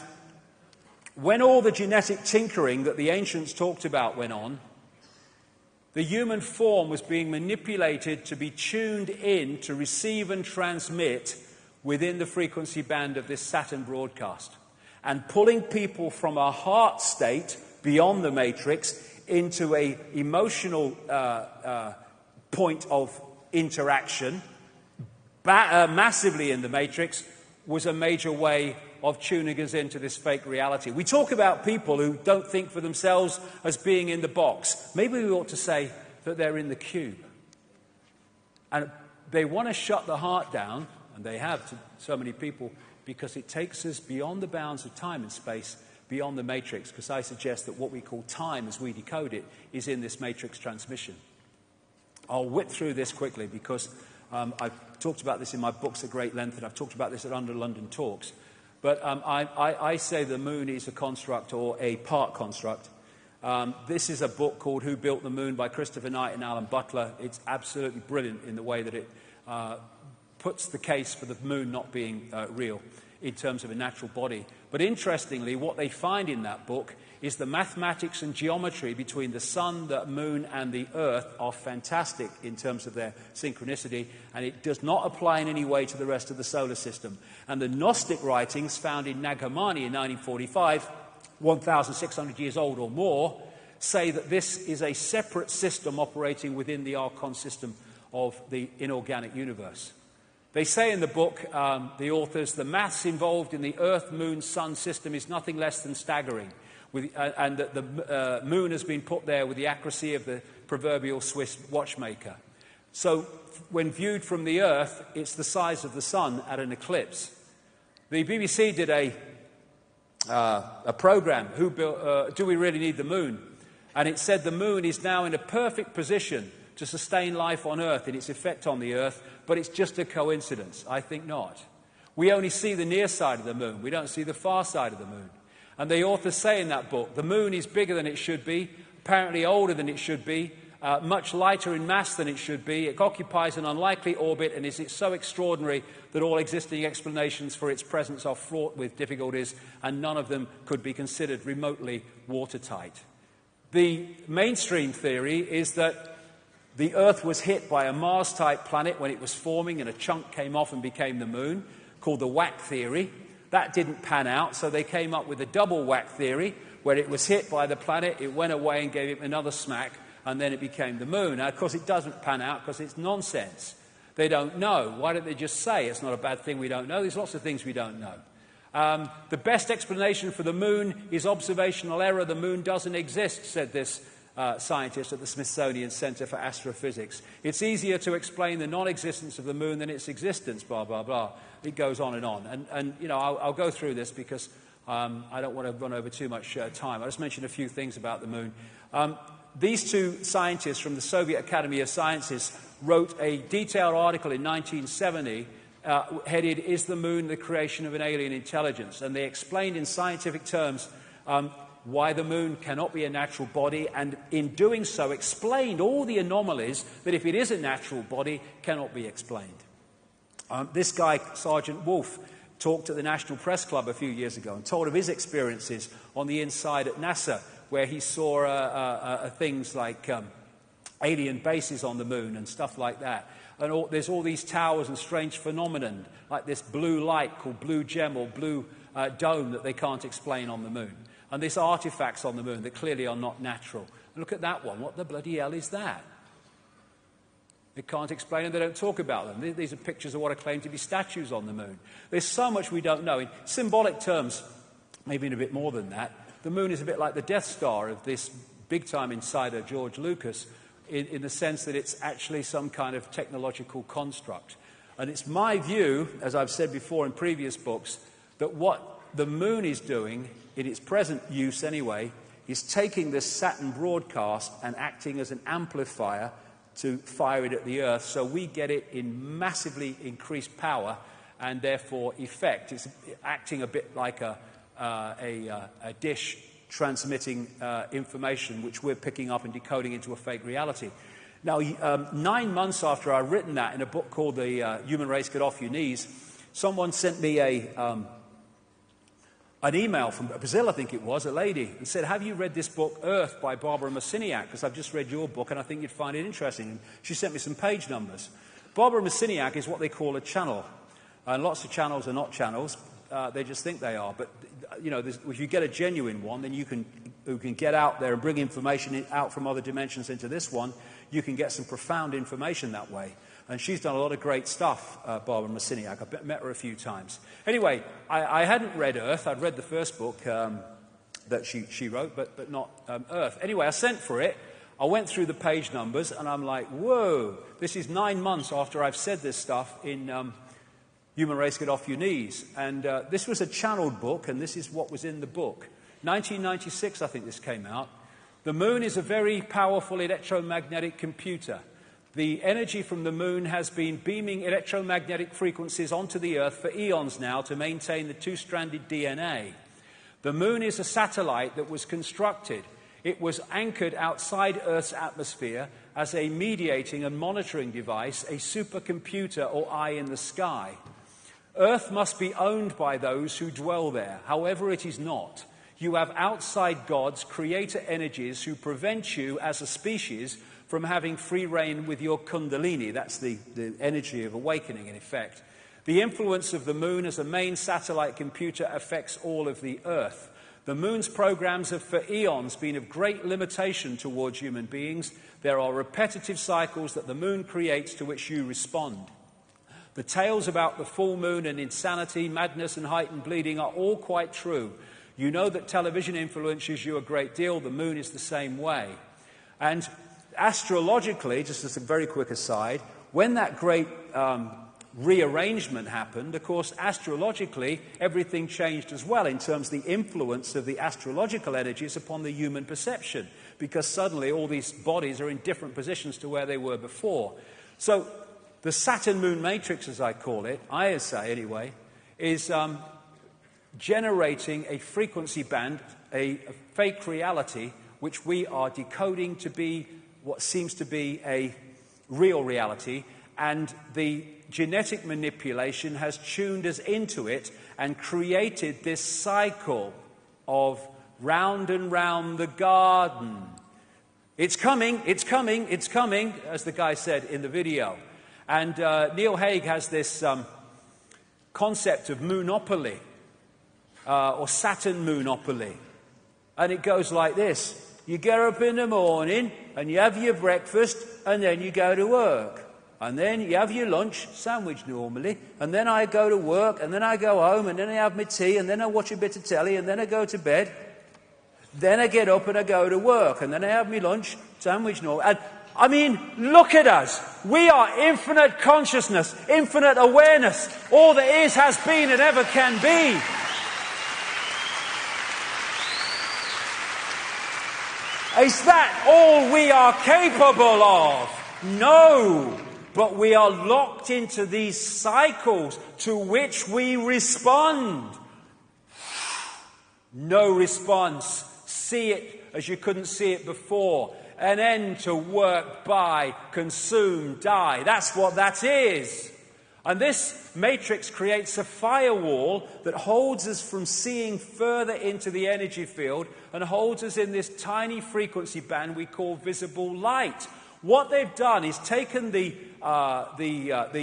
when all the genetic tinkering that the ancients talked about went on, the human form was being manipulated to be tuned in to receive and transmit within the frequency band of this Saturn broadcast, and pulling people from a heart state beyond the matrix into an emotional point of interaction massively in the matrix was a major way of tuning us into this fake reality. We talk about people who don't think for themselves as being in the box. Maybe we ought to say that they're in the cube. And they want to shut the heart down, and they have to so many people, because it takes us beyond the bounds of time and space, beyond the matrix, because I suggest that what we call time as we decode it is in this matrix transmission. I'll whip through this quickly because I've talked about this in my books at great length, and I've talked about this at Under London Talks. But I say the moon is a construct or a part construct. This is a book called Who Built the Moon by Christopher Knight and Alan Butler. It's absolutely brilliant in the way that it puts the case for the moon not being real. in terms of a natural body. But interestingly, what they find in that book is the mathematics and geometry between the sun, the moon, and the earth are fantastic in terms of their synchronicity, and it does not apply in any way to the rest of the solar system. And the Gnostic writings found in Nag Hammadi in 1945, 1,600 years old or more, say that this is a separate system operating within the Acons system of the inorganic universe. They say in the book, the authors, the maths involved in the Earth, Moon, Sun system is nothing less than staggering, and that the moon has been put there with the accuracy of the proverbial Swiss watchmaker. So when viewed from the Earth, it's the size of the sun at an eclipse. The BBC did a program, Do We Really Need the Moon? And it said the moon is now in a perfect position to sustain life on Earth in its effect on the Earth, but it's just a coincidence. I think not. We only see the near side of the moon. We don't see the far side of the moon. And the authors say in that book, the moon is bigger than it should be, apparently older than it should be, much lighter in mass than it should be. It occupies an unlikely orbit and is so extraordinary that all existing explanations for its presence are fraught with difficulties, and none of them could be considered remotely watertight. The mainstream theory is that the Earth was hit by a Mars-type planet when it was forming, and a chunk came off and became the moon, called the whack theory. That didn't pan out, so they came up with a double whack theory, where it was hit by the planet, it went away and gave it another smack, and then it became the moon. Now, of course, it doesn't pan out because it's nonsense. They don't know. Why don't they just say it's not a bad thing we don't know? There's lots of things we don't know. The best explanation for the moon is observational error. The moon doesn't exist, said this scientist at the Smithsonian Center for Astrophysics. It's easier to explain the non-existence of the moon than its existence, blah, blah, blah. It goes on and on. And you know, I'll go through this because I don't want to run over too much time. I'll just mention a few things about the moon. These two scientists from the Soviet Academy of Sciences wrote a detailed article in 1970 headed, "Is the Moon the Creation of an Alien Intelligence?" And they explained in scientific terms why the Moon cannot be a natural body, and in doing so explained all the anomalies that, if it is a natural body, cannot be explained. This guy, Sergeant Wolf, talked at the National Press Club a few years ago and told of his experiences on the inside at NASA, where he saw things like alien bases on the moon and stuff like that. And there's all these towers and strange phenomenon, like this blue light called blue gem or blue dome that they can't explain on the moon. And these artifacts on the moon that clearly are not natural. And look at that one. What the bloody hell is that? They can't explain and they don't talk about them. These are pictures of what are claimed to be statues on the moon. There's so much we don't know. In symbolic terms, maybe in a bit more than that, the moon is a bit like the Death Star of this big-time insider, George Lucas, in the sense that it's actually some kind of technological construct. And it's my view, as I've said before in previous books, that what the moon is doing, in its present use anyway, is taking this Saturn broadcast and acting as an amplifier to fire it at the Earth, so we get it in massively increased power and therefore effect. It's acting a bit like a dish transmitting information which we're picking up and decoding into a fake reality. Now, 9 months after I'd written that in a book called The Human Race Get Off Your Knees, someone sent me an email from Brazil, I think it was, a lady, and said, "Have you read this book, Earth, by Barbara Marciniak? Because I've just read your book and I think you'd find it interesting." And she sent me some page numbers. Barbara Marciniak is what they call a channel. And lots of channels are not channels. They just think they are. But, you know, if you get a genuine one, then you can get out there and bring information out from other dimensions into this one. You can get some profound information that way. And she's done a lot of great stuff, Barbara Marciniak. I've met her a few times. Anyway, I hadn't read Earth. I'd read the first book that she wrote, but not Earth. Anyway, I sent for it. I went through the page numbers, and I'm like, whoa, this is 9 months after I've said this stuff in Human Race Get Off Your Knees. And this was a channeled book, and this is what was in the book. 1996, I think this came out. The moon is a very powerful electromagnetic computer. The energy from the moon has been beaming electromagnetic frequencies onto the Earth for eons now to maintain the two-stranded DNA. The moon is a satellite that was constructed. It was anchored outside Earth's atmosphere as a mediating and monitoring device, a supercomputer or eye in the sky. Earth must be owned by those who dwell there. However, it is not. You have outside gods, creator energies, who prevent you as a species from having free reign with your kundalini. That's the energy of awakening, in effect. The influence of the moon as a main satellite computer affects all of the Earth. The moon's programs have for eons been of great limitation towards human beings. There are repetitive cycles that the moon creates to which you respond. The tales about the full moon and insanity, madness and heightened bleeding are all quite true. You know that television influences you a great deal. The moon is the same way. And astrologically, just as a very quick aside, when that great rearrangement happened, of course, astrologically, everything changed as well in terms of the influence of the astrological energies upon the human perception, because suddenly all these bodies are in different positions to where they were before. So the Saturn-Moon matrix, as I call it, I say anyway, is generating a frequency band, a fake reality, which we are decoding to be what seems to be a real reality, and the genetic manipulation has tuned us into it and created this cycle of round and round the garden. It's coming, it's coming, it's coming, as the guy said in the video. And Neil Haig has this concept of moonopoly, or Saturn moonopoly. And it goes like this. You get up in the morning and you have your breakfast and then you go to work. And then you have your lunch, sandwich normally, and then I go to work, and then I go home, and then I have my tea, and then I watch a bit of telly, and then I go to bed. Then I get up and I go to work, and then I have my lunch, sandwich normal. And I mean, look at us. We are infinite consciousness, infinite awareness. All there is, has been, and ever can be. Is that all we are capable of? No. But we are locked into these cycles to which we respond. No response. See it as you couldn't see it before. An end to work, buy, consume, die. That's what that is. And this matrix creates a firewall that holds us from seeing further into the energy field and holds us in this tiny frequency band we call visible light. What they've done is taken the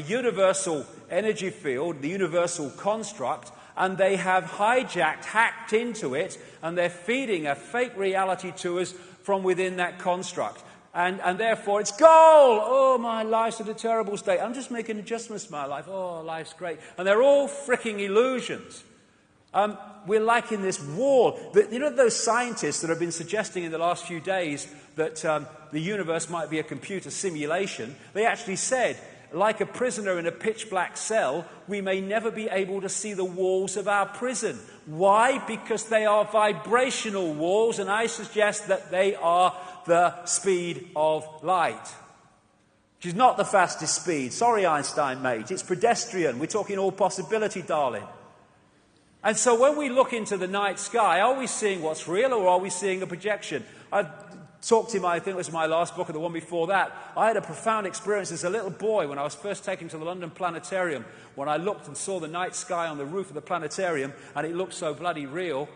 universal energy field, the universal construct, and they have hijacked, hacked into it, and they're feeding a fake reality to us from within that construct. And therefore it's gold! Oh, my life's in a terrible state. I'm just making adjustments to my life. Oh, life's great. And they're all fricking illusions. We're like in this wall. You know those scientists that have been suggesting in the last few days that the universe might be a computer simulation? They actually said, like a prisoner in a pitch-black cell, we may never be able to see the walls of our prison. Why? Because they are vibrational walls, and I suggest that they are the speed of light. Which is not the fastest speed. Sorry, Einstein, mate. It's pedestrian. We're talking all possibility, darling. And so when we look into the night sky, are we seeing what's real or are we seeing a projection? I talked in I think it was my last book or the one before that. I had a profound experience as a little boy when I was first taken to the London Planetarium, when I looked and saw the night sky on the roof of the planetarium, and it looked so bloody real.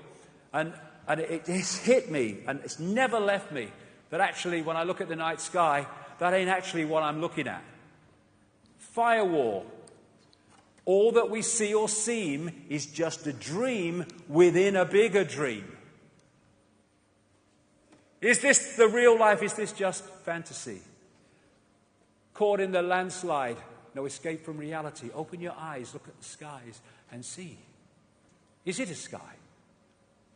And it hit me, and it's never left me, that actually when I look at the night sky, that ain't actually what I'm looking at. Firewall. All that we see or seem is just a dream within a bigger dream. Is this the real life? Is this just fantasy? Caught in the landslide, no escape from reality. Open your eyes, look at the skies and see. Is it a sky?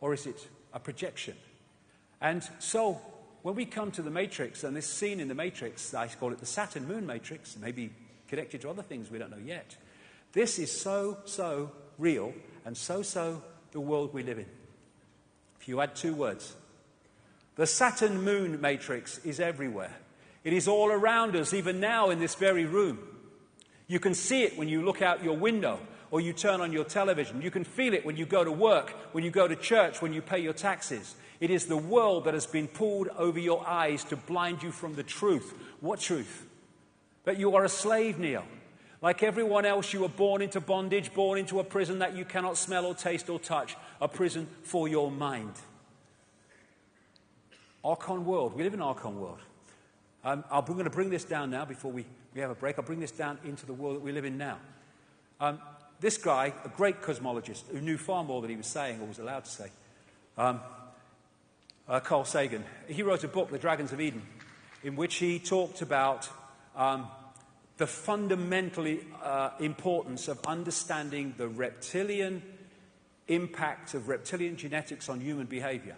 Or is it a projection? And so, when we come to the Matrix, and this scene in the Matrix, I call it the Saturn Moon Matrix, maybe connected to other things we don't know yet. This is so real and so the world we live in. If you add two words, the Saturn Moon Matrix is everywhere. It is all around us, even now in this very room. You can see it when you look out your window or you turn on your television. You can feel it when you go to work, when you go to church, when you pay your taxes. It is the world that has been pulled over your eyes to blind you from the truth. What truth? That you are a slave, Neil. Like everyone else, you were born into bondage, born into a prison that you cannot smell or taste or touch, a prison for your mind. Acon world. We live in an Acon world. I'm going to bring this down now before we have a break. I'll bring this down into the world that we live in now. This guy, a great cosmologist, who knew far more than he was saying or was allowed to say, Carl Sagan, he wrote a book, The Dragons of Eden, in which he talked about the fundamental importance of understanding the reptilian impact of reptilian genetics on human behavior.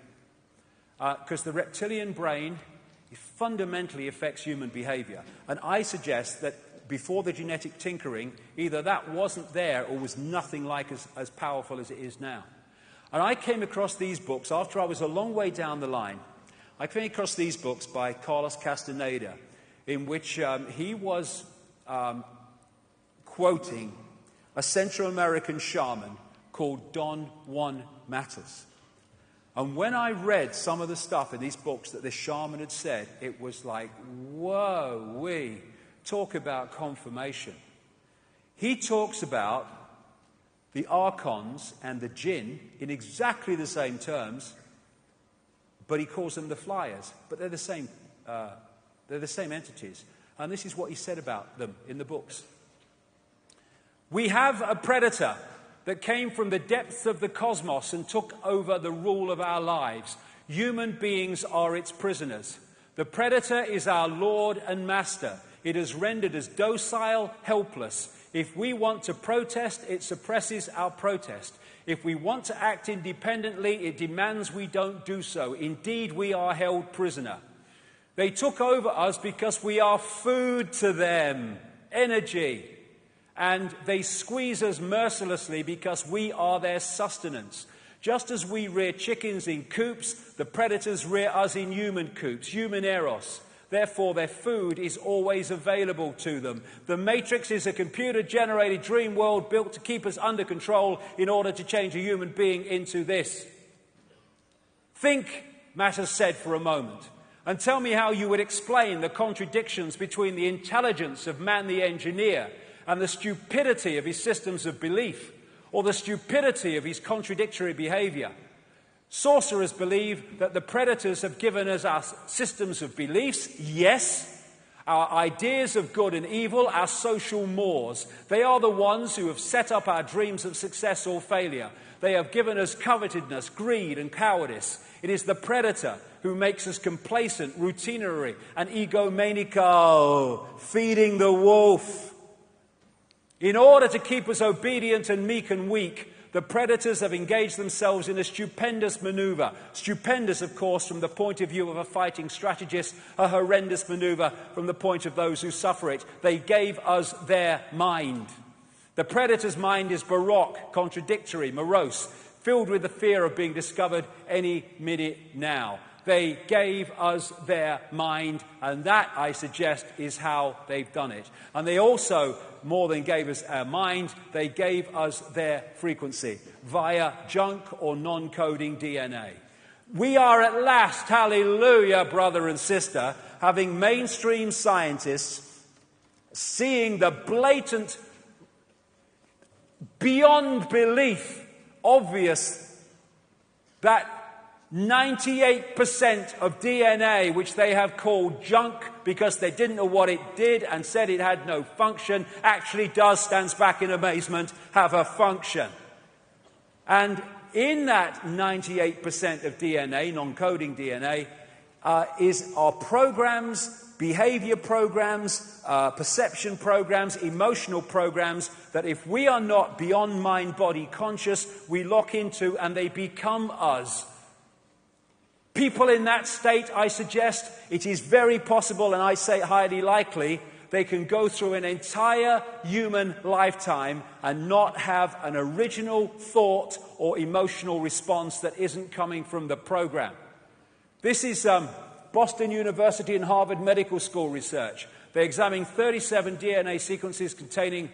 Because the reptilian brain fundamentally affects human behavior. And I suggest that before the genetic tinkering, either that wasn't there or was nothing like as powerful as it is now. And I came across these books after I was a long way down the line. I came across these books by Carlos Castaneda, in which he was quoting a Central American shaman called Don Juan Matus. And when I read some of the stuff in these books that this shaman had said, it was like, whoa, we talk about confirmation. He talks about the Acons and the jinn in exactly the same terms, but he calls them the flyers. But they're the same entities. And this is what he said about them in the books. We have a predator that came from the depths of the cosmos and took over the rule of our lives. Human beings are its prisoners. The predator is our lord and master. It has rendered us docile, helpless. If we want to protest, it suppresses our protest. If we want to act independently, it demands we don't do so. Indeed, we are held prisoner. They took over us because we are food to them, energy. And they squeeze us mercilessly because we are their sustenance. Just as we rear chickens in coops, the predators rear us in human coops, human eros. Therefore, their food is always available to them. The Matrix is a computer-generated dream world built to keep us under control in order to change a human being into this. Think, Matter said for a moment, and tell me how you would explain the contradictions between the intelligence of man the engineer and the stupidity of his systems of belief, or the stupidity of his contradictory behavior. Sorcerers believe that the predators have given us our systems of beliefs, yes, our ideas of good and evil, our social mores. They are the ones who have set up our dreams of success or failure. They have given us covetousness, greed, and cowardice. It is the predator who makes us complacent, routinary, and egomaniacal, feeding the wolf. In order to keep us obedient and meek and weak, the predators have engaged themselves in a stupendous maneuver. Stupendous, of course, from the point of view of a fighting strategist, a horrendous maneuver from the point of those who suffer it. They gave us their mind. The predator's mind is baroque, contradictory, morose, filled with the fear of being discovered any minute now. They gave us their mind, and that, I suggest, is how they've done it. And they also, more than gave us our mind, they gave us their frequency via junk or non-coding DNA. We are at last, hallelujah, brother and sister, having mainstream scientists seeing the blatant, beyond belief, obvious that 98% of DNA, which they have called junk because they didn't know what it did and said it had no function, actually does, stands back in amazement, have a function. And in that 98% of DNA, non-coding DNA, are programs, behavior programs, perception programs, emotional programs that if we are not beyond mind-body conscious, we lock into and they become us. People in that state, I suggest, it is very possible, and I say highly likely, they can go through an entire human lifetime and not have an original thought or emotional response that isn't coming from the program. This is Boston University and Harvard Medical School research. They examined 37 DNA sequences containing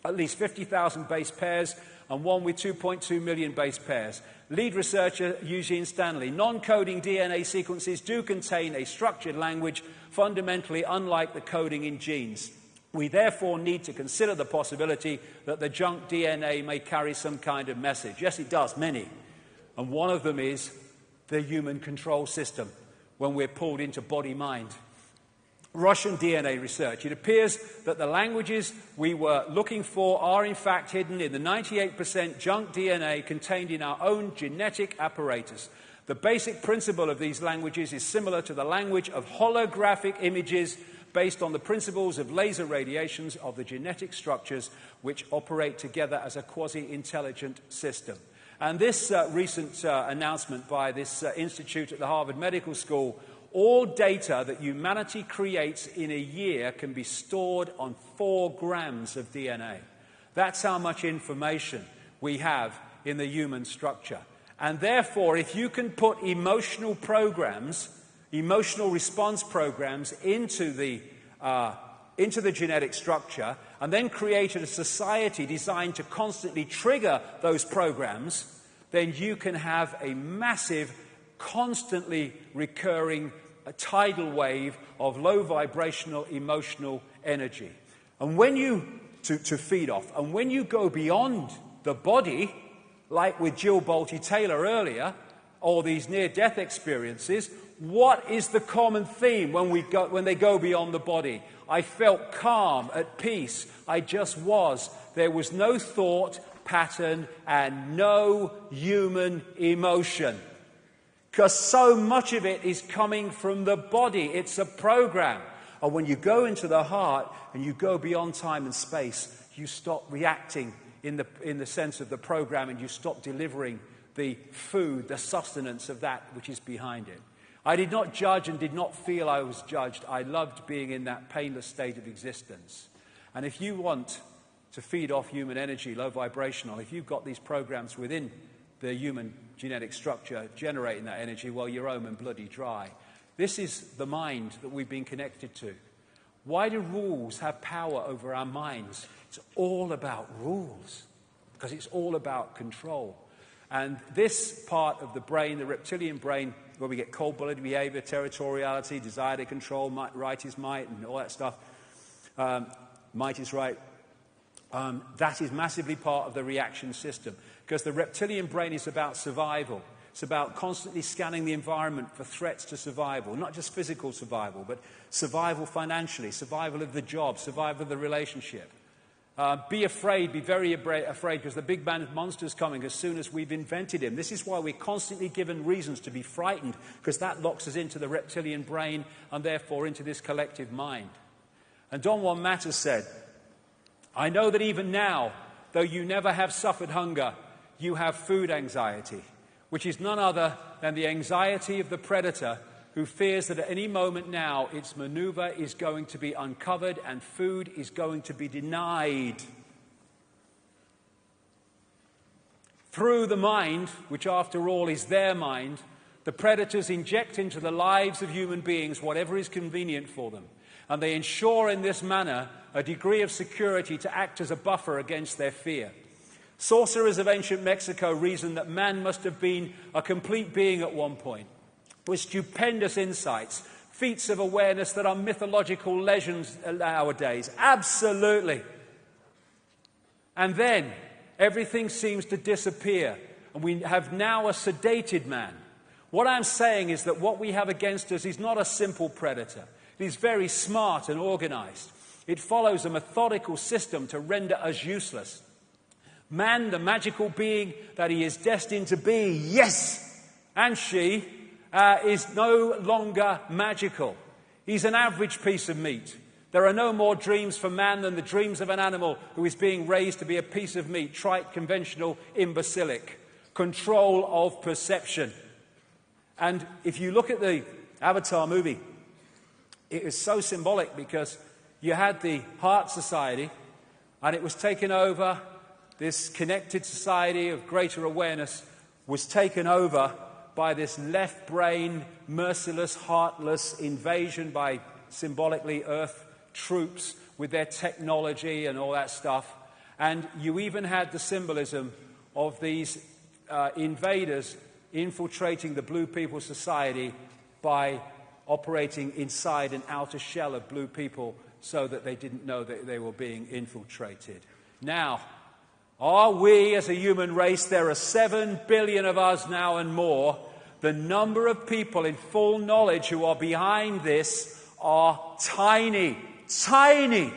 at least 50,000 base pairs and one with 2.2 million base pairs. Lead researcher Eugene Stanley. Non-coding DNA sequences do contain a structured language fundamentally unlike the coding in genes. We therefore need to consider the possibility that the junk DNA may carry some kind of message. Yes, it does, many. And one of them is the human control system, when we're pulled into body-mind. Russian DNA research. It appears that the languages we were looking for are in fact hidden in the 98% junk DNA contained in our own genetic apparatus. The basic principle of these languages is similar to the language of holographic images based on the principles of laser radiations of the genetic structures which operate together as a quasi-intelligent system. And this recent announcement by this institute at the Harvard Medical School, all data that humanity creates in a year can be stored on 4 grams of DNA. That's how much information we have in the human structure. And therefore, if you can put emotional programs, emotional response programs into the genetic structure, and then created a society designed to constantly trigger those programs, then you can have a massive, constantly recurring tidal wave of low vibrational emotional energy. And when you, to feed off, and when you go beyond the body, like with Jill Bolte-Taylor earlier, or these near-death experiences, what is the common theme when they go beyond the body? I felt calm, at peace. I just was. There was no thought pattern and no human emotion. Because so much of it is coming from the body. It's a program. And when you go into the heart and you go beyond time and space, you stop reacting in the sense of the program, and you stop delivering the food, the sustenance of that which is behind it. I did not judge and did not feel I was judged. I loved being in that painless state of existence. And if you want to feed off human energy, low vibrational, if you've got these programs within the human genetic structure generating that energy, well, you're home and bloody dry. This is the mind that we've been connected to. Why do rules have power over our minds? It's all about rules, because it's all about control. And this part of the brain, the reptilian brain, where we get cold-blooded behavior, territoriality, desire to control, right is might, and all that stuff, might is right, that is massively part of the reaction system. Because the reptilian brain is about survival. It's about constantly scanning the environment for threats to survival, not just physical survival, but survival financially, survival of the job, survival of the relationship. Be afraid, be very afraid, because the big band of monsters coming as soon as we've invented him. This is why we're constantly given reasons to be frightened, because that locks us into the reptilian brain and therefore into this collective mind. And Don Juan Matter said, I know that even now, though you never have suffered hunger, you have food anxiety, which is none other than the anxiety of the predator who fears that at any moment now its maneuver is going to be uncovered and food is going to be denied. Through the mind, which after all is their mind, the predators inject into the lives of human beings whatever is convenient for them, and they ensure in this manner a degree of security to act as a buffer against their fear. Sorcerers of ancient Mexico reasoned that man must have been a complete being at one point, with stupendous insights, feats of awareness that are mythological legends nowadays. Absolutely. And then everything seems to disappear, and we have now a sedated man. What I'm saying is that what we have against us is not a simple predator. It is very smart and organized. It follows a methodical system to render us useless. Man, the magical being that he is destined to be, yes, and she, is no longer magical. He's an average piece of meat. There are no more dreams for man than the dreams of an animal who is being raised to be a piece of meat, trite, conventional, imbecilic. Control of perception. And if you look at the Avatar movie, it is so symbolic because you had the Heart Society, and it was taken over. This connected society of greater awareness was taken over by this left brain, merciless, heartless invasion by symbolically Earth troops with their technology and all that stuff. And you even had the symbolism of these invaders infiltrating the Blue People Society by operating inside an outer shell of Blue People so that they didn't know that they were being infiltrated. Now, are we as a human race, there are 7 billion of us now and more, the number of people in full knowledge who are behind this are tiny, tiny.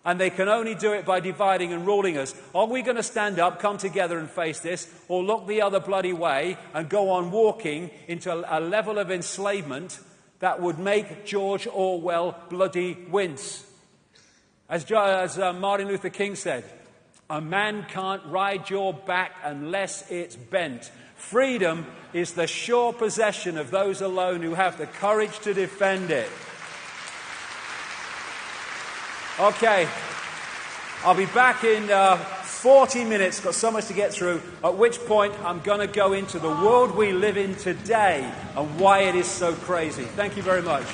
And they can only do it by dividing and ruling us. Are we going to stand up, come together and face this, or look the other bloody way and go on walking into a level of enslavement that would make George Orwell bloody wince? As Martin Luther King said, a man can't ride your back unless it's bent. Freedom is the sure possession of those alone who have the courage to defend it. Okay, I'll be back in 40 minutes, got so much to get through, at which point I'm going to go into the world we live in today and why it is so crazy. Thank you very much.